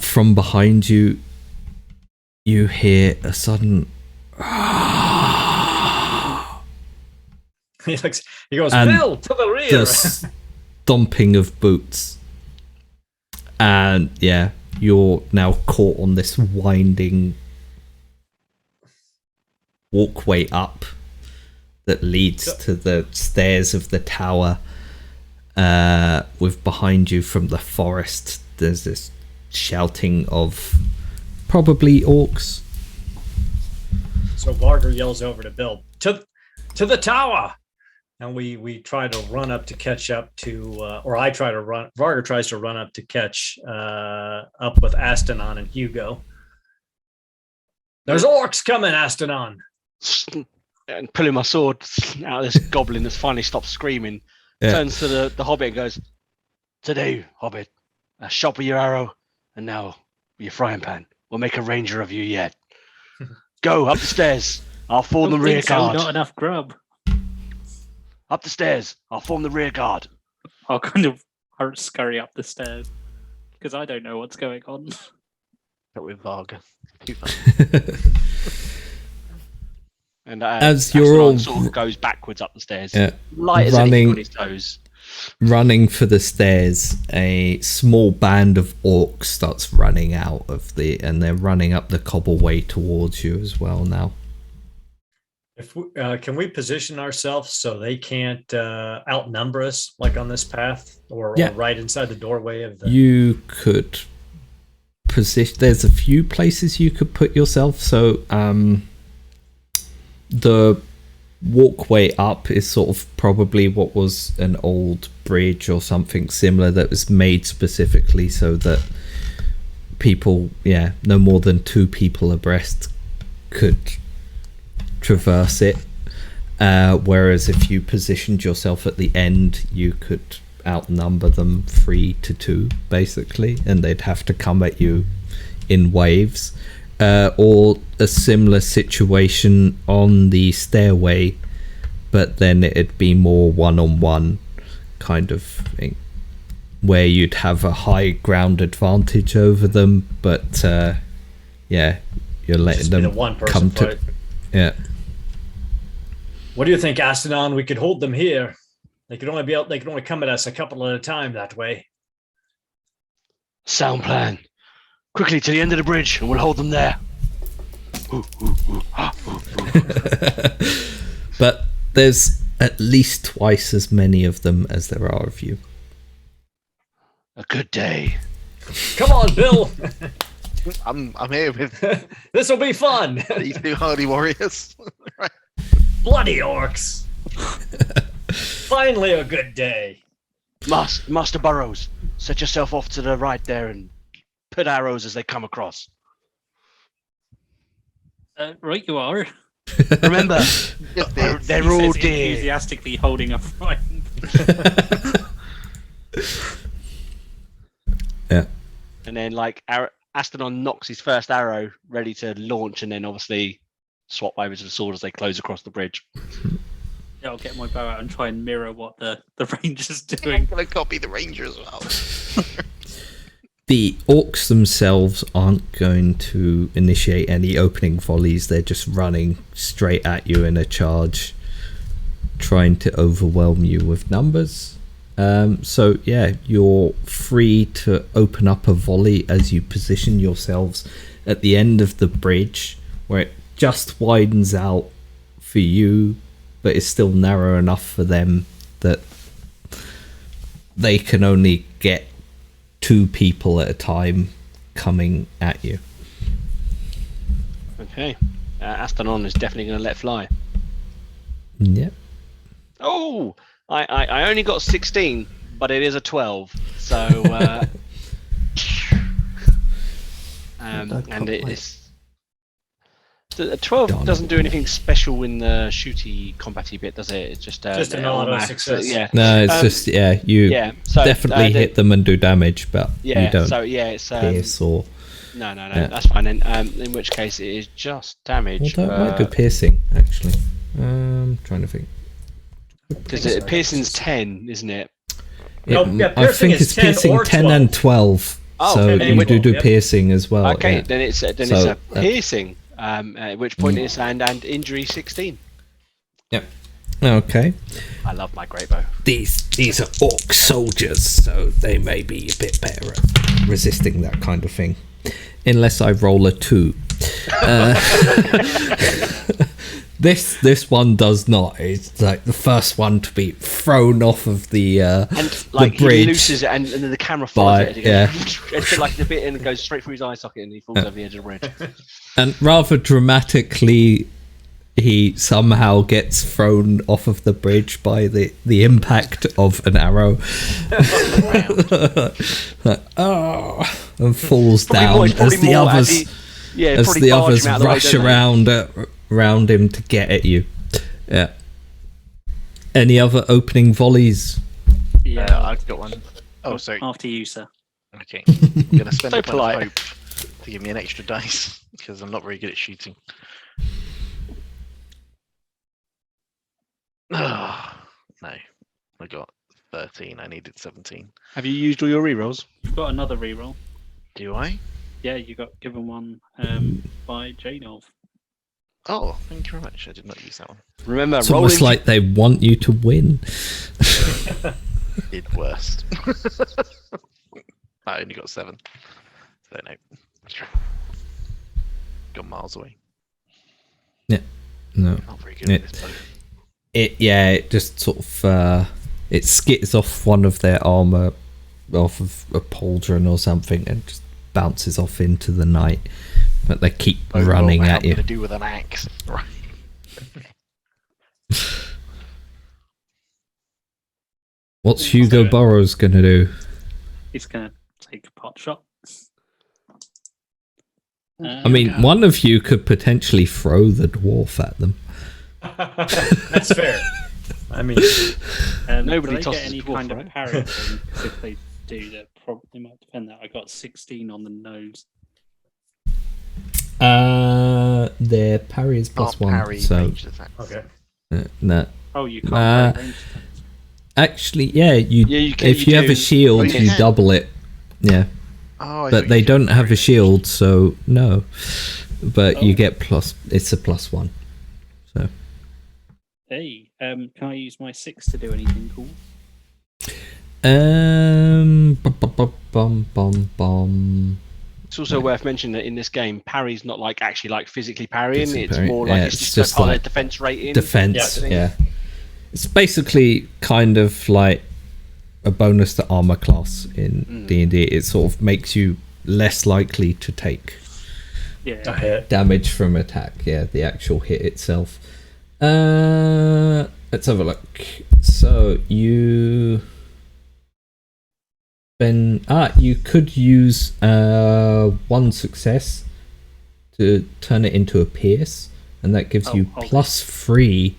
From behind you, you hear a sudden He goes, And Bill, to the rear. the stomping of boots, and you're now caught on this winding walkway up that leads to the stairs of the tower. With behind you from the forest, there's this shouting of probably orcs. So Varga yells over to Bill, to the tower. And we try to run up to catch up to, or I try to run, Varga tries to run up to catch up with Astanon and Hugo. There's orcs coming, Astanon. And pulling my sword out of this goblin that's finally stopped screaming, turns to the hobbit and goes, "Today, hobbit, sharpen your arrow, and now with your frying pan, we'll make a ranger of you yet. Go up the stairs. I'll form the rear guard. Not enough grub. Up the stairs. I'll form the rear guard." I'll kind of scurry up the stairs because I don't know what's going on. But with Varga. And As you're Astalon all sort of goes backwards up the stairs, Yeah. light as anything on his toes. running for the stairs, a small band of orcs starts running out of and they're running up the cobbleway towards you as well now. If we, can we position ourselves so they can't outnumber us, like on this path, or right inside the doorway of the? You could position. There's a few places you could put yourself. So the walkway up is sort of probably what was an old bridge or something similar that was made specifically so that people, no more than 2 people abreast could traverse it, whereas if you positioned yourself at the end, you could outnumber them 3 to 2 basically, and they'd have to come at you in waves, or a similar situation on the stairway, but then it'd be more one-on-one kind of thing, where you'd have a high ground advantage over them, but you're letting them come to What do you think, Astanon? We could hold them here. They could only come at us a couple at a time that way. Sound plan. Quickly to the end of the bridge, and we'll hold them there. But there's at least twice as many of them as there are of you. A good day. Come on, Bill. I'm here with This will be fun. these 2 hardy warriors. Right. Bloody orcs. Finally a good day. Master Burrows, set yourself off to the right there and put arrows as they come across. Right, you are. Remember, they're all He says dear. enthusiastically holding a friend. Yeah. And then, like, Astanon knocks his first arrow, ready to launch, and then obviously swap over to the sword as they close across the bridge. Yeah, I'll get my bow out and try and mirror what the ranger's I'm doing. going to copy the ranger as well. The orcs themselves aren't going to initiate any opening volleys. They're just running straight at you in a charge, trying to overwhelm you with numbers. So you're free to open up a volley as you position yourselves at the end of the bridge, where it just widens out for you, but it's still narrow enough for them that they can only get 2 people at a time coming at you. Okay. Astanon is definitely going to let fly. Yep. Oh, I only got 16, but it is a 12. So, and it's a 12 doesn't do anything special in the shooty combatty bit, does it? It's just an auto success. Yeah. No, it's just you so, definitely hit them and do damage, but you don't it's pierce or. No, that's fine. Then, in which case it is just damage. Although it might do piercing, actually. Trying to think. Because piercing's 10, isn't it? I think it's piercing 10 and 12. Oh, so okay, you do piercing as well. Okay, then it's a piercing. At which point it's and injury 16. Yep. Okay. I love my great bow. These are orc soldiers, so they may be a bit better at resisting that kind of thing, unless I roll a 2. This one does not. It's like the first one to be thrown off of the like the bridge. He looses it and then the camera follows it. Yeah. It's like the bit and it goes straight through his eye socket and he falls over the edge of the bridge. And rather dramatically, he somehow gets thrown off of the bridge by the impact of an arrow. And falls down as the others rush around him to get at you. Yeah. Any other opening volleys? Yeah, I've got one. Oh, sorry. After you, sir. Okay. I'm going to spend So a point of polite. hope to give me an extra dice because I'm not very good at shooting. Oh, no. I got 13. I needed 17. Have you used all your rerolls? You've got another reroll. Do I? Yeah, you got given one by Janov. Oh, thank you very much. I did not use that one. Remember, It's almost rolling like they want you to win. Did worst. I only got 7. So no. Gone miles away. No. Not very good Yeah. at this boat. It just sort of it skids off one of their armor off of a pauldron or something and just bounces off into the night. But they keep running What at I'm you. gonna do with an axe. Right. What's Hugo Burrows gonna do? He's going to take a pot shot. I mean, one of you could potentially throw the dwarf at them. That's fair. I mean, Nobody do they tosses get any a dwarf, kind of right? parry thing? 'Cause if they do, they probably might defend that. I got 16 on the nose. Their parry is plus Can't 1, parry so ranged attacks. okay. no. Oh, you can't Uh, parry ranged attacks. Actually, yeah, you. Yeah, you can- if you you have do. a shield, Oh, you you can. double it. Yeah, Oh, I but thought they you don't could have a parry. shield, so no. But you Oh. get plus. It's a plus 1. So Hey, can I use my 6 to do anything cool? bum. It's also worth mentioning that in this game, parry's not like actually like physically parrying. Physically It's parry- more like yeah, it's it's just, just part of like the defense rating. Defense, Yeah. yeah. It's basically kind of like a bonus to armor class in D&D. It sort of makes you less likely to take Yeah. A hit. damage from attack. Yeah, the actual hit itself. Let's have a look. So you could use 1 success to turn it into a pierce, and that gives you Oh, +3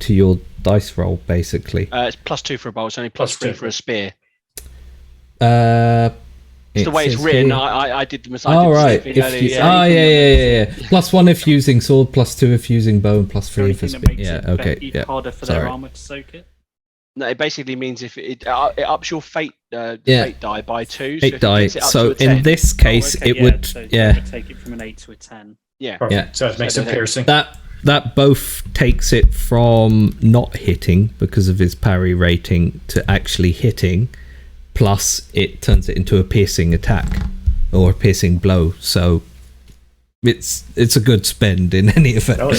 to your dice roll, basically. It's +2 for a bow. It's only +3 +2 for a spear. It's The way it's says written, here- I did the Oh, the right. same thing If earlier, you, yeah. yeah. +1 if using sword, +2 if using bow, and +3 if Anything it's that makes yeah. it Okay, even yeah. harder for Sorry. their armor to soak it. No, it basically means if it ups your fate Yeah. fate die by 2. So if 8 it die. gets it up So to a 10, in this case, Oh, okay, it yeah, would so yeah. It would take it from an 8 to a 10. yeah. Perfect. Yeah. So it makes So it they- piercing. That both takes it from not hitting because of his parry rating to actually hitting, plus it turns it into a piercing attack or a piercing blow. So it's a good spend in any event. Oh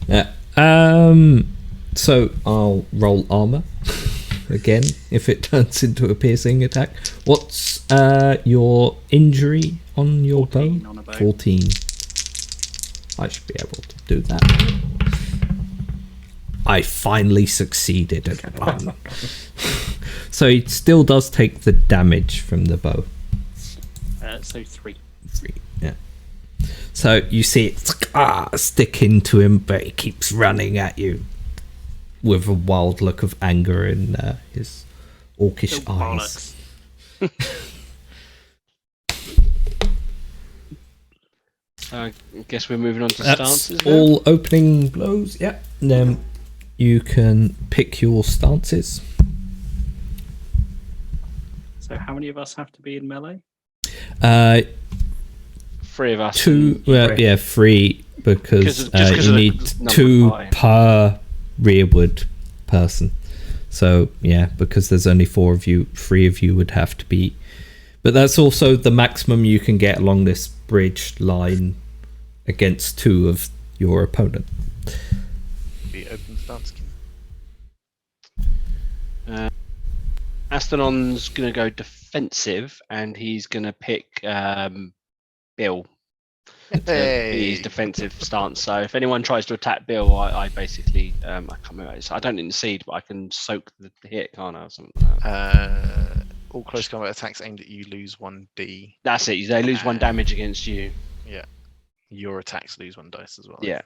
yeah. Yeah. So I'll roll armor again if it turns into a piercing attack. What's your injury on your 14 bow? on a bow. 14. I should be able to do that. I finally succeeded at one. So it still does take the damage from the bow. So 3. 3, yeah. So you see it stick into him, but he keeps running at you with a wild look of anger in his orcish Oh, eyes. bollocks. I guess we're moving on to That's stances now. all opening blows. Yeah. And then you can pick your stances. So how many of us have to be in melee? 3 of us. 2. Well, Three. yeah, 3 because Just 'cause you of the need number 2 5. per rearward person. So yeah, because there's only 4 of you, 3 of you would have to be. But that's also the maximum you can get along this bridge line against 2 of your opponent. Be open stance. Astonon's going to go defensive, and he's going to pick Bill. Hey. His defensive stance. So if anyone tries to attack Bill, I basically I can't remember. I don't concede, but I can soak the hit, can't I? Or something like that. All close combat attacks aimed at you lose 1d. That's it. They lose 1 damage against you. Your attacks lose 1 dice as well. Yeah.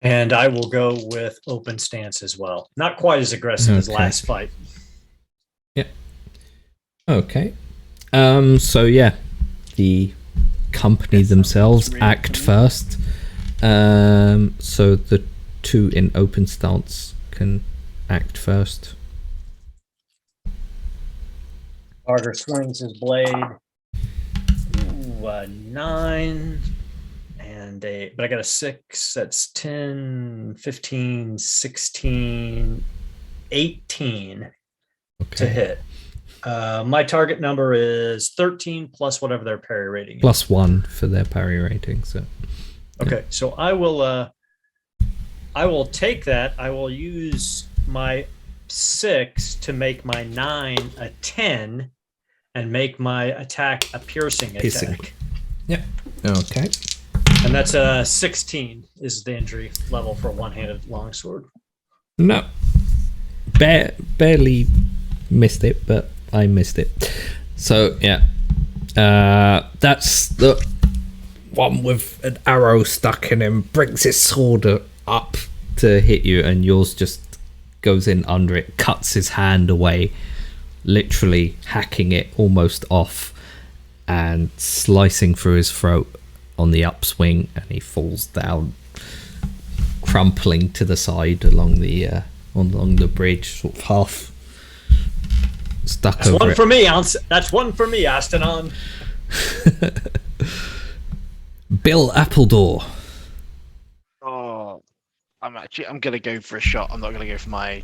And I will go with open stance as well. Not quite as aggressive as Okay. last fight. Okay. So yeah, the company Guess that themselves looks really act funny. first. So the 2 in open stance can act first. Carter swings his blade. Ooh, 9 and but I got a 6. That's 10, 15, 16, 18 to hit. My target number is 13 plus whatever their parry rating is. Plus 1 for their parry rating. So okay, so I will take that. I will use my 6 to make my 9 a 10 and make my attack a piercing attack. Yep. Okay. And that's a 16 is the injury level for a one-handed longsword. No. Barely missed it, but I missed it. So, yeah. That's the one with an arrow stuck in him, brings his sword up to hit you, and yours just goes in under it, cuts his hand away, literally hacking it almost off and slicing through his throat on the upswing, and he falls down, crumpling to the side along the bridge, sort of half stuck That's over one it. for me. That's one for me, Astanon. Bill Appledore. Oh, I'm gonna go for a shot. I'm not gonna go for my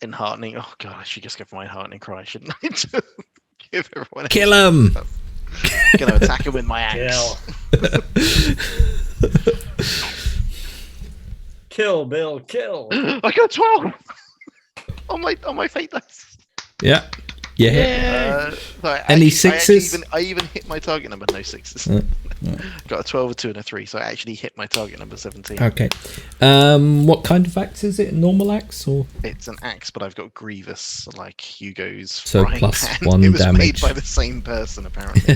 enheartening. Oh god, I should just go for my enheartening cry, shouldn't I? To give everyone Kill him! stuff. Gonna attack him with my axe. Kill, Bill, kill. I got 12 on my fate dice. Yeah. Yeah. So Any sixes? I even hit my target number. No sixes. Got a 12, a 2, and a 3. So I actually hit my target number 17. Okay. What kind of axe is it? Normal axe or? It's an axe, but I've got Grievous, like Hugo's So frying plus pan. 1 it was damage. made by the same person, apparently.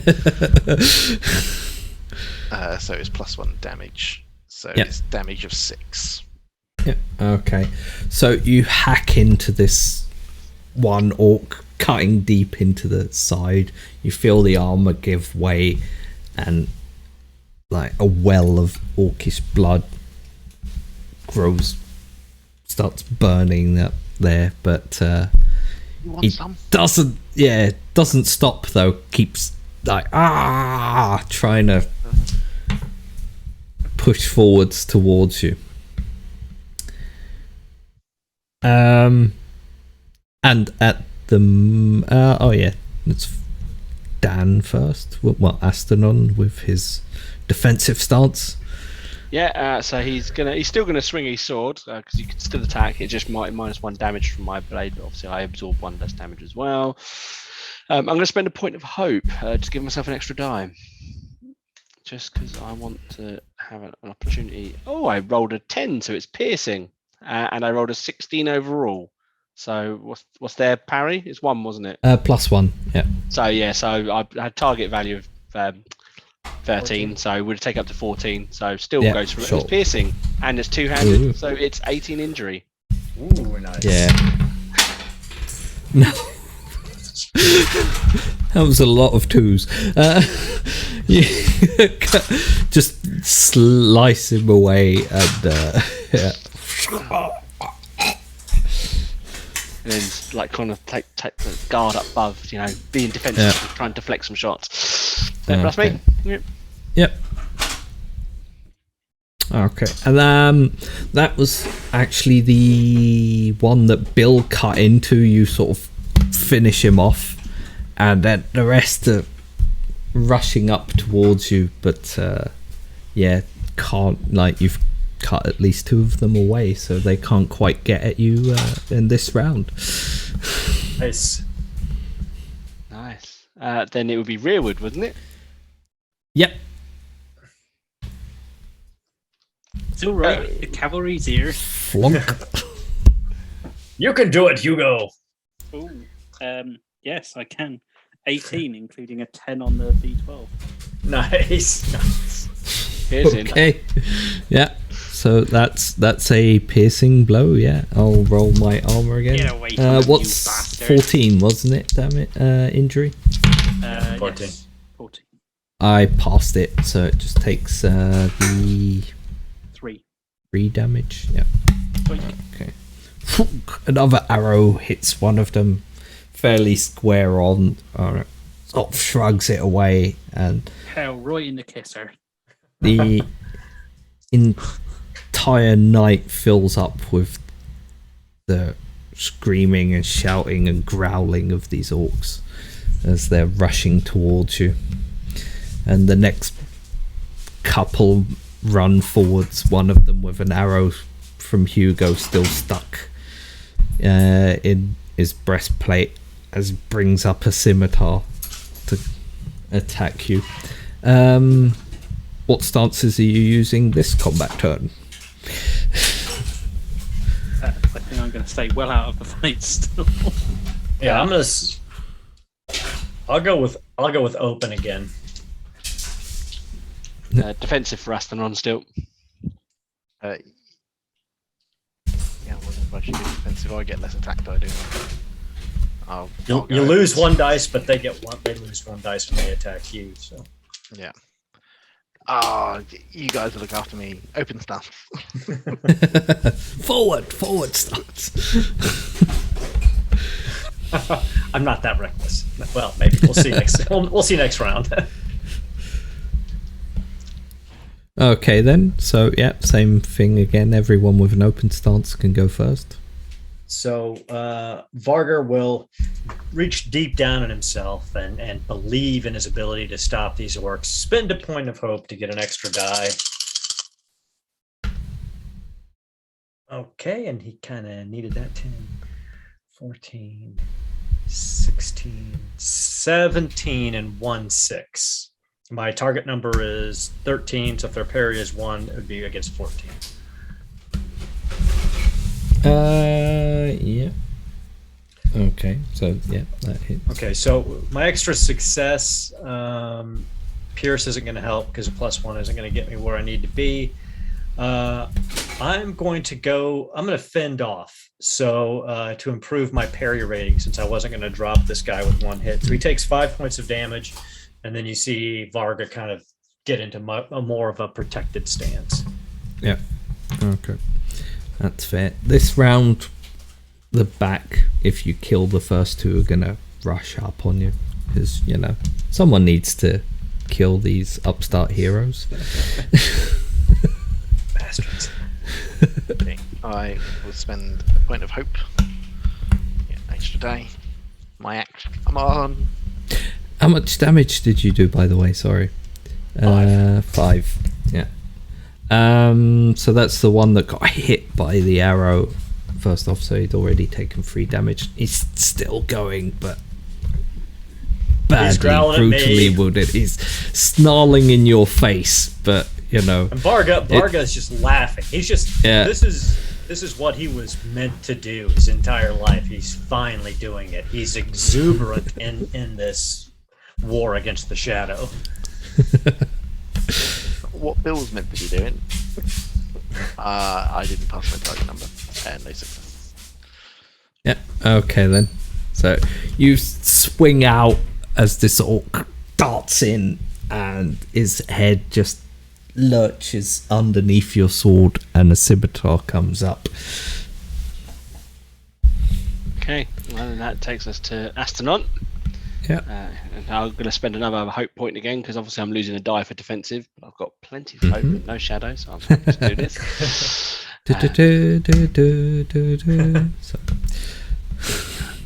So it's plus 1 damage. So Yep. it's damage of 6. Yeah. Okay. So you hack into this one orc, cutting deep into the side. You feel the armor give way, and like a well of orcish blood starts burning up there. But You want it some? doesn't stop though. Keeps like trying to push forwards towards you. And at the it's Dan first. Well, Astanon with his defensive stance. Yeah, so he's still gonna swing his sword because you can still attack. It just might -1 damage from my blade, but obviously I absorb 1 less damage as well. I'm gonna spend a point of hope to give myself an extra die, just because I want to have an opportunity. Oh, I rolled a 10, so it's piercing, and I rolled a 16 overall. So what's their parry? It's 1, wasn't it? Plus 1. Yeah. So I had target value of 13, so it would take up to 14. So still Yeah, goes for sure. It's piercing, and it's two-handed, Ooh. so it's 18 injury. Ooh, nice. Yeah. No. That was a lot of 2s. You just slice him away, and yeah. And then like kind of take the guard up above, being defensive, Yeah. trying to deflect some shots. That's me. Yep. Yep. Okay, and that was actually the one that Bill cut into. You sort of finish him off, and then the rest are rushing up towards you, but can't, like, you've cut at least 2 of them away, so they can't quite get at you in this round. Nice. Nice. Then it would be rearward, wouldn't it? Yep. It's all right. The cavalry's here. Flunk. You can do it, Hugo. Oh, yes, I can. 18, including a 10 on the D12. Nice. Piercing. Okay. Yeah. So that's a piercing blow. Yeah. I'll roll my armor again. Get away from him, you What's bastard. 14? Wasn't it? Damn it. Injury. 14. Yes, 14. I passed it, so it just takes the 3. 3 damage. Yeah. Wait. Okay. Another arrow hits one of them, fairly square on. sort of shrugs it away, and Hell, right in the kisser. the entire night fills up with the screaming and shouting and growling of these orcs as they're rushing towards you. And the next couple run forwards, one of them with an arrow from Hugo still stuck in his breastplate, as brings up a scimitar to attack you. What stances are you using this combat turn? I think I'm going to stay well out of the fight still. Yeah, I'll go with open again. Defensive for Astanon still. Yeah, well, if I should do defensive, I get less attack die, do I? You lose one dice, but they get one. They lose one dice when they attack you. So Yeah. You guys will look after me. Open stance. Forward stance. I'm not that reckless. Well, maybe we'll see next. We'll see next round. Okay then. So yeah, same thing again. Everyone with an open stance can go first. So Vargar will reach deep down in himself and believe in his ability to stop these orcs. Spend a point of hope to get an extra die. Okay, and he kind of needed that 10, 14, 16, 17, and 1, 6. My target number is 13, so if their parry is 1, it would be against 14. Yeah. Okay, so yeah, that hits. Okay, so my extra success, Pierce isn't going to help because a +1 isn't going to get me where I need to be. I'm going to fend off. So to improve my parry rating, since I wasn't going to drop this guy with one hit. So he takes 5 points of damage, and then you see Varga kind of get into more of a protected stance. Yeah. Okay. That's fair. This round, the back, if you kill the first two, are going to rush up on you. Because, someone needs to kill these upstart heroes. Bastards. Okay, I will spend a point of hope. Yeah, extra die. My axe. Come on. How much damage did you do, by the way? Sorry. 5. Yeah. So that's the one that got hit by the arrow first off, so he'd already taken 3 damage. He's still going, but badly, brutally wounded. He's snarling in your face, but And Varga is just laughing. He's just this is what he was meant to do his entire life. He's finally doing it. He's exuberant in this war against the shadow. What Bill's meant to be doing. I didn't pass my target number, and no success. Yeah. Okay then. So you swing out as this orc darts in, and his head just lurches underneath your sword, and a scimitar comes up. Okay, well, then that takes us to Astanon. Yeah. And I'm going to spend another hope point again, because obviously I'm losing a die for defensive, but I've got plenty of hope and no shadow, so I'm happy to do this.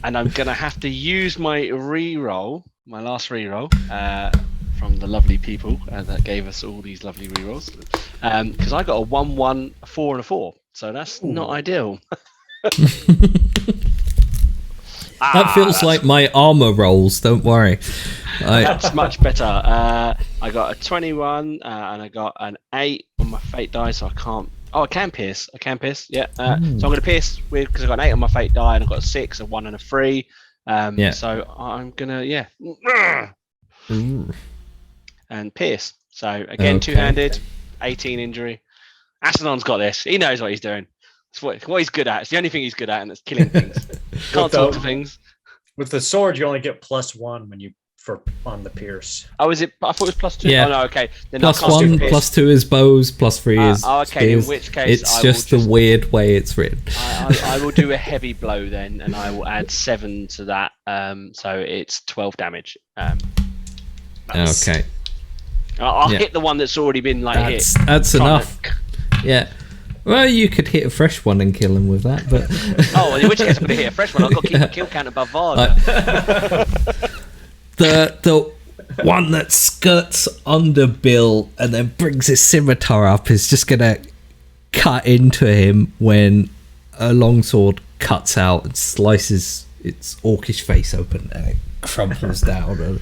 And I'm going to have to use my reroll, my last reroll, from the lovely people that gave us all these lovely rerolls, because I got a 1, 1, a 4, and a 4, so that's not ideal. That feels like my armor rolls, don't worry. That's much better. I got a 21 and I got an 8 on my fate die, so I can't. Oh, I can pierce. Yeah. So I'm going to pierce because I got an 8 on my fate die, and I got a 6, a 1, and a 3. So I'm gonna and pierce. So again, two-handed, 18 injury. Astanon's got this. He knows what he's doing. It's what he's good at. It's the only thing he's good at, and it's killing things. Can't talk to things. With the sword, you only get +1 when you on the pierce. Oh, is it? I thought it was +2. Yeah. Oh no, okay. Then Plus I can't do one, pierce. +2 is bows, +3 is okay, in spears. which case it's I just will the weird way it's written. I will do a heavy blow then, and I will add 7 to that. So it's 12 damage. Nice. Okay, I'll Yeah. hit the one that's already been like hit. that's Trying enough. Yeah. Well, you could hit a fresh one and kill him with that, but Oh, in which case I'm going to hit a fresh one. I've got to keep my kill count above Varga. the one that skirts under Bill and then brings his scimitar up is just gonna cut into him when a longsword cuts out and slices its orcish face open and it crumples down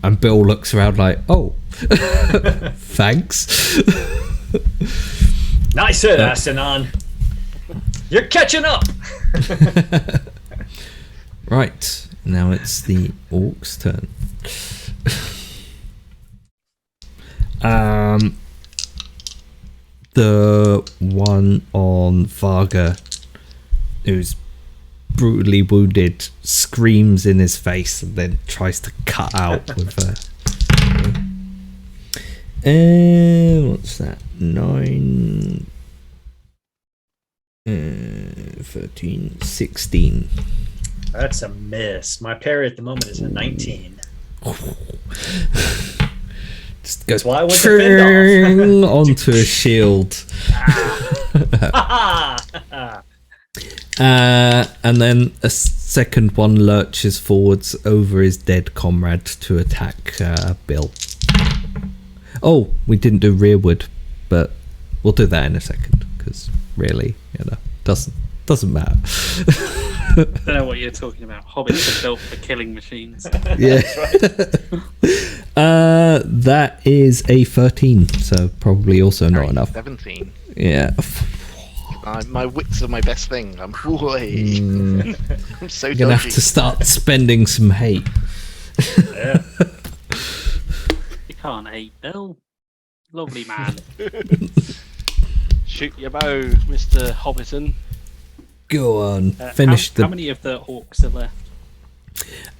and Bill looks around like, oh, thanks. Nice hit, Astanon. You're catching up. Right, now it's the Orcs' turn. The one on Varga, who's brutally wounded, screams in his face and then tries to cut out with a... what's that? 9... 13, 16. That's a miss. My parry at the moment is a 19. Just goes why I went to fend off. onto a shield. And then a second one lurches forwards over his dead comrade to attack Bill. Oh, we didn't do rearward, but we'll do that in a second because really, doesn't matter. I don't know what you're talking about. Hobbits are built for killing machines. Yeah. That is a 13, so probably also not enough. 17. Yeah. My wits are my best thing. I'm I'm so You're gonna dodgy. have to start spending some hate. Yeah. You can't hate Bill. Lovely man. Shoot your bow, Mr. Hobbiton. Go on, finish how many of the orcs are left?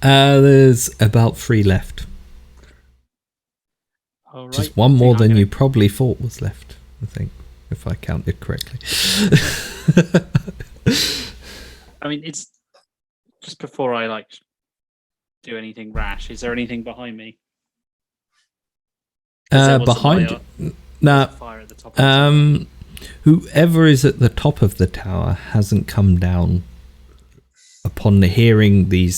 There's about 3 left. All right. Just one more I think I'm than gonna- you probably thought was left, I think, if I counted correctly. I mean, it's just before I do anything rash. Is there anything behind me? 'Cause there was a Behind, fire- nah. fire at the top of the tower. Whoever is at the top of the tower hasn't come down. Upon hearing the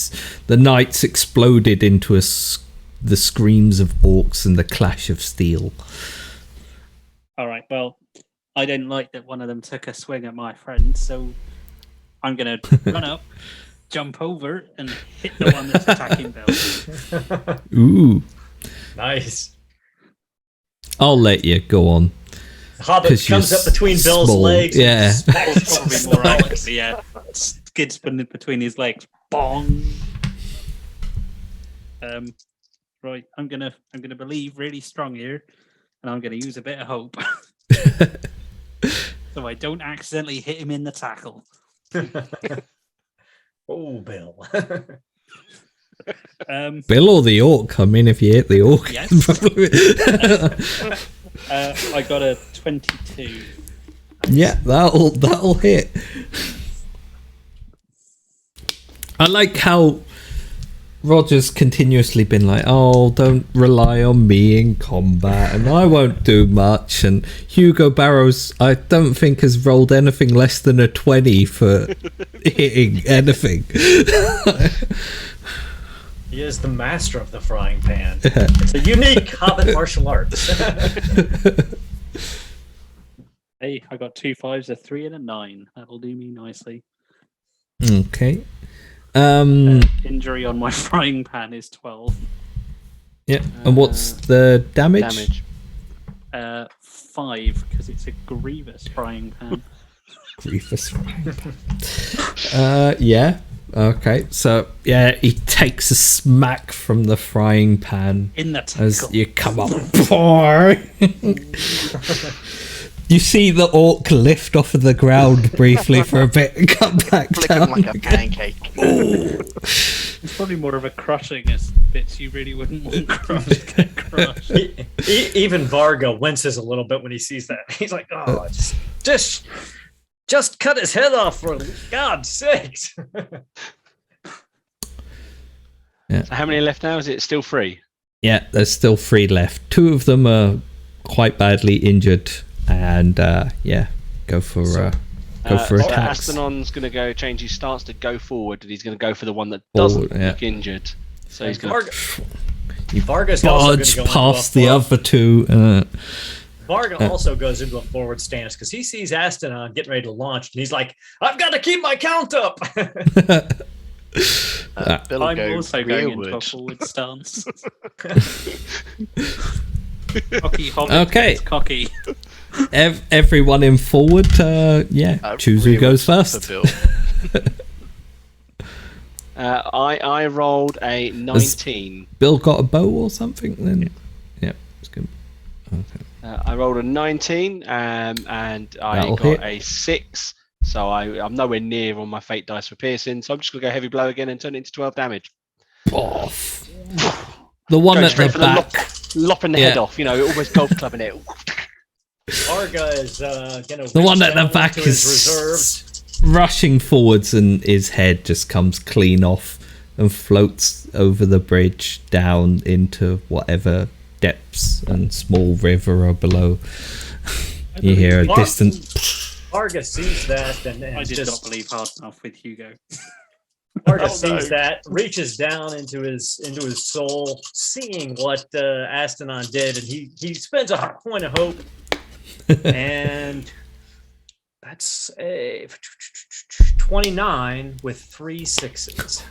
knights exploded into the screams of orcs and the clash of steel. All right. Well, I didn't like that one of them took a swing at my friend, so I'm gonna run up, jump over, and hit the one that's attacking Bill. Ooh, Nice. I'll let you go on. Hobbit 'Cause you're comes up between Bill's small, legs. and yeah. smacks- Probably more accurately, yeah. Skids between his legs. Bong. Right. I'm gonna believe really strong here, and I'm gonna use a bit of hope, so I don't accidentally hit him in the tackle. Oh, Bill. Bill or the orc? I mean, if you hit the orc, Yes. probably- I got a 22. yeah, that'll hit. I like how Roger's continuously been like, "Oh, don't rely on me in combat, and I won't do much." And Hugo Barrows, I don't think has rolled anything less than a 20 for hitting anything. He is the master of the frying pan. It's a unique Hobbit martial arts. Hey, I got 2 5s, a 3, and a 9. That'll do me nicely. Okay. Injury on my frying pan is 12. Yeah. And what's the damage? 5, because it's a grievous frying pan. Grievous. Yeah. Okay. So yeah, he takes a smack from the frying pan In the as tackle. you come up. You see the orc lift off of the ground briefly for a bit and come back Flick him down. like a pancake. It's probably more of a crushing as bits you really wouldn't want crushed get crushed. Even Varga winces a little bit when he sees that. He's like, "Oh, just cut his head off for God's sakes!" Yeah. So how many left now? Is it still 3? Yeah, there's still 3 left. 2 of them are quite badly injured, and go for attacks. Astonon's going to go change his stance to go forward, and he's going to go for the one that doesn't look injured. So he's going to Varga's also dodge go past the other 2. Varga also goes into a forward stance because he sees Astonon getting ready to launch, and he's like, "I've got to keep my count up." Bill I'm go also going into a rearward. forward stance. Cocky hobbit. Okay. It's cocky. Everyone in forward. Choose who goes rearward first. for Bill. I rolled a 19. Bill got a bow or something. Then it's good. Okay. I rolled a 19, and I That'll got hit. a 6. So I'm nowhere near on my fate dice for piercing. So I'm just going to go heavy blow again and turn it into 12 damage. Off. The one Going at straight the for back. Lopping the head off, almost golf clubbing it. Varga is going to. The one at the back is reserves. rushing forwards, and his head just comes clean off and floats over the bridge down into whatever depths and small river are below. You hear a distant. Varga sees that, and I did just not believe hard enough with Hugo. Varga sees that, reaches down into his soul, seeing what Astonon did, and he spends a point of hope, and that's a 29 with 3 6s.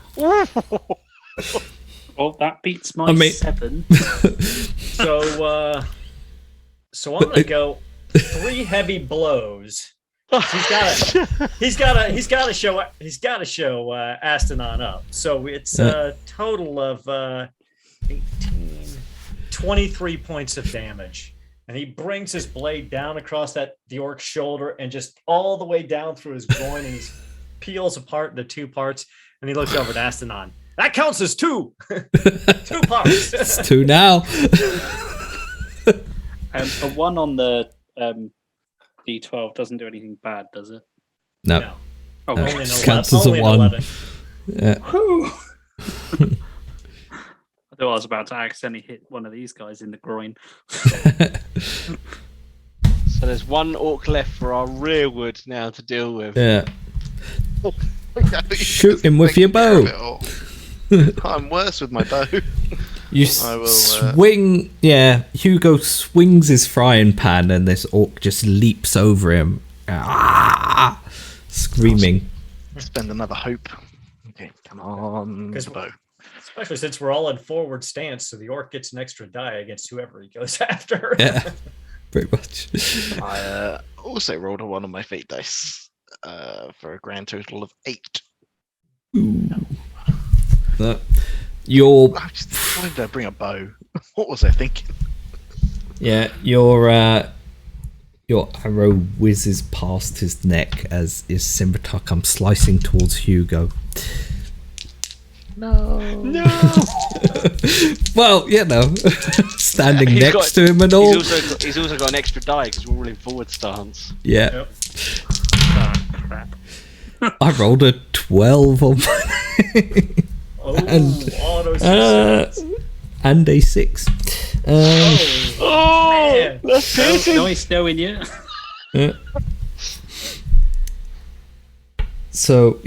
Oh, that beats my 7. So I'm gonna go 3 heavy blows. He's got to show Astonon up. So it's a total of 18, 23 points of damage. And he brings his blade down across the orc's shoulder and just all the way down through his groin, and he peels apart into 2 parts. And he looks over at Astonon. That counts as 2. 2 parts. It's 2 now. The one on the D12 doesn't do anything bad, does it? No. Oh, Only an Counts as a 11. 1. 11. Yeah. I thought I was about to accidentally hit one of these guys in the groin. So there's 1 orc left for our rearward now to deal with. Yeah. Shoot Just him with taking your care of bow. it all. I'm worse with my bow. You I will, swing. Hugo swings his frying pan, and this orc just leaps over him, screaming. Spend another hope. Okay, come on, Because bow. especially since we're all in forward stance, so the orc gets an extra die against whoever he goes after. Yeah, pretty much. I also rolled a 1 on my fate dice for a grand total of 8. Your Why did I bring a bow? What was I thinking? your arrow whizzes past his neck as his scimitar comes slicing towards Hugo. No. Well, standing He's next got- to him and all. He's also got an extra die because we're all in forward stance. Yeah. Yep. Oh, crap. I rolled a 12 on mine. Oh, And- auto success. And a 6. Oh, man. that's piercing. Nice knowing you. So,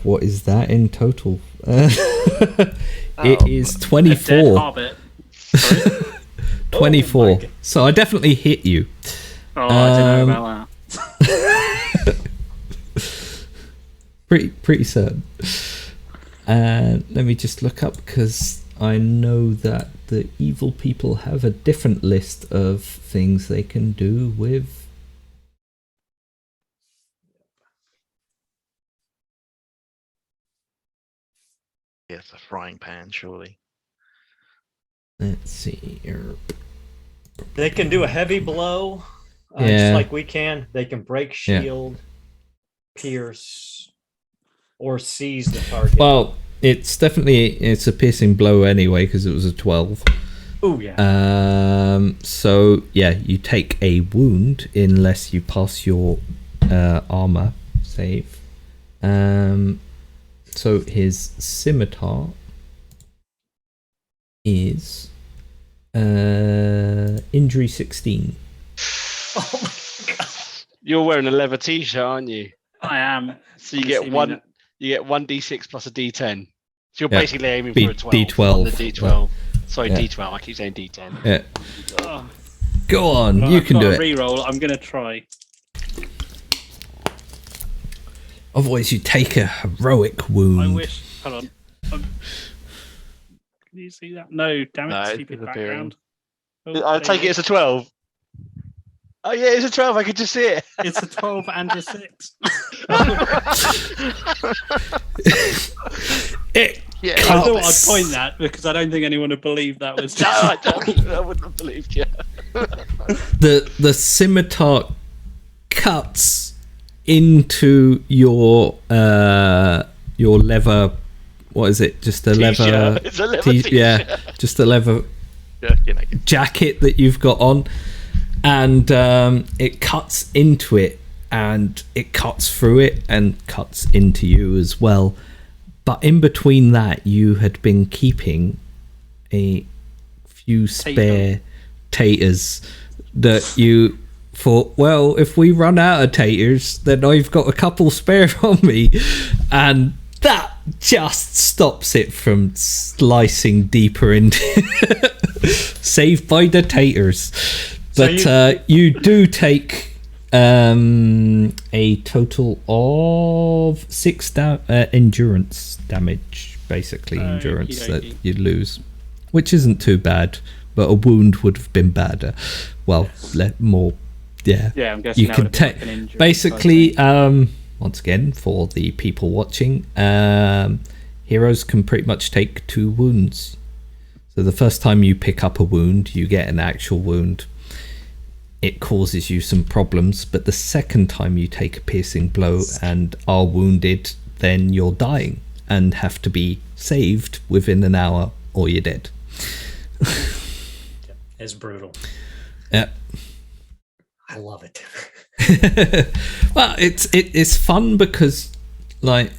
what is that in total? It is A dead 24. hobbit. Sorry? 24. Oh my God. So I definitely hit you. Oh, I don't know about that. Pretty certain. And let me just look up, because I know that the evil people have a different list of things they can do with. Yes, a frying pan, surely. Let's see here. They can do a heavy blow, Yeah. just like we can. They can break Yeah. shield, pierce, or seize the target. Well, it's a piercing blow anyway because it was a 12. Oh yeah. So yeah, you take a wound unless you pass your armor save. So his scimitar is injury 16. Oh my god. You're wearing a leather t-shirt, aren't you? I am. So you get one. You get 1d6 plus a d10. So you're Yeah. basically aiming for a 12. D12. On the d12. Sorry, Yeah. d12. I keep saying d10. Yeah. Oh, Go on, well, you I've can got do a it. Reroll. I'm gonna try. Otherwise, you take a heroic wound. I wish. Hold on. Can you see that? No, damn it! No, it's stupid disappearing. background. Oh, I'll there take you it as a 12. Oh yeah, it's a 12. I could just see it. go. It's a 12 and a 6. It Yeah, I thought I'd cuts. point that because I don't think anyone would believe that was. No, I wouldn't have believed you. The scimitar cuts into your leather. What is it? Just a leather. T-shirt. It's a leather t-shirt. Yeah, just a leather Yeah, jacket that you've got on, and it cuts into it, and it cuts through it, and cuts into you as well. But in between that, you had been keeping a few spare taters that you thought, well, if we run out of taters, then I've got a couple spare on me, and that just stops it from slicing deeper into saved by the taters. So But you do take a total of 6 endurance damage, basically endurance that Okey-dokey. you'd lose, which isn't too bad, but a wound would have been badder. Well, more, yeah. Yeah, I'm guessing You that can would have been take like an injury basically. type thing. Once again, for the people watching, heroes can pretty much take 2 wounds. So the first time you pick up a wound, you get an actual wound. It causes you some problems, but the second time you take a piercing blow and are wounded, then you're dying and have to be saved within an hour or you're dead. It's brutal. Yeah. I love it. Well, it's fun because, like,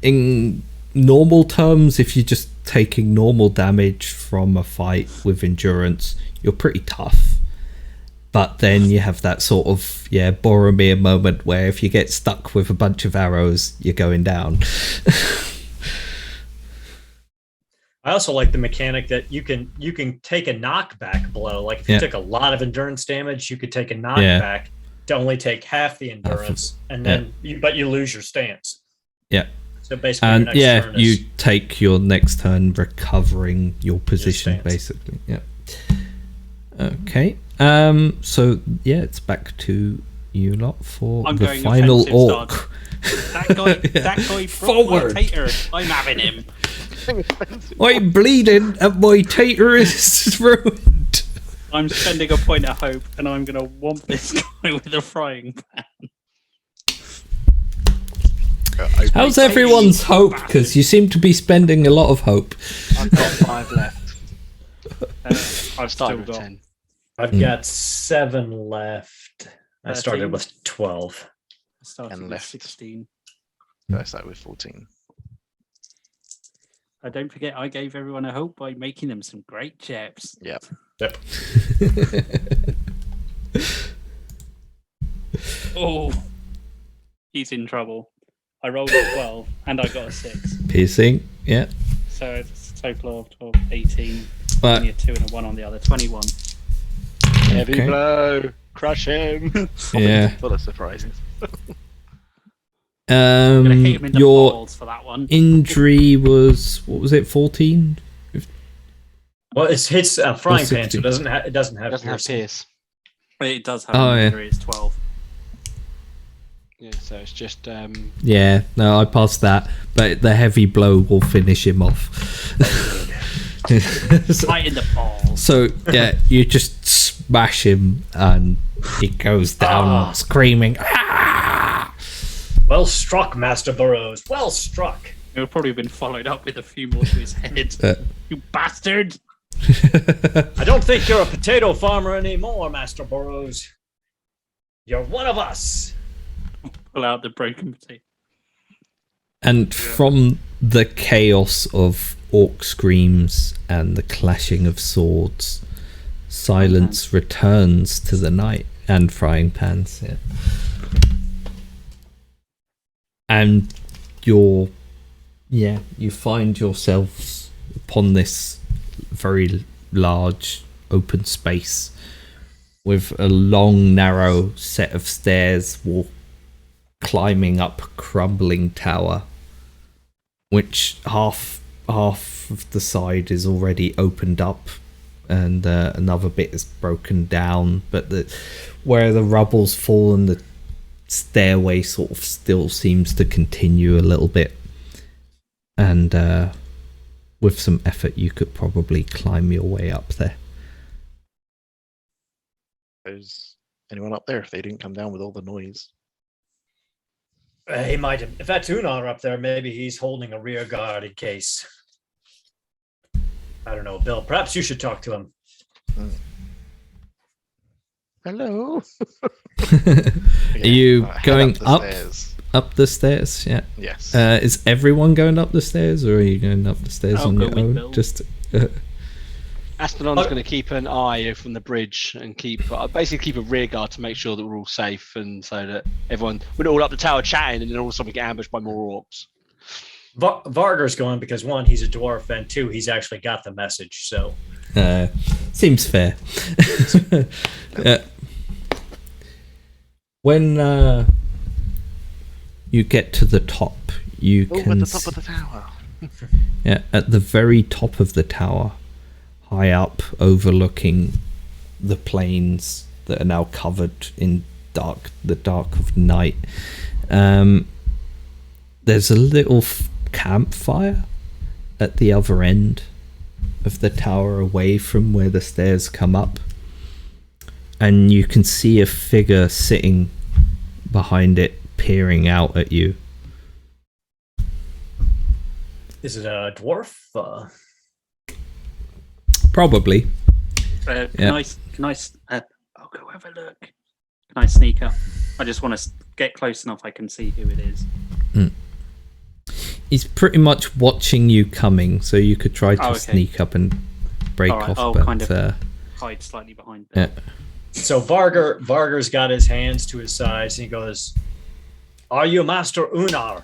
in normal terms, if you're just taking normal damage from a fight with endurance, you're pretty tough. But then you have that sort of Boromir moment where if you get stuck with a bunch of arrows, you're going down. I also like the mechanic that you can take a knockback blow. Like if you took a lot of endurance damage, you could take a knockback to only take half the endurance, and then you lose your stance. Yeah. So basically, And your next turn you is take your next turn recovering your position, stance. basically. Yeah. Okay. So it's back to you lot for I'm the going final offensive orc. stance. That guy brought Forward. my tater. I'm having him. I'm bleeding and my tater is ruined. I'm spending a point of hope, and I'm going to whomp this guy with a frying pan. How's everyone's hope? Because you seem to be spending a lot of hope. I've got 5 left. I've Started still with got 10. I've got 7 left. I started 13. with 12. I started And with left. 16. I started with 14. Don't forget, I gave everyone a hope by making them some great chaps. Yep. Yep. Oh, he's in trouble. I rolled a 12 and I got a 6. Piercing, yeah. So it's a total of 12, 18. But Only a 2 and a 1 on the other. 21. Heavy Okay. blow. Crush him. yeah. Full of surprises. I'm going to hit him in the Your balls for that one. injury was, what was it, 14? Well, it's hits a frying pan, so 60. it doesn't have It doesn't have piercing. pierce. It does have Oh, an yeah. injury. It's 12. Yeah, so it's just Yeah, no, I passed that, but the heavy blow will finish him off. Right in the balls. So yeah, you just smash him and he goes down screaming. "Ah!" Well struck, Master Burrows. Well struck. It would probably have been followed up with a few more to his head. You bastard! I don't think you're a potato farmer anymore, Master Burrows. You're one of us. Pull out the broken potato. And from the chaos of orc screams and the clashing of swords, silence returns to the night and frying pans. Yeah. And you find yourselves upon this very large open space with a long, narrow set of stairs climbing up a crumbling tower, which half of the side is already opened up and another bit is broken down, but where the rubble's fallen, the stairway sort of still seems to continue a little bit, and with some effort you could probably climb your way up there. There's anyone up there if they didn't come down with all the noise? He might have. If that's Unar up there, maybe he's holding a rear guard in case. I don't know, Bill. Perhaps you should talk to him. Hello. Are you going the up stairs. up the stairs? Yeah. Yes. Is everyone going up the stairs, or are you going up the stairs I'll on go your with own? Bill. Just Aspenon's going to keep an eye from the bridge and basically keep a rear guard to make sure that we're all safe, and so that we're not all up the tower chatting and then all of a sudden we get ambushed by more orcs. Vargar's going because one, he's a dwarf, and two, he's actually got the message. So seems fair. When you get to the top, you Over can the top of the tower. at the very top of the tower, high up, overlooking the plains that are now covered in the dark of night. There's a little campfire at the other end of the tower, away from where the stairs come up, and you can see a figure sitting behind it, peering out at you. is it a dwarf? Probably. Can I? I'll go have a look. Can I sneak up? I just want to get close enough I can see who it is. He's pretty much watching you coming, so you could try to sneak up and break All right, off. I'll But kind of hide slightly behind. yeah. So Vargar's got his hands to his sides, and he goes, "Are you Master Unar?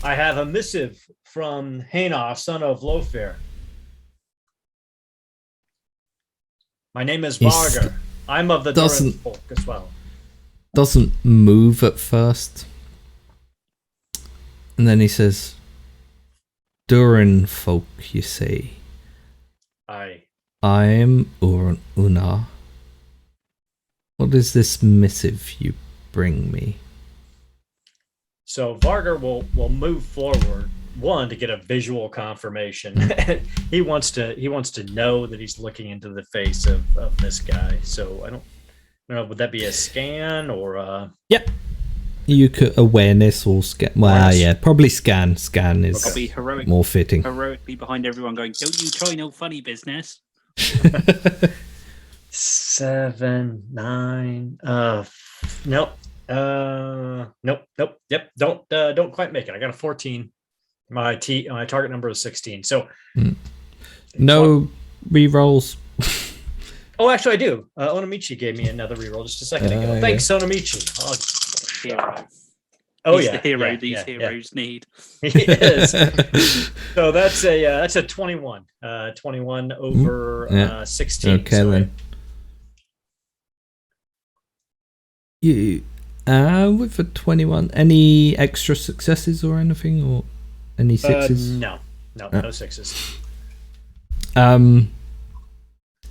I have a missive from Hanar, son of Lofir. My name is Vargar. I'm of the Durin folk as well." Doesn't move at first, and then he says, "Durin folk, you say? Aye. I'm Unar. What is this missive you bring me?" So Vargar will move forward, one, to get a visual confirmation. he wants to know that he's looking into the face of this guy. So I don't know, would that be a scan or Yep. You could awareness or scan. Well, Awareness. yeah, probably scan. Scan is I'll be more fitting. heroically behind everyone, going, "Don't you try no funny business." 7, 9. Nope. Nope. Yep. Don't quite make it. I got a 14. My target number is 16. So no rerolls. Oh, actually, I do. Onamichi gave me another reroll just a second ago. Thanks, Onamichi. Hero. Oh, He's yeah, the hero yeah, these yeah, heroes need. He is. So that's a 21. 21 over 16. Okay, so then. You with a 21, any extra successes or anything, or any sixes? No sixes.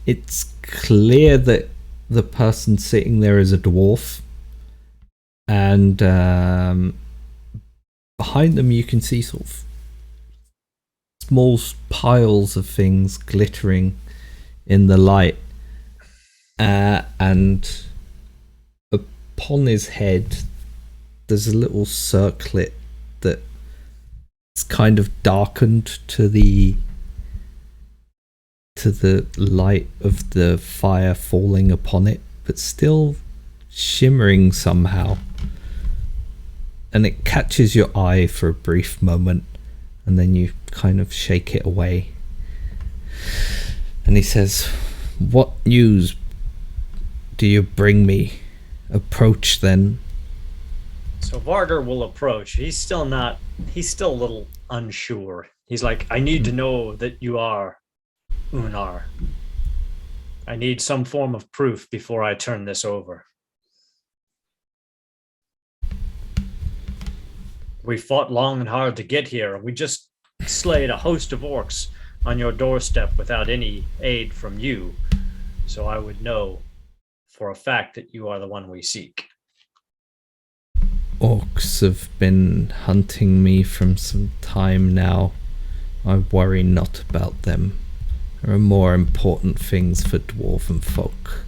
It's clear that the person sitting there is a dwarf, and behind them you can see sort of small piles of things glittering in the light, and upon his head there's a little circlet that it's kind of darkened to the light of the fire falling upon it, but still shimmering somehow. And it catches your eye for a brief moment, and then you kind of shake it away. And he says, "What news do you bring me? Approach then." So Varder will approach. He's still a little unsure. He's like, "I need to know that you are Unar. I need some form of proof before I turn this over. We fought long and hard to get here. We just slayed a host of orcs on your doorstep without any aid from you. So I would know for a fact that you are the one we seek." Orcs have been hunting me from some time now. I worry not about them. There are more important things for dwarven folk.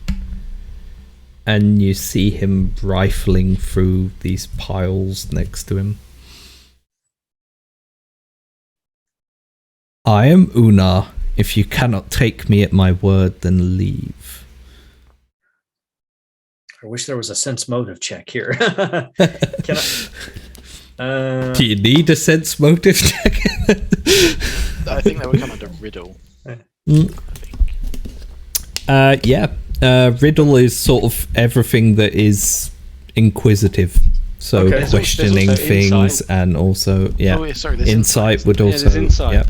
And you see him rifling through these piles next to him. "I am Una. If you cannot take me at my word, then leave." I wish there was a sense motive check here. Can Do you need a sense motive check? I think that would come under riddle. Yeah. Riddle is sort of everything that is inquisitive. So Okay. questioning There's also things insight. and also, yeah. Oh, yeah, sorry, there's Insight would Yeah, also, there's insight. yeah.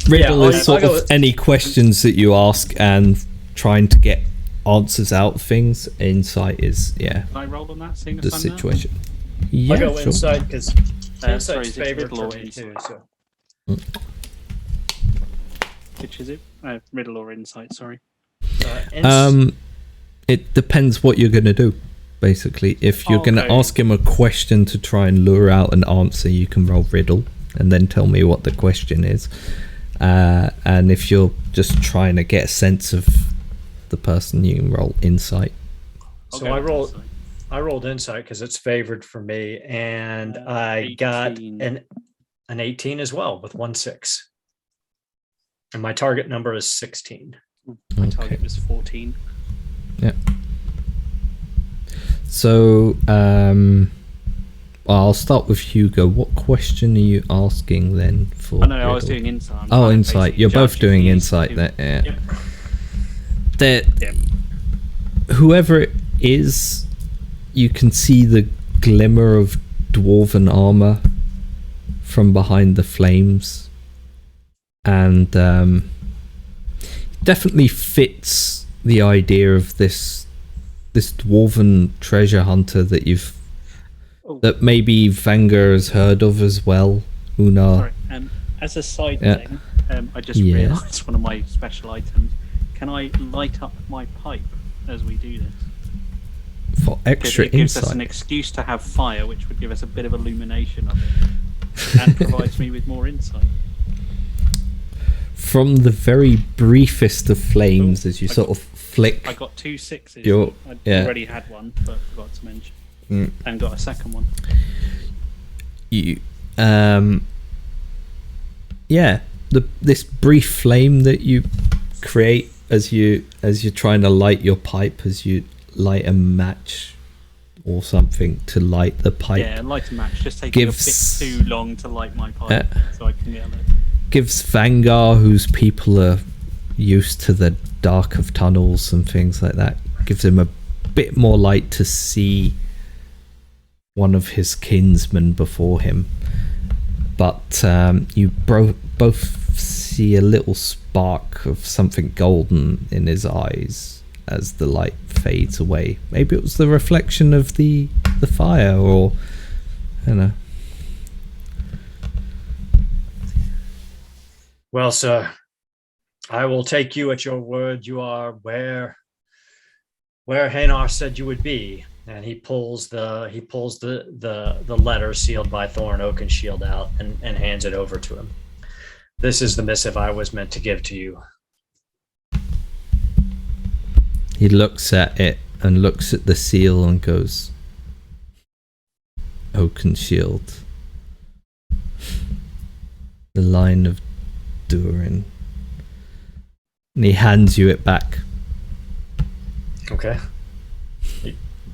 Riddle Yeah, is I'll sort go of with- any questions that you ask and trying to get answers out of things. Insight is, yeah, Can I roll on that? Seeing the as I'm there? situation. Yeah, I'll go sure. insight because Sorry, insight's is it favorite riddle for or me too. insight? So Which is it? Riddle or insight? Sorry. It depends what you're going to do, basically. If you're going to Okay. ask him a question to try and lure out an answer, you can roll riddle and then tell me what the question is. And if you're just trying to get a sense of the person, you can roll insight. So Okay, I rolled. insight. I rolled insight because it's favored for me, and Uh, I got 18. an 18 as well with 1/6. And my target number is 16. My target was 14. So, I'll start with Hugo. What question are you asking then for? Oh no, I was riddle? doing insight. I'm Oh, trying to insight. basically You're both judge if doing he's insight too- there. Yeah. Yep. That Yep. whoever it is, you can see the glimmer of dwarven armor from behind the flames, and definitely fits the idea of this dwarven treasure hunter that Oh. that maybe Vanger has heard of as well. Una. Sorry. As a side Yeah. thing, I just Yeah. realised one of my special items. Can I light up my pipe as we do this? For extra It gives us an insight. excuse to have fire, which would give us a bit of illumination of it, and provides me with more insight. From the very briefest of flames, Oh, as you I sort got- of flick. I got 2 6s. You're- I yeah. already had one, but forgot to mention, Mm. and got a second one. You yeah, this brief flame that you create as you're trying to light your pipe, as you light a match or something to light the pipe, Yeah, light a match. Just taking gives- a bit too long to light my pipe, so I can get a little. gives Vangar, whose people are used to the dark of tunnels and things like that, gives him a bit more light to see one of his kinsmen before him. But you both see a little spark of something golden in his eyes as the light fades away. Maybe it was the reflection of the fire, or I don't know. Well, sir, I will take you at your word. You are where Hanar said you would be, and he pulls the letter sealed by Thorn Oakenshield out and hands it over to him. This is the missive I was meant to give to you. He looks at it and looks at the seal and goes, Oakenshield. The line of Durin. And he hands you it back. Okay.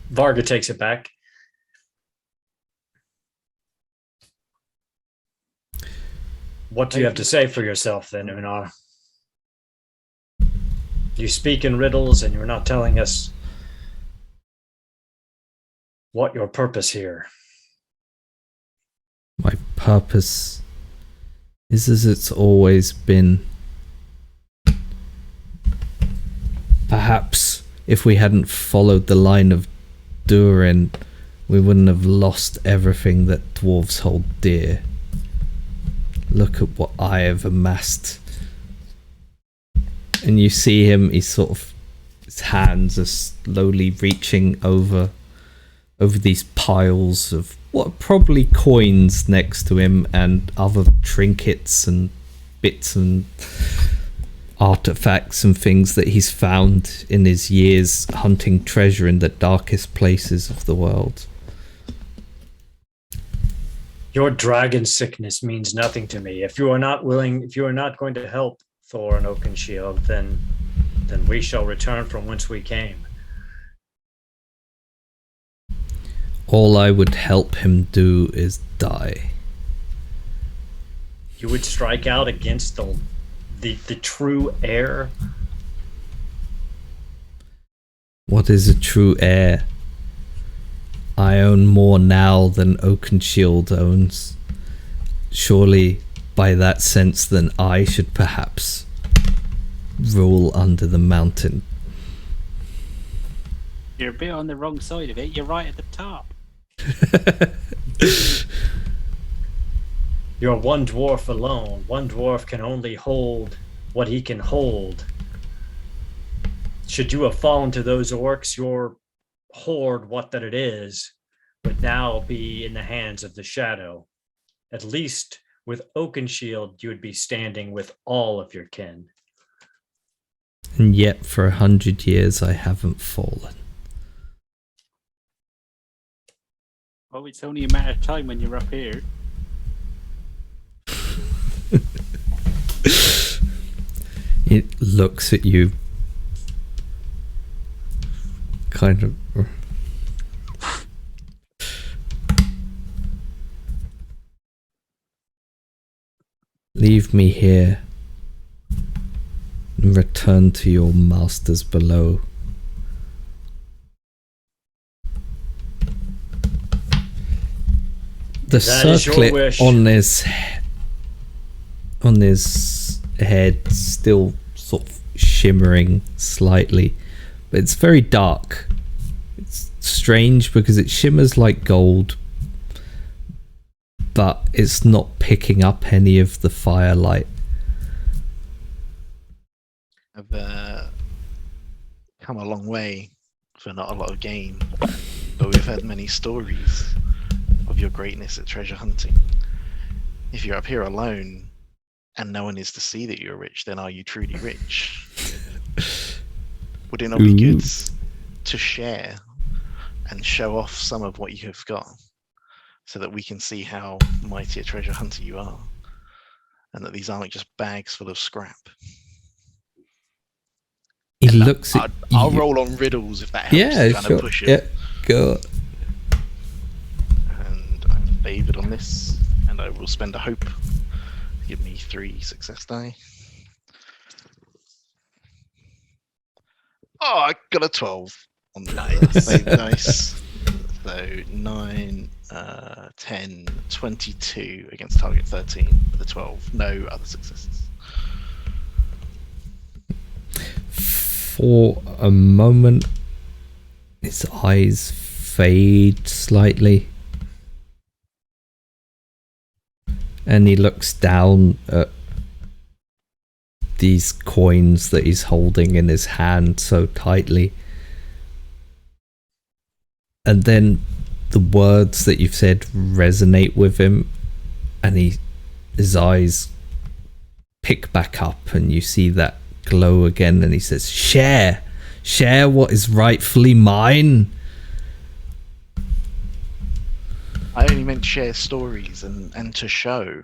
Varga takes it back. What do you have to say for yourself then, Unar? You speak in riddles and you're not telling us what your purpose here. My purpose is as it's always been. Perhaps if we hadn't followed the line of Durin, we wouldn't have lost everything that dwarves hold dear. Look at what I have amassed. And you see him, his hands are slowly reaching over these piles of what are probably coins next to him and other trinkets and bits and artifacts and things that he's found in his years hunting treasure in the darkest places of the world. Your dragon sickness means nothing to me. If you are not going to help Thor and Oakenshield, then we shall return from whence we came. All I would help him do is die. You would strike out against the true heir? What is a true heir? I own more now than Oakenshield owns. Surely, by that sense, then I should perhaps rule under the mountain. You're a bit on the wrong side of it. You're right at the top. You're one dwarf alone. One dwarf can only hold what he can hold. Should you have fallen to those orcs, your hoard, what that it is, would now be in the hands of the shadow. At least with Oakenshield, you would be standing with all of your kin. And yet for 100 years I haven't fallen. Oh, it's only a matter of time when you're up here. It looks at you kind of. Leave me here and return to your masters below. The circlet on his head still sort of shimmering slightly, but it's very dark. It's strange because it shimmers like gold, but it's not picking up any of the firelight. I've come a long way for not a lot of gain, but we've heard many stories of your greatness at treasure hunting. If you're up here alone and no one is to see that you're rich, then are you truly rich? Would it not be good to share and show off some of what you have got so that we can see how mighty a treasure hunter you are and that these aren't just bags full of scrap? He looks at you. I'll roll on riddles if that helps. Yeah, kind sure. Of push it. Yeah, go. And I'm favored on this, and I will spend a hope. Give me 3 success die. Oh, I got a 12 on the save dice. So 9, 10, 22 against target 13 with a 12. No other successes. For a moment, his eyes fade slightly, and he looks down at these coins that he's holding in his hand so tightly, and then the words that you've said resonate with him, and his eyes pick back up, and you see that glow again, and he says, share what is rightfully mine. I only meant share stories and to show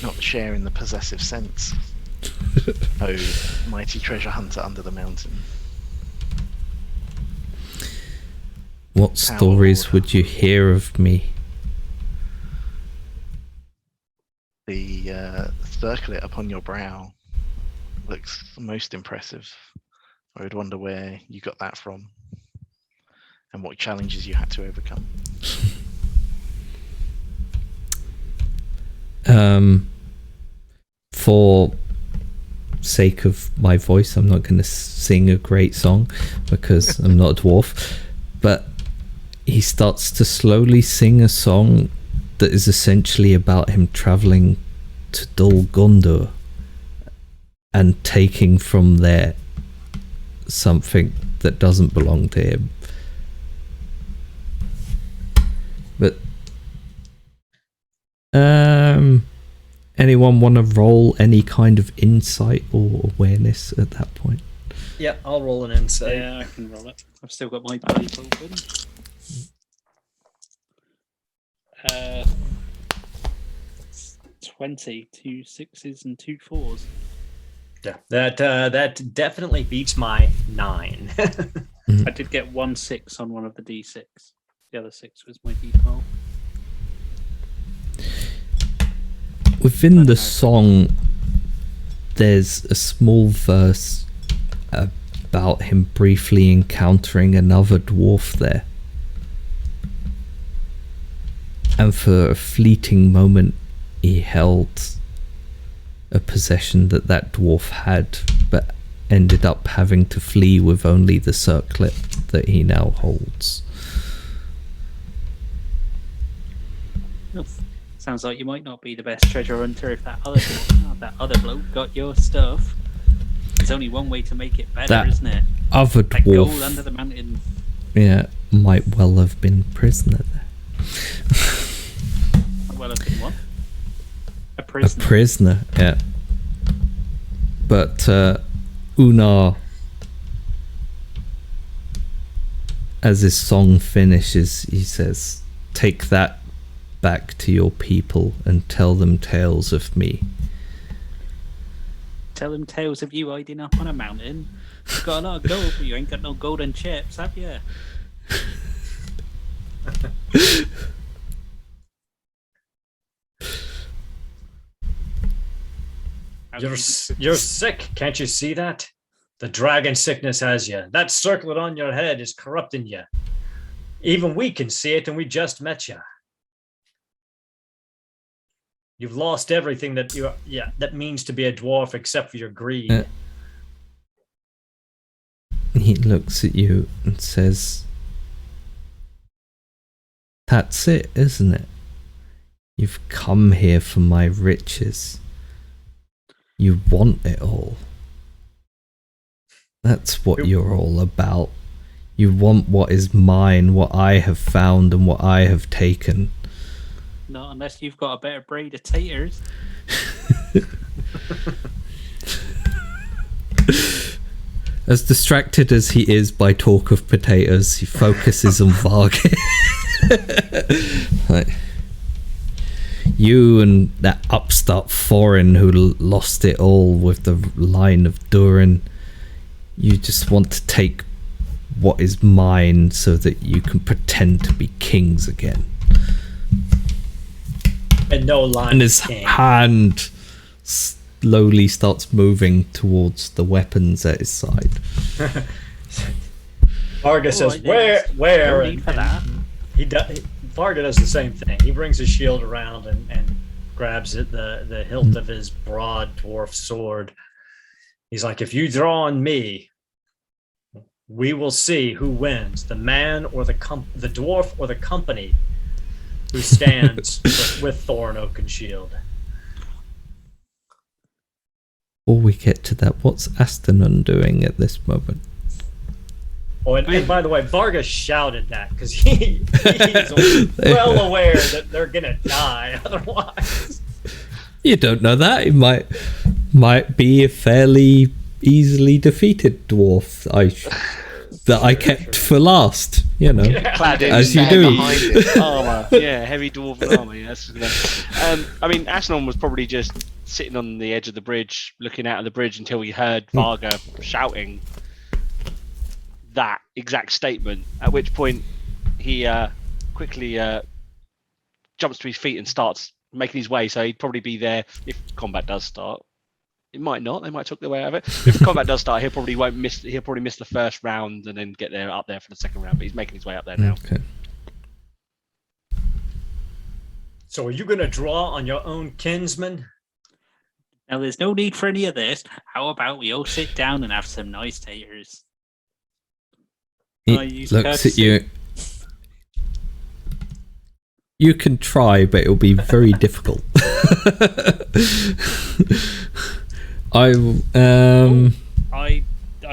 not share in the possessive sense. Oh, mighty treasure hunter under the mountain. What Power stories Lord. would you hear of me? The circlet upon your brow looks most impressive. I would wonder where you got that from and what challenges you had to overcome. For sake of my voice, I'm not going to sing a great song because I'm not a dwarf, but he starts to slowly sing a song that is essentially about him traveling to Dol Guldur and taking from there something that doesn't belong to him. But anyone want to roll any kind of insight or awareness at that point? Yeah, I'll roll an insight. Yeah, I can roll it. I've still got my pipe open. 20, 2 6s and 2 4s. Yeah, that definitely beats my 9. I did get 1 6 on one of the D6. The other 6 was my D12. Within the song, there's a small verse about him briefly encountering another dwarf there. And for a fleeting moment, he held a possession that dwarf had, but ended up having to flee with only the circlet that he now holds. Sounds like you might not be the best treasure hunter if that other bloke got your stuff. There's only one way to make it better, That isn't it? Other That gold under dwarf, the mountain. yeah, might well have been prisoner there. Well, have been what? A A prisoner. prisoner, yeah. But Unar, as his song finishes, he says, "Take that back to your people and tell them tales of me." Tell them tales of you hiding up on a mountain. You've got a lot of gold, but you ain't got no golden chips, have you? You're sick. Can't you see that? The dragon sickness has you. That circlet on your head is corrupting you. Even we can see it, and we just met you. You've lost everything that that means to be a dwarf, except for your greed. He looks at you and says, "That's it, isn't it? You've come here for my riches. You want it all. That's what you're all about. You want what is mine, what I have found and what I have taken." Not unless you've got a better braid of taters. As distracted as he is by talk of potatoes, he focuses on Varg. Like, you and that upstart foreign who lost it all with the line of Durin, you just want to take what is mine so that you can pretend to be kings again. And no line. And his hand slowly starts moving towards the weapons at his side. Varga says, "Where?" No need for that. He does. Varga does the same thing. He brings his shield around and grabs it, the hilt of his broad dwarf sword. He's like, "If you draw on me, we will see who wins: the man or the dwarf or the company who stands with thorn, oak, and shield." Before we get to that, what's Astanon doing at this moment? Oh, and by the way, Varga shouted that because he's well aware that they're gonna die otherwise. You don't know that. He might be a fairly easily defeated dwarf. that I kept for last. You know, Clad in as you stand do. behind it. armor. Yeah, heavy dwarven armor. Yeah, I mean, Asnon was probably just sitting on the edge of the bridge, looking out of the bridge until he heard Varga shouting that exact statement. At which point, he quickly jumps to his feet and starts making his way. So he'd probably be there if combat does start. It might not. They might took their way out of it. If combat does start, he'll probably miss the first round and then get up there for the second round. But he's making his way up there now. Okay. So are you going to draw on your own kinsman? Now, there's no need for any of this. How about we all sit down and have some nice taters? He I use looks at courtesy. you. You can try, but it'll be very difficult. I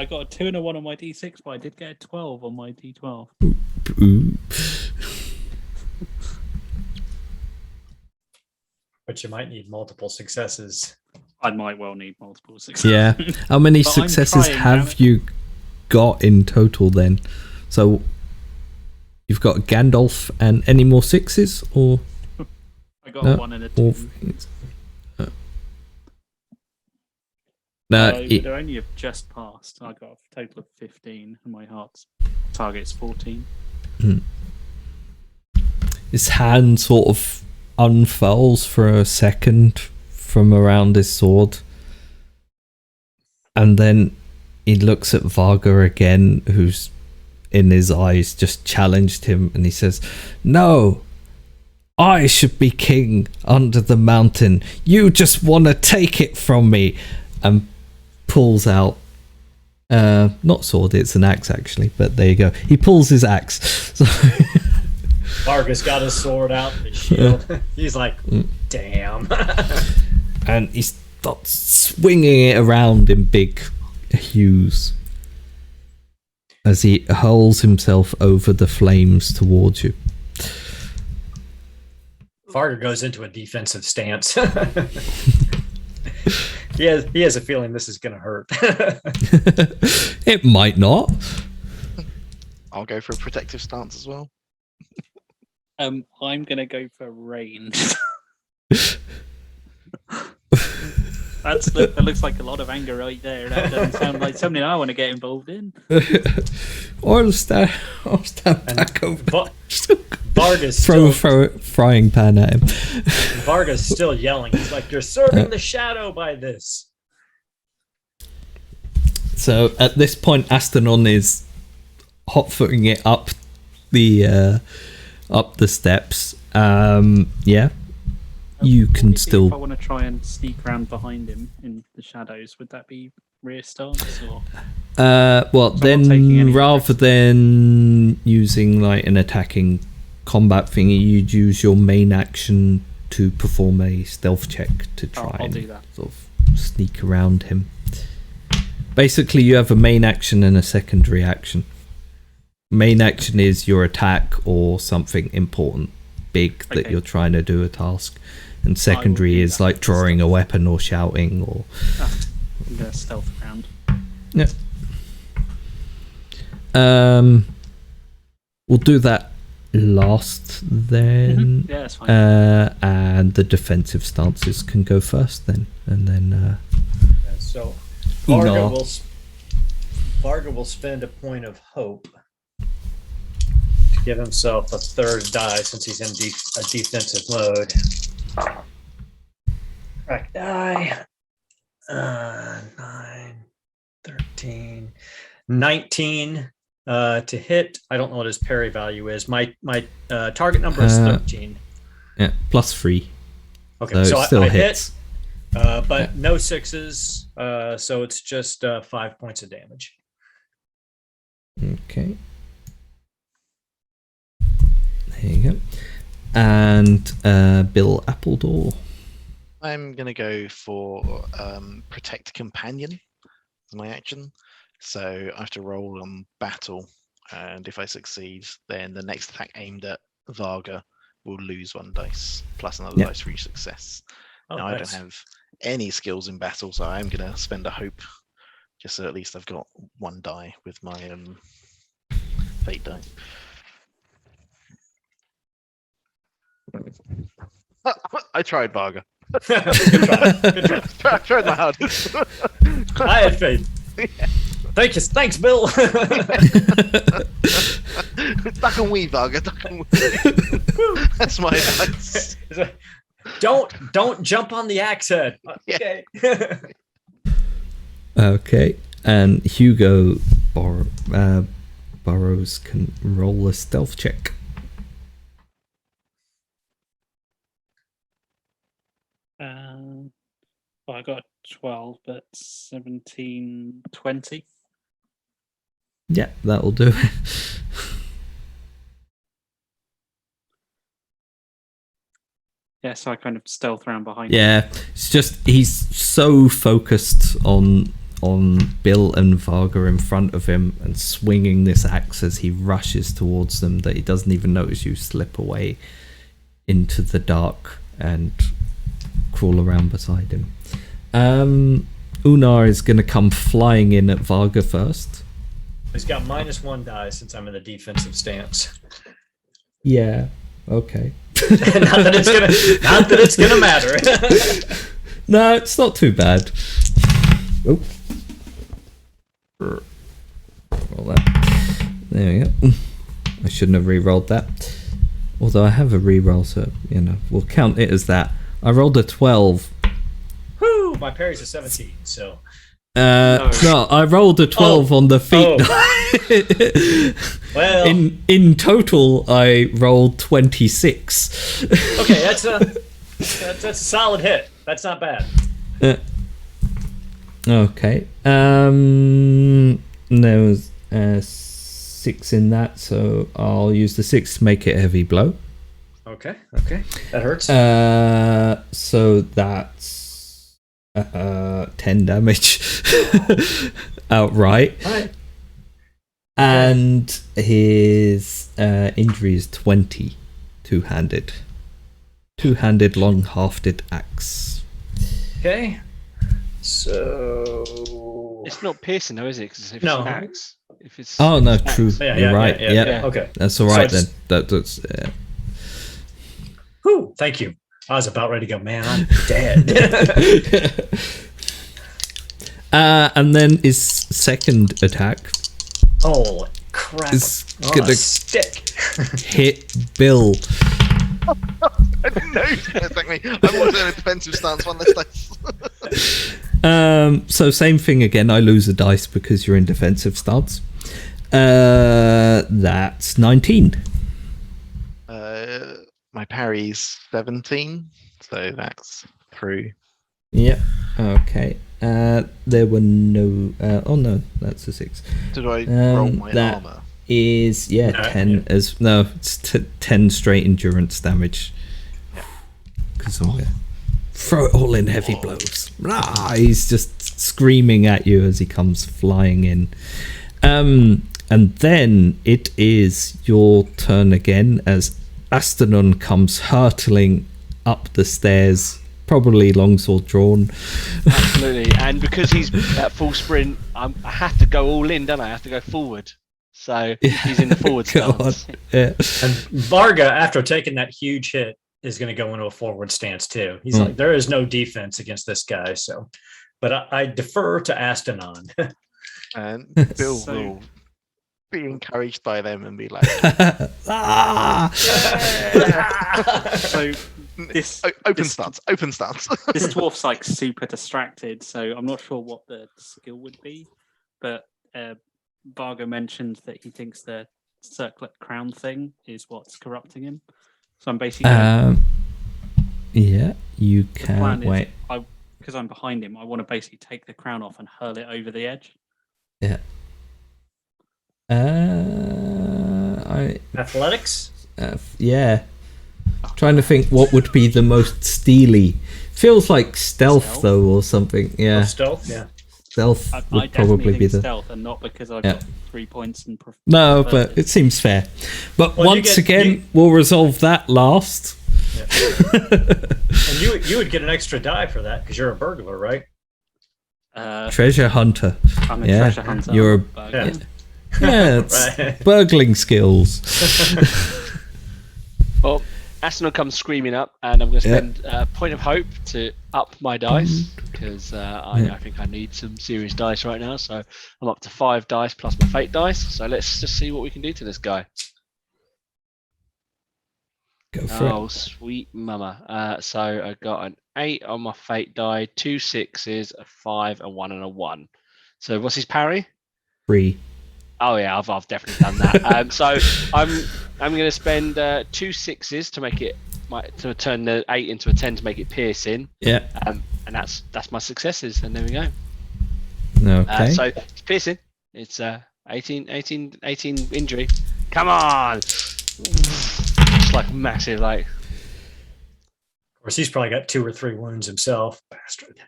got a 2 and a 1 on my D6, but I did get a 12 on my D12. ooh. But you might need multiple successes. I might well need multiple successes. Yeah. How many But I'm successes trying, have damn it. you got in total then? So you've got Gandalf and any more sixes or I got No, a 1 and a 2. all? No, I would only have just passed. I got a total of 15, and my heart's target's 14. his hand sort of unfurls for a second from around his sword, and then he looks at Varga again, who's in his eyes just challenged him, and he says, "No, I should be king under the mountain. You just want to take it from me." And pulls out not sword, it's an axe actually, but there you go. He pulls his axe. So Vargas got his sword out and his shield. He's like, damn. and he starts swinging it around in big hues as he hurls himself over the flames towards you. Varga goes into a defensive stance. He has a feeling this is going to hurt. It might not. I'll go for a protective stance as well. I'm gonna go for range. That looks like a lot of anger right there. That doesn't sound like something I want to get involved in. I'll stand back over. Vargas Throw still, a frying pan at him. Vargas still yelling. He's like, "You're serving the shadow by this." So at this point, Astanon is hot-footing it up the steps. Yeah, you can If I still. want to try and sneak around behind him in the shadows, would that be rear stance or? Well, So I'm not taking then any rather than using like an attacking combat thingy, you'd use your main action to perform a stealth check to try I'll and do that. sort of sneak around him. Basically, you have a main action and a secondary action. Main action is your attack or something important, big that Okay. you're trying to do a task, and secondary do is that. like drawing a weapon or shouting or. I'm gonna stealth around. Yeah. We'll do that last then. Yeah, that's fine. And the defensive stances can go first then, and then And so Enoch. Varga will spend a point of hope to give himself a third die since he's in a defensive mode. Crack die. 9, 13, 19 to hit. I don't know what his parry value is. My target number is 13. yeah, +3. Okay, So so it still I hits. hit, but no sixes. So it's just 5 points of damage. Okay. There you go. And Bill Appledore. I'm going to go for Protect Companion as my action. So I have to roll on battle, and if I succeed, then the next attack aimed at Varga will lose 1 dice, plus another Yeah. dice for each success. Oh, Now, I nice. don't have any skills in battle, so I'm going to spend a hope, just so at least I've got 1 die with my fate die. I tried, Varga. Good try. Good try. I tried my hardest. I had faith. Thanks, Bill. Duck and weave, Varga. Duck and weave. That's my advice. Don't jump on the axe head. Okay. Okay, and Hugo Burrows can roll a stealth check. Well, I got 12, but 17, 20. Yeah, that'll do. Yeah, so I kind of stealth around behind him. Yeah, it's just he's so focused on Bill and Varga in front of him and swinging this axe as he rushes towards them that he doesn't even notice you slip away into the dark and crawl around beside him. Unar is going to come flying in at Varga first. He's got -1 die since I'm in the defensive stance. Yeah, okay. not that it's gonna matter. No, it's not too bad. Oh. Roll that. There we go. I shouldn't have re-rolled that. Although I have a re-roll, so, we'll count it as that. I rolled a 12. Woo! My parry's a 17, so... No, I rolled a 12 on the feet. Well, in total, I rolled 26. Okay, that's a solid hit. That's not bad. Okay. There was 6 in that, so I'll use the 6 to make it a heavy blow. Okay, that hurts. So that's 10 damage outright. All right. And his injury is 20, two-handed long-hafted axe. Okay, so It's not piercing though, is it? 'Cause if No. it's an axe, if it's Oh no, axe. true. Yeah, You're right. yeah. Okay, That's all right So I then. just- That's whew, thank you. I was about ready to go, man, I'm dead. and then his second attack Holy crap. is On gonna a stick. hit Bill. I didn't know he was going to attack me. I was in a defensive stance one less dice. So same thing again. I lose a dice because you're in defensive stance. That's 19. My parry's 17, so that's through. Yeah. Okay. There were no. Oh no, that's a 6. Did I roll my that armor? Is 10 yeah. as no. It's 10 straight endurance damage. Because I'm gonna throw it all in heavy blows. Rah, he's just screaming at you as he comes flying in. And then it is your turn again as Astanon comes hurtling up the stairs, probably longsword drawn. Absolutely. And because he's at full sprint, I have to go all in, don't I? I have to go forward. So he's in the forward stance. Yeah. And Varga, after taking that huge hit, is going to go into a forward stance too. He's like, there is no defense against this guy. So, but I defer to Astanon. And Bill will be encouraged by them and be like, So this open this- stance. this dwarf's like super distracted, so I'm not sure what the skill would be, but Vargo mentioned that he thinks the circlet crown thing is what's corrupting him. So I'm basically yeah, you the plan can wait. is because I'm behind him, I want to basically take the crown off and hurl it over the edge. Yeah. Athletics? Yeah. Trying to think what would be the most steely. Feels like stealth though, or something. Yeah, Oh, stealth? Yeah. stealth I would definitely probably be think the. stealth, and not because I've Yeah. got 3 points in. No, but it seems fair. But Well, you once get- again, you- we'll resolve that last. And you would get an extra die for that because you're a burglar, right? Treasure hunter. I'm a Yeah, treasure hunter. you're a- but, Yeah. Yeah, it's Right. burgling skills. Well, Aston comes screaming up, and I'm going to Yeah. spend a point of hope to up my dice because I think I need some serious dice right now. So I'm up to 5 dice plus my fate dice. So let's just see what we can do to this guy. Go for Oh, it. sweet mama. So I got an 8 on my fate die, 2 6s, a 5, a 1, and a 1. So what's his parry? 3. Oh yeah, I've definitely done that. So I'm going to spend 2 6s to make it to turn the 8 into a 10 to make it piercing. Yeah. And that's my successes, and there we go. Okay. So it's piercing. It's 18 injury. Come on! It's like massive, like. Of course, he's probably got 2 or 3 wounds himself. Bastard.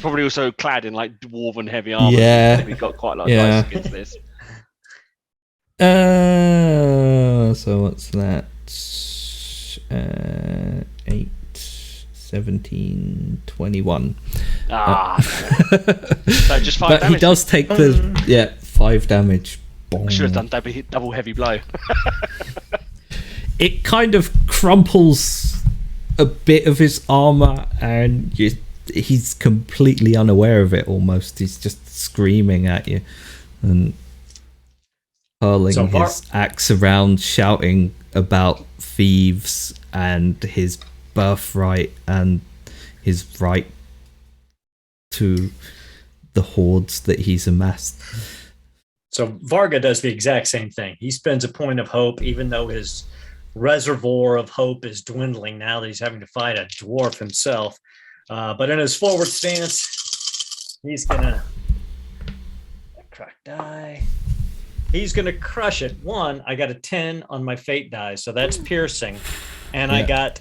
Probably also clad in like dwarven heavy armor. Yeah. We've got quite a lot of Yeah. dice against this. So what's that? 8, 17, 21. Ah. So just 5 But damage. he does take the 5 damage. I should have done double heavy blow. It kind of crumples a bit of his armor, and he's completely unaware of it. Almost, he's just screaming at you and hurling So his axe around, shouting about thieves and his birthright and his right to the hoards that he's amassed. So Varga does the exact same thing. He spends a point of hope, even though his reservoir of hope is dwindling now that he's having to fight a dwarf himself. But in his forward stance, he's gonna crack die. He's gonna crush it. I got a 10 on my fate die, so that's piercing, and I Yeah. got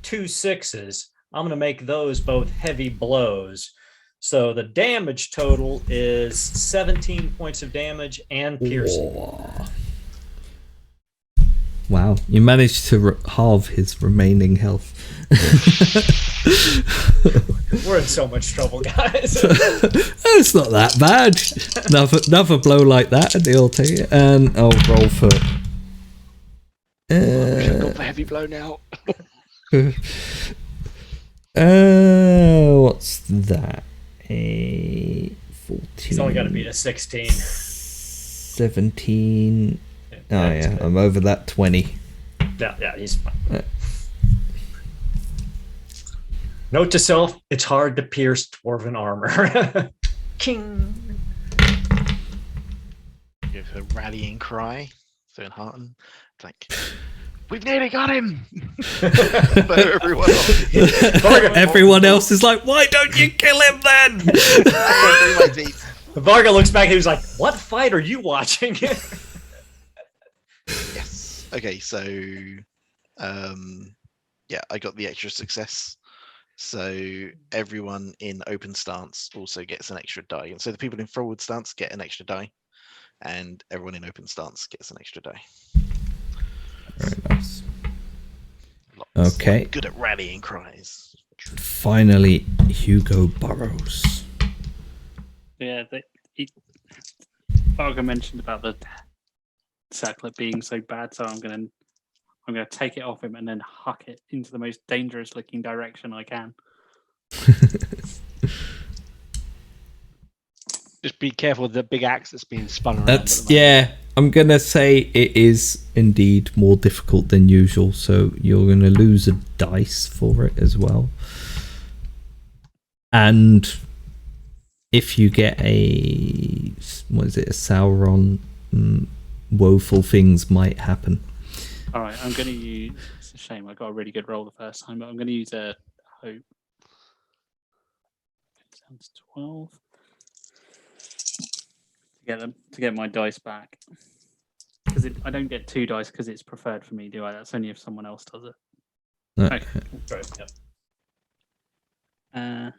2 6s. I'm gonna make those both heavy blows. So the damage total is 17 points of damage and piercing. Wow, you managed to halve his remaining health. We're in so much trouble, guys. It's not that bad. Another blow like that, and they'll take it. And I'll roll for. I should have gone for heavy blow now. What's that? A 14. He's only got to beat a 16. 17. Oh That's yeah, good. I'm over that 20. Yeah, he's fine. Note to self: it's hard to pierce dwarven armor. King. Give a rallying cry. So in Hearten, it's like, we've nearly got him. But everyone else, Everyone else is like, why don't you kill him then? I can't do my teeth. Varga looks back and he's like, what fight are you watching? Yes. Okay, so yeah, I got the extra success. So everyone in open stance also gets an extra die. And so the people in forward stance get an extra die. And everyone in open stance gets an extra die. Very nice. Lots. Okay. I'm good at rallying cries. Finally, Hugo Burrows. Yeah, Varga mentioned about the circlet being so bad, so I'm gonna take it off him and then huck it into the most dangerous looking direction I can. Just be careful with the big axe that's being spun around. at That's the moment. I'm gonna say it is indeed more difficult than usual, so you're gonna lose a dice for it as well. And if you get a Sauron, woeful things might happen. All right, I'm gonna use. It's a shame I got a really good roll the first time, but I'm gonna use a hope. Down to 12 to get my dice back. Because I don't get 2 dice because it's preferred for me, do I? That's only if someone else does it. Okay. Right, yeah.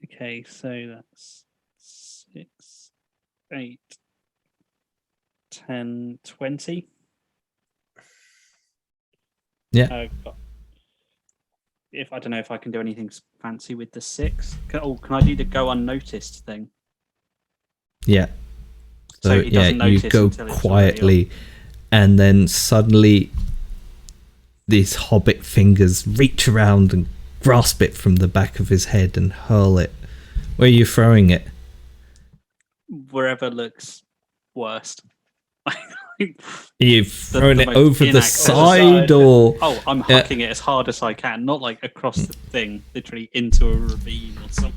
Okay, so that's 6, 8, 10, 20. Yeah. If I don't know if I can do anything fancy with the 6. Can I do the go unnoticed thing? Yeah. So So he yeah, doesn't you notice go until it's already quietly, and then suddenly these hobbit fingers reach around and grasp it from the back of his head and hurl it. Where are you throwing it? wherever looks worst. You've thrown the it most over the inactive- side, or Oh, I'm Yeah. hucking it as hard as I can, not like across the thing, literally into a ravine or something.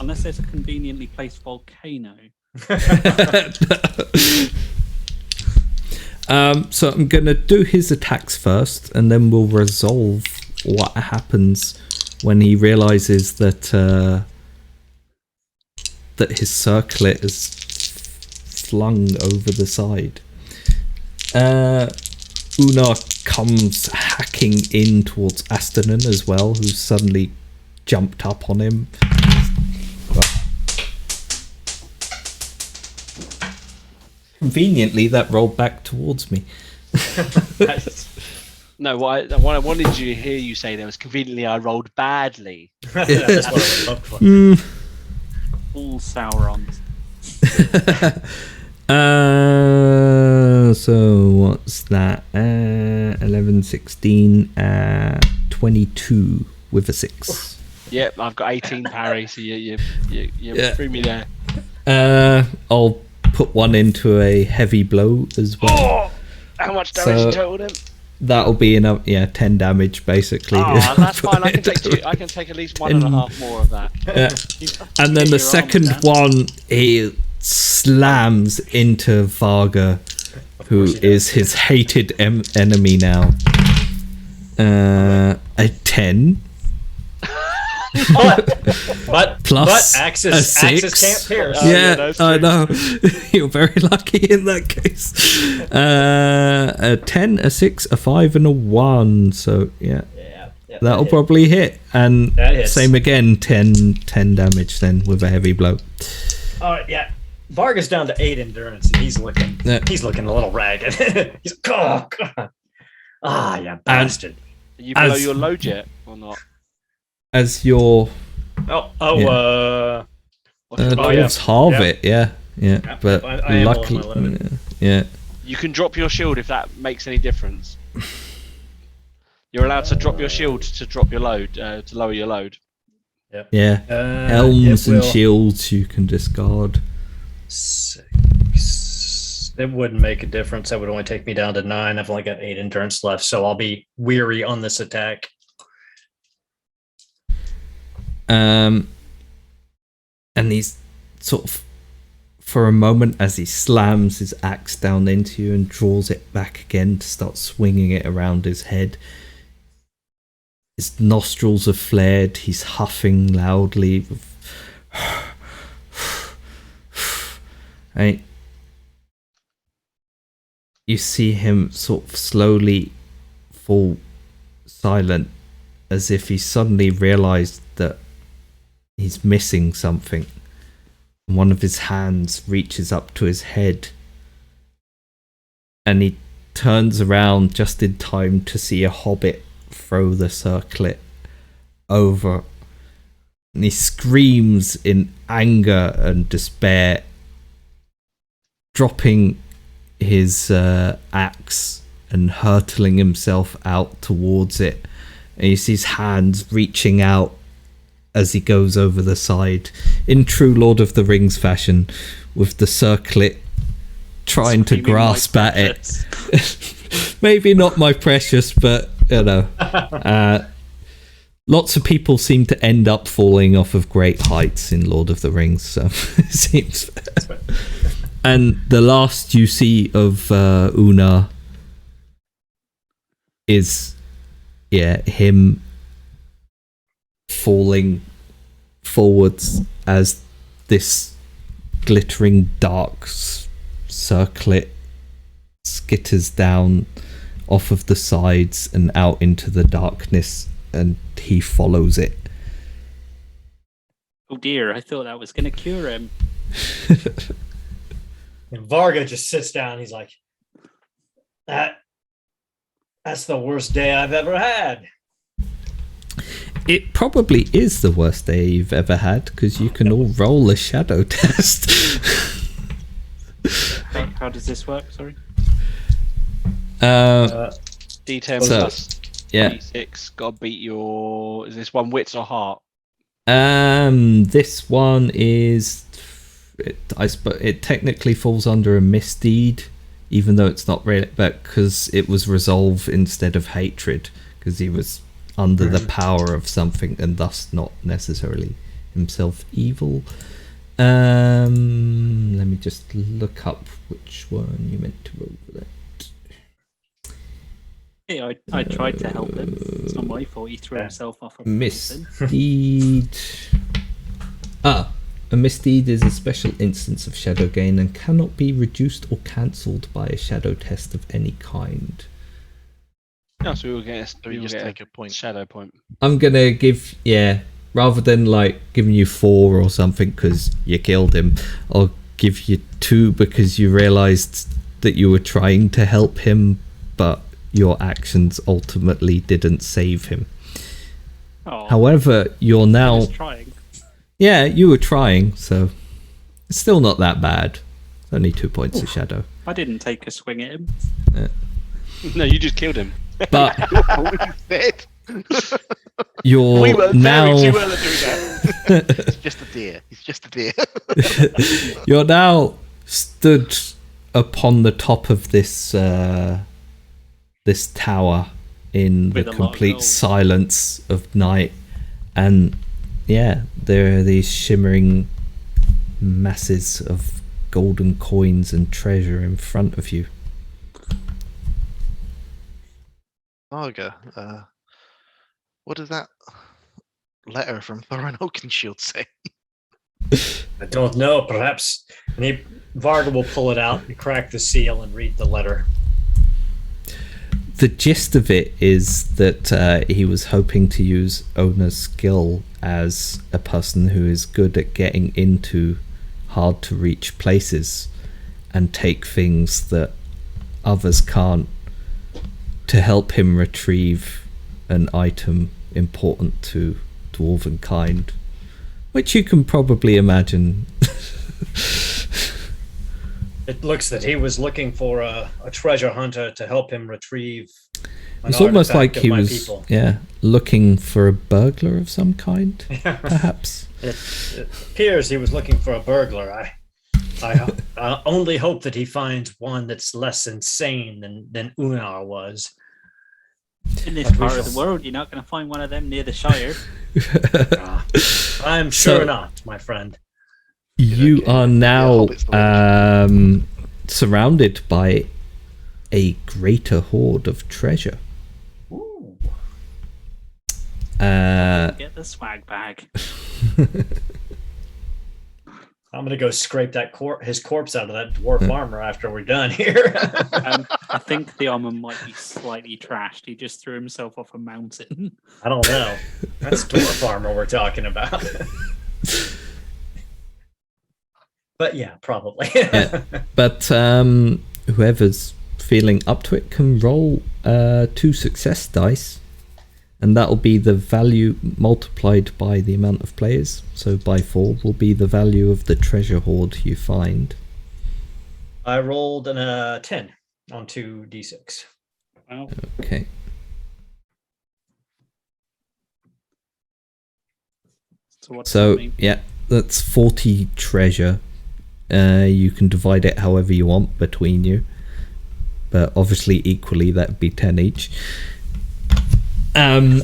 Unless there's a conveniently placed volcano. So I'm gonna do his attacks first, and then we'll resolve what happens when he realizes that that his circlet is flung over the side. Una comes hacking in towards Astanon as well, who's suddenly jumped up on him. Conveniently, that rolled back towards me. No, what I wanted you to hear you say there was conveniently I rolled badly. That's what I was hoping for. All Saurons. So what's that? 11, 16, 22 with a 6. Yep, I've got 18 parry, so you Yeah. threw me there. I'll put one into a heavy blow as well. Oh, how much damage So- you totaled him? That'll be enough. Yeah, 10 damage basically. Oh, that's fine. I can take two. I can take at least 1.5 more of that. Yeah. And then the second one, he slams into Varga, who course he is his hated enemy now. A 10 But plus Axis, a Axis 6. can't pierce. Oh, yeah, Yeah, that's I true. know. You're very lucky in that case. A 10, a 6, a 5, and a 1. So yeah, Yeah, that'll hit. probably hit. And That hits. same again, 10 damage then with a heavy blow. All right, yeah. Varga's down to 8 endurance, and he's looking Yeah. a little ragged. He's oh god. Ah, you bastard. Are you below As- your load yet or not? As your Oh, What's your load? yeah. dwarves halve Yeah. it, yeah. But I am below luckily, my limit. yeah. You can drop your shield if that makes any difference. You're allowed to drop your shield to drop your load, to lower your load. Yeah. Uh, Helms it and will- shields you can discard. 6. It wouldn't make a difference. That would only take me down to 9. I've only got 8 endurance left, so I'll be weary on this attack. And he's sort of, for a moment, as he slams his axe down into you and draws it back again to start swinging it around his head. His nostrils are flared. He's huffing loudly. And you see him sort of slowly fall silent, as if he suddenly realized that he's missing something. One of his hands reaches up to his head, and he turns around just in time to see a hobbit throw the circlet over. And he screams in anger and despair, dropping his axe and hurtling himself out towards it. And you see his hands reaching out as he goes over the side in true Lord of the Rings fashion, with the circlet trying to Screaming, grasp "My at it. precious." Maybe not my precious, but you know, lots of people seem to end up falling off of great heights in Lord of the Rings, so it seems. And the last you see of Una is, him falling forwards as this glittering dark circlet skitters down off of the sides and out into the darkness, and he follows it. Oh dear, I thought that was going to cure him. And Varga just sits down. He's like, that's the worst day I've ever had. It probably is the worst day you've ever had, because you can all roll a shadow test. How does this work? Sorry. D10 So, plus yeah. D6. Got to beat your. Is this one wits or heart? This one is. I suppose it technically falls under a misdeed, even though it's not really, but because it was resolve instead of hatred, because he was under the power of something and thus not necessarily himself evil. Let me just look up which one you meant to roll for that. Yeah, I tried to help him. It's not my fault. He threw himself off a mountain. Misdeed. A misdeed is a special instance of shadow gain and cannot be reduced or cancelled by a shadow test of any kind. No, so we will get take a point. Shadow point. I'm gonna give, rather than like giving you 4 or something because you killed him, I'll give you 2 because you realised that you were trying to help him, but your actions ultimately didn't save him. Oh, However, you're I now... was trying. Yeah, you were trying, so it's still not that bad. It's only 2 points of shadow. I didn't take a swing at him. No, you just killed him. But Dead. you're We were now... very too early doing that. It's just a deer. It's just a deer. You're now stood upon the top of this this tower in With the a lot of complete gold. silence of night, and there are these shimmering masses of golden coins and treasure in front of you. Arga, what does that letter from Thorin Oakenshield say? I don't know. Perhaps Varga will pull it out and crack the seal and read the letter. The gist of it is that he was hoping to use Ona's skill as a person who is good at getting into hard to reach places and take things that others can't, to help him retrieve an item important to dwarven kind, which you can probably imagine. It looks that he was looking for a treasure hunter to help him retrieve an It's almost like artifact of he my was people. looking for a burglar of some kind, perhaps. It appears he was looking for a burglar. I only hope that he finds one that's less insane than Unar was. In this But we part of shall- the world, you're not going to find one of them near the Shire. I'm sure So- not, my friend. You Okay. are Yeah, now Hobbit's the surrounded by a greater hoard of treasure. Ooh. Get the swag bag. I'm gonna go scrape that his corpse out of that dwarf armor after we're done here. I think the armor might be slightly trashed. He just threw himself off a mountain. I don't know. That's dwarf armor we're talking about. But yeah, probably. Yeah. But whoever's feeling up to it can roll 2 success dice, and that'll be the value multiplied by the amount of players. So by 4 will be the value of the treasure hoard you find. I rolled a 10 on 2d6. Well, Okay. so what does So that mean? yeah, that's 40 treasure. You can divide it however you want between you, but obviously equally that'd be 10 each. And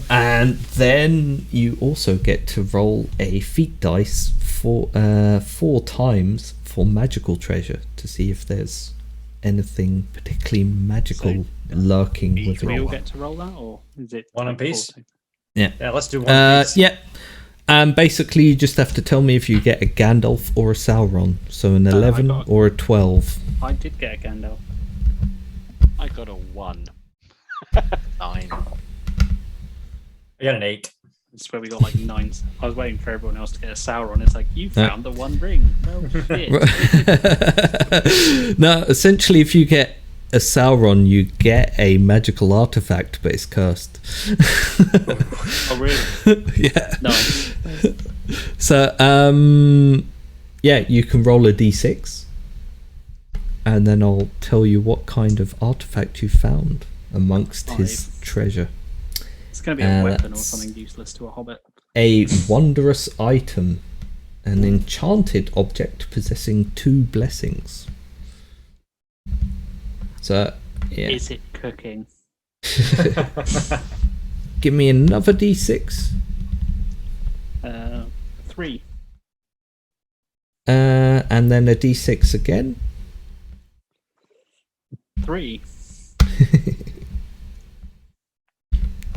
then you also get to roll a feat dice for 4 times for magical treasure to see if there's anything particularly magical lurking each within. Do we all one. get to roll that, or is it One like apiece? 40? Yeah, let's do one piece. Yeah. Basically, you just have to tell me if you get a Gandalf or a Sauron. So an I 11 got- or a 12. I did get a Gandalf. I got a 1. 9. I got an 8. It's where we got like 9. I was waiting for everyone else to get a Sauron. It's like, you Yeah. found the one ring. No shit. No, essentially, if you get as Sauron, you get a magical artifact, but it's cursed. Oh, really? Yeah. Nice. So, yeah, you can roll a d6, and then I'll tell you what kind of artifact you found amongst his 5. treasure. It's going to be a weapon or that's- something useless to a hobbit. A wondrous item, an enchanted object possessing 2 blessings. So, yeah. Is it cooking? Give me another d6. 3. And then a d6 again. 3.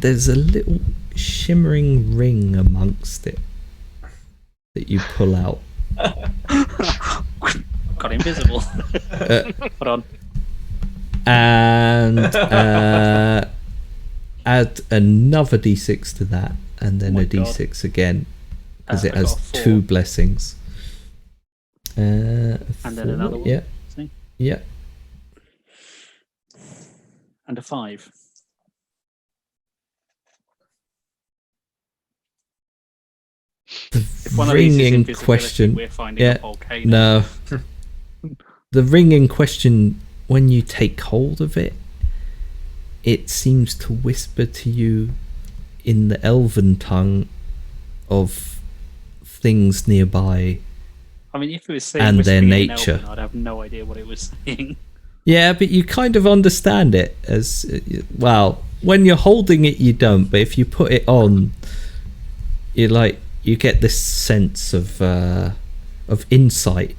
There's a little shimmering ring amongst it that you pull out. Got invisible. Hold on. And add another d6 to that, and then Oh my a d6 again, because it I has got a 4. 2 blessings. And then another one. Yeah, See? yeah. And a 5. The If one of these is ring in invisibility, question. we're finding Yeah, a volcano. no. The ring in question, when you take hold of it, it seems to whisper to you in the elven tongue of things nearby. I mean, if it was saying And their whispering in nature. Elven, I'd have no idea what it was saying. Yeah, but you kind of understand it as well. When you're holding it, you don't. But if you put it on, you get this sense of insight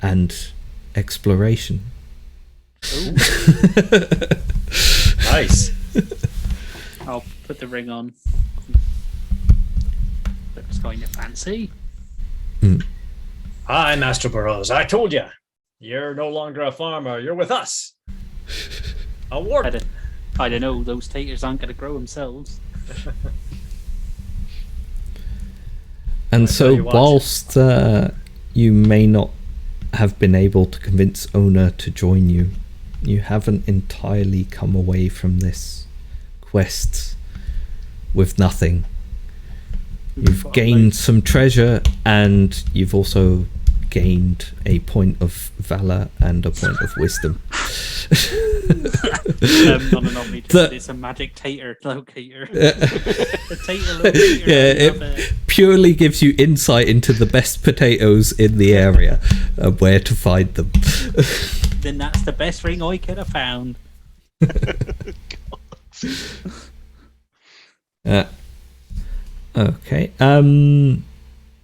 and exploration. Ooh. Nice. I'll put the ring on. Looks kind of fancy. Hi, Master Burroughs. I told you, you're no longer a farmer. You're with us. A warden. I don't know. Those taters aren't going to grow themselves. And I so, know you watch. whilst you may not have been able to convince Ona to join you, you haven't entirely come away from this quest with nothing. You've gained some treasure, and you've also gained a point of valor and a point of wisdom. Not an omnipotent, it's a magic tater locator. The tater locator. Yeah, I love it purely gives you insight into the best potatoes in the area and where to find them. Then that's the best ring I could have found. Okay. Varda's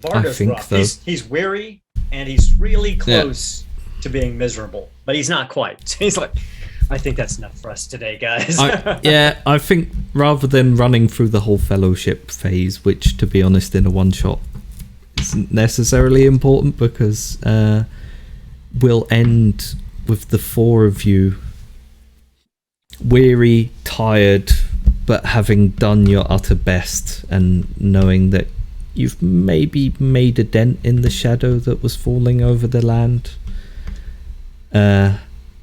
I think rough. though- He's weary and he's really close to being miserable, but he's not quite. He's like, I think that's enough for us today, guys. I think rather than running through the whole fellowship phase, which to be honest in a one shot isn't necessarily important, because we'll end with the 4 of you weary, tired, but having done your utter best and knowing that you've maybe made a dent in the shadow that was falling over the land.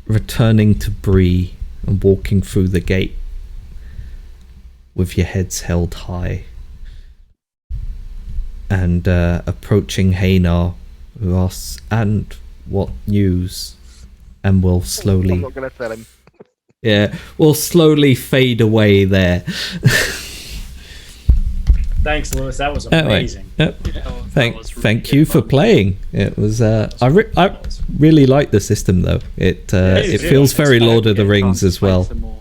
Returning to Bree and walking through the gate with your heads held high, and approaching Haynar, who asks, "And what news?" and will I'm slowly, not going to tell him. will slowly fade away there. Thanks, Lewis. That was Anyway, amazing. thank you for playing. It was I really like the system though. It you do. feels very It's Lord of the Yeah, Rings can't as play well. some more.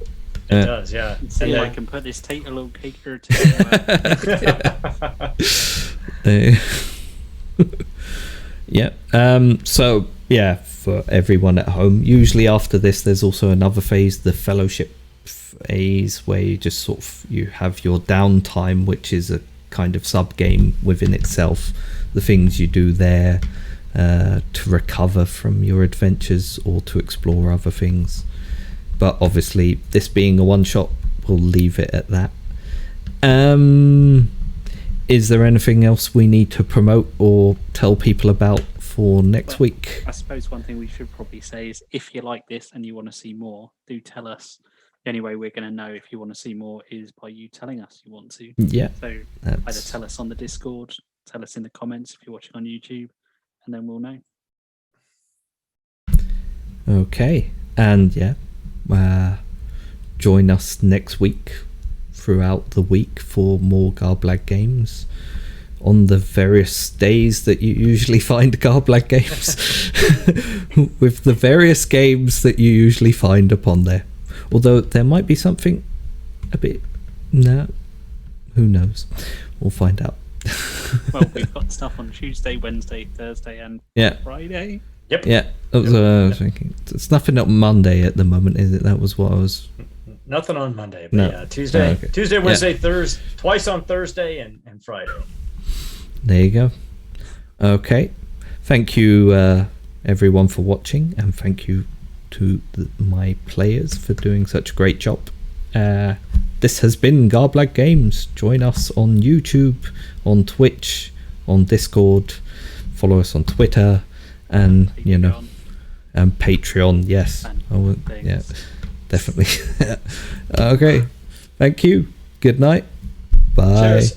It does, yeah. See And if I can put this tater locator together. Yeah. So yeah, for everyone at home, usually after this, there's also another phase, the fellowship phase, where you just sort of you have your downtime, which is a kind of sub game within itself. The things you do there to recover from your adventures or to explore other things. But obviously, this being a one shot, we'll leave it at that. Is there anything else we need to promote or tell people about for next But week. I suppose one thing we should probably say is if you like this and you want to see more, do tell us. The only way we're going to know if you want to see more is by you telling us you want to. Yeah, So either that's tell us on the Discord, tell us in the comments if you're watching on YouTube, and then we'll know. okay. And yeah, join us next week throughout the week for more Garblag games on the various days that you usually find Garblag games with the various games that you usually find upon there. Although there might be something a bit... No, who knows? We'll find out. Well, we've got stuff on Tuesday, Wednesday, Thursday, and Yeah, Friday. Yep. yeah. That was what I was thinking. It's nothing on Monday at the moment, is it? That was what I was... Nothing on Monday, but No. yeah, Tuesday, Oh, okay. Tuesday, Wednesday, Thursday, twice on Thursday and Friday. There you go. Okay. Thank you, everyone, for watching, and thank you to my players for doing such a great job. This has been Garblag Games. Join us on YouTube, on Twitch, on Discord. Follow us on Twitter, and Patreon. and Patreon. Yes, And I will, things. yeah, definitely. Okay. Thank you. Good night. Bye. Cheers.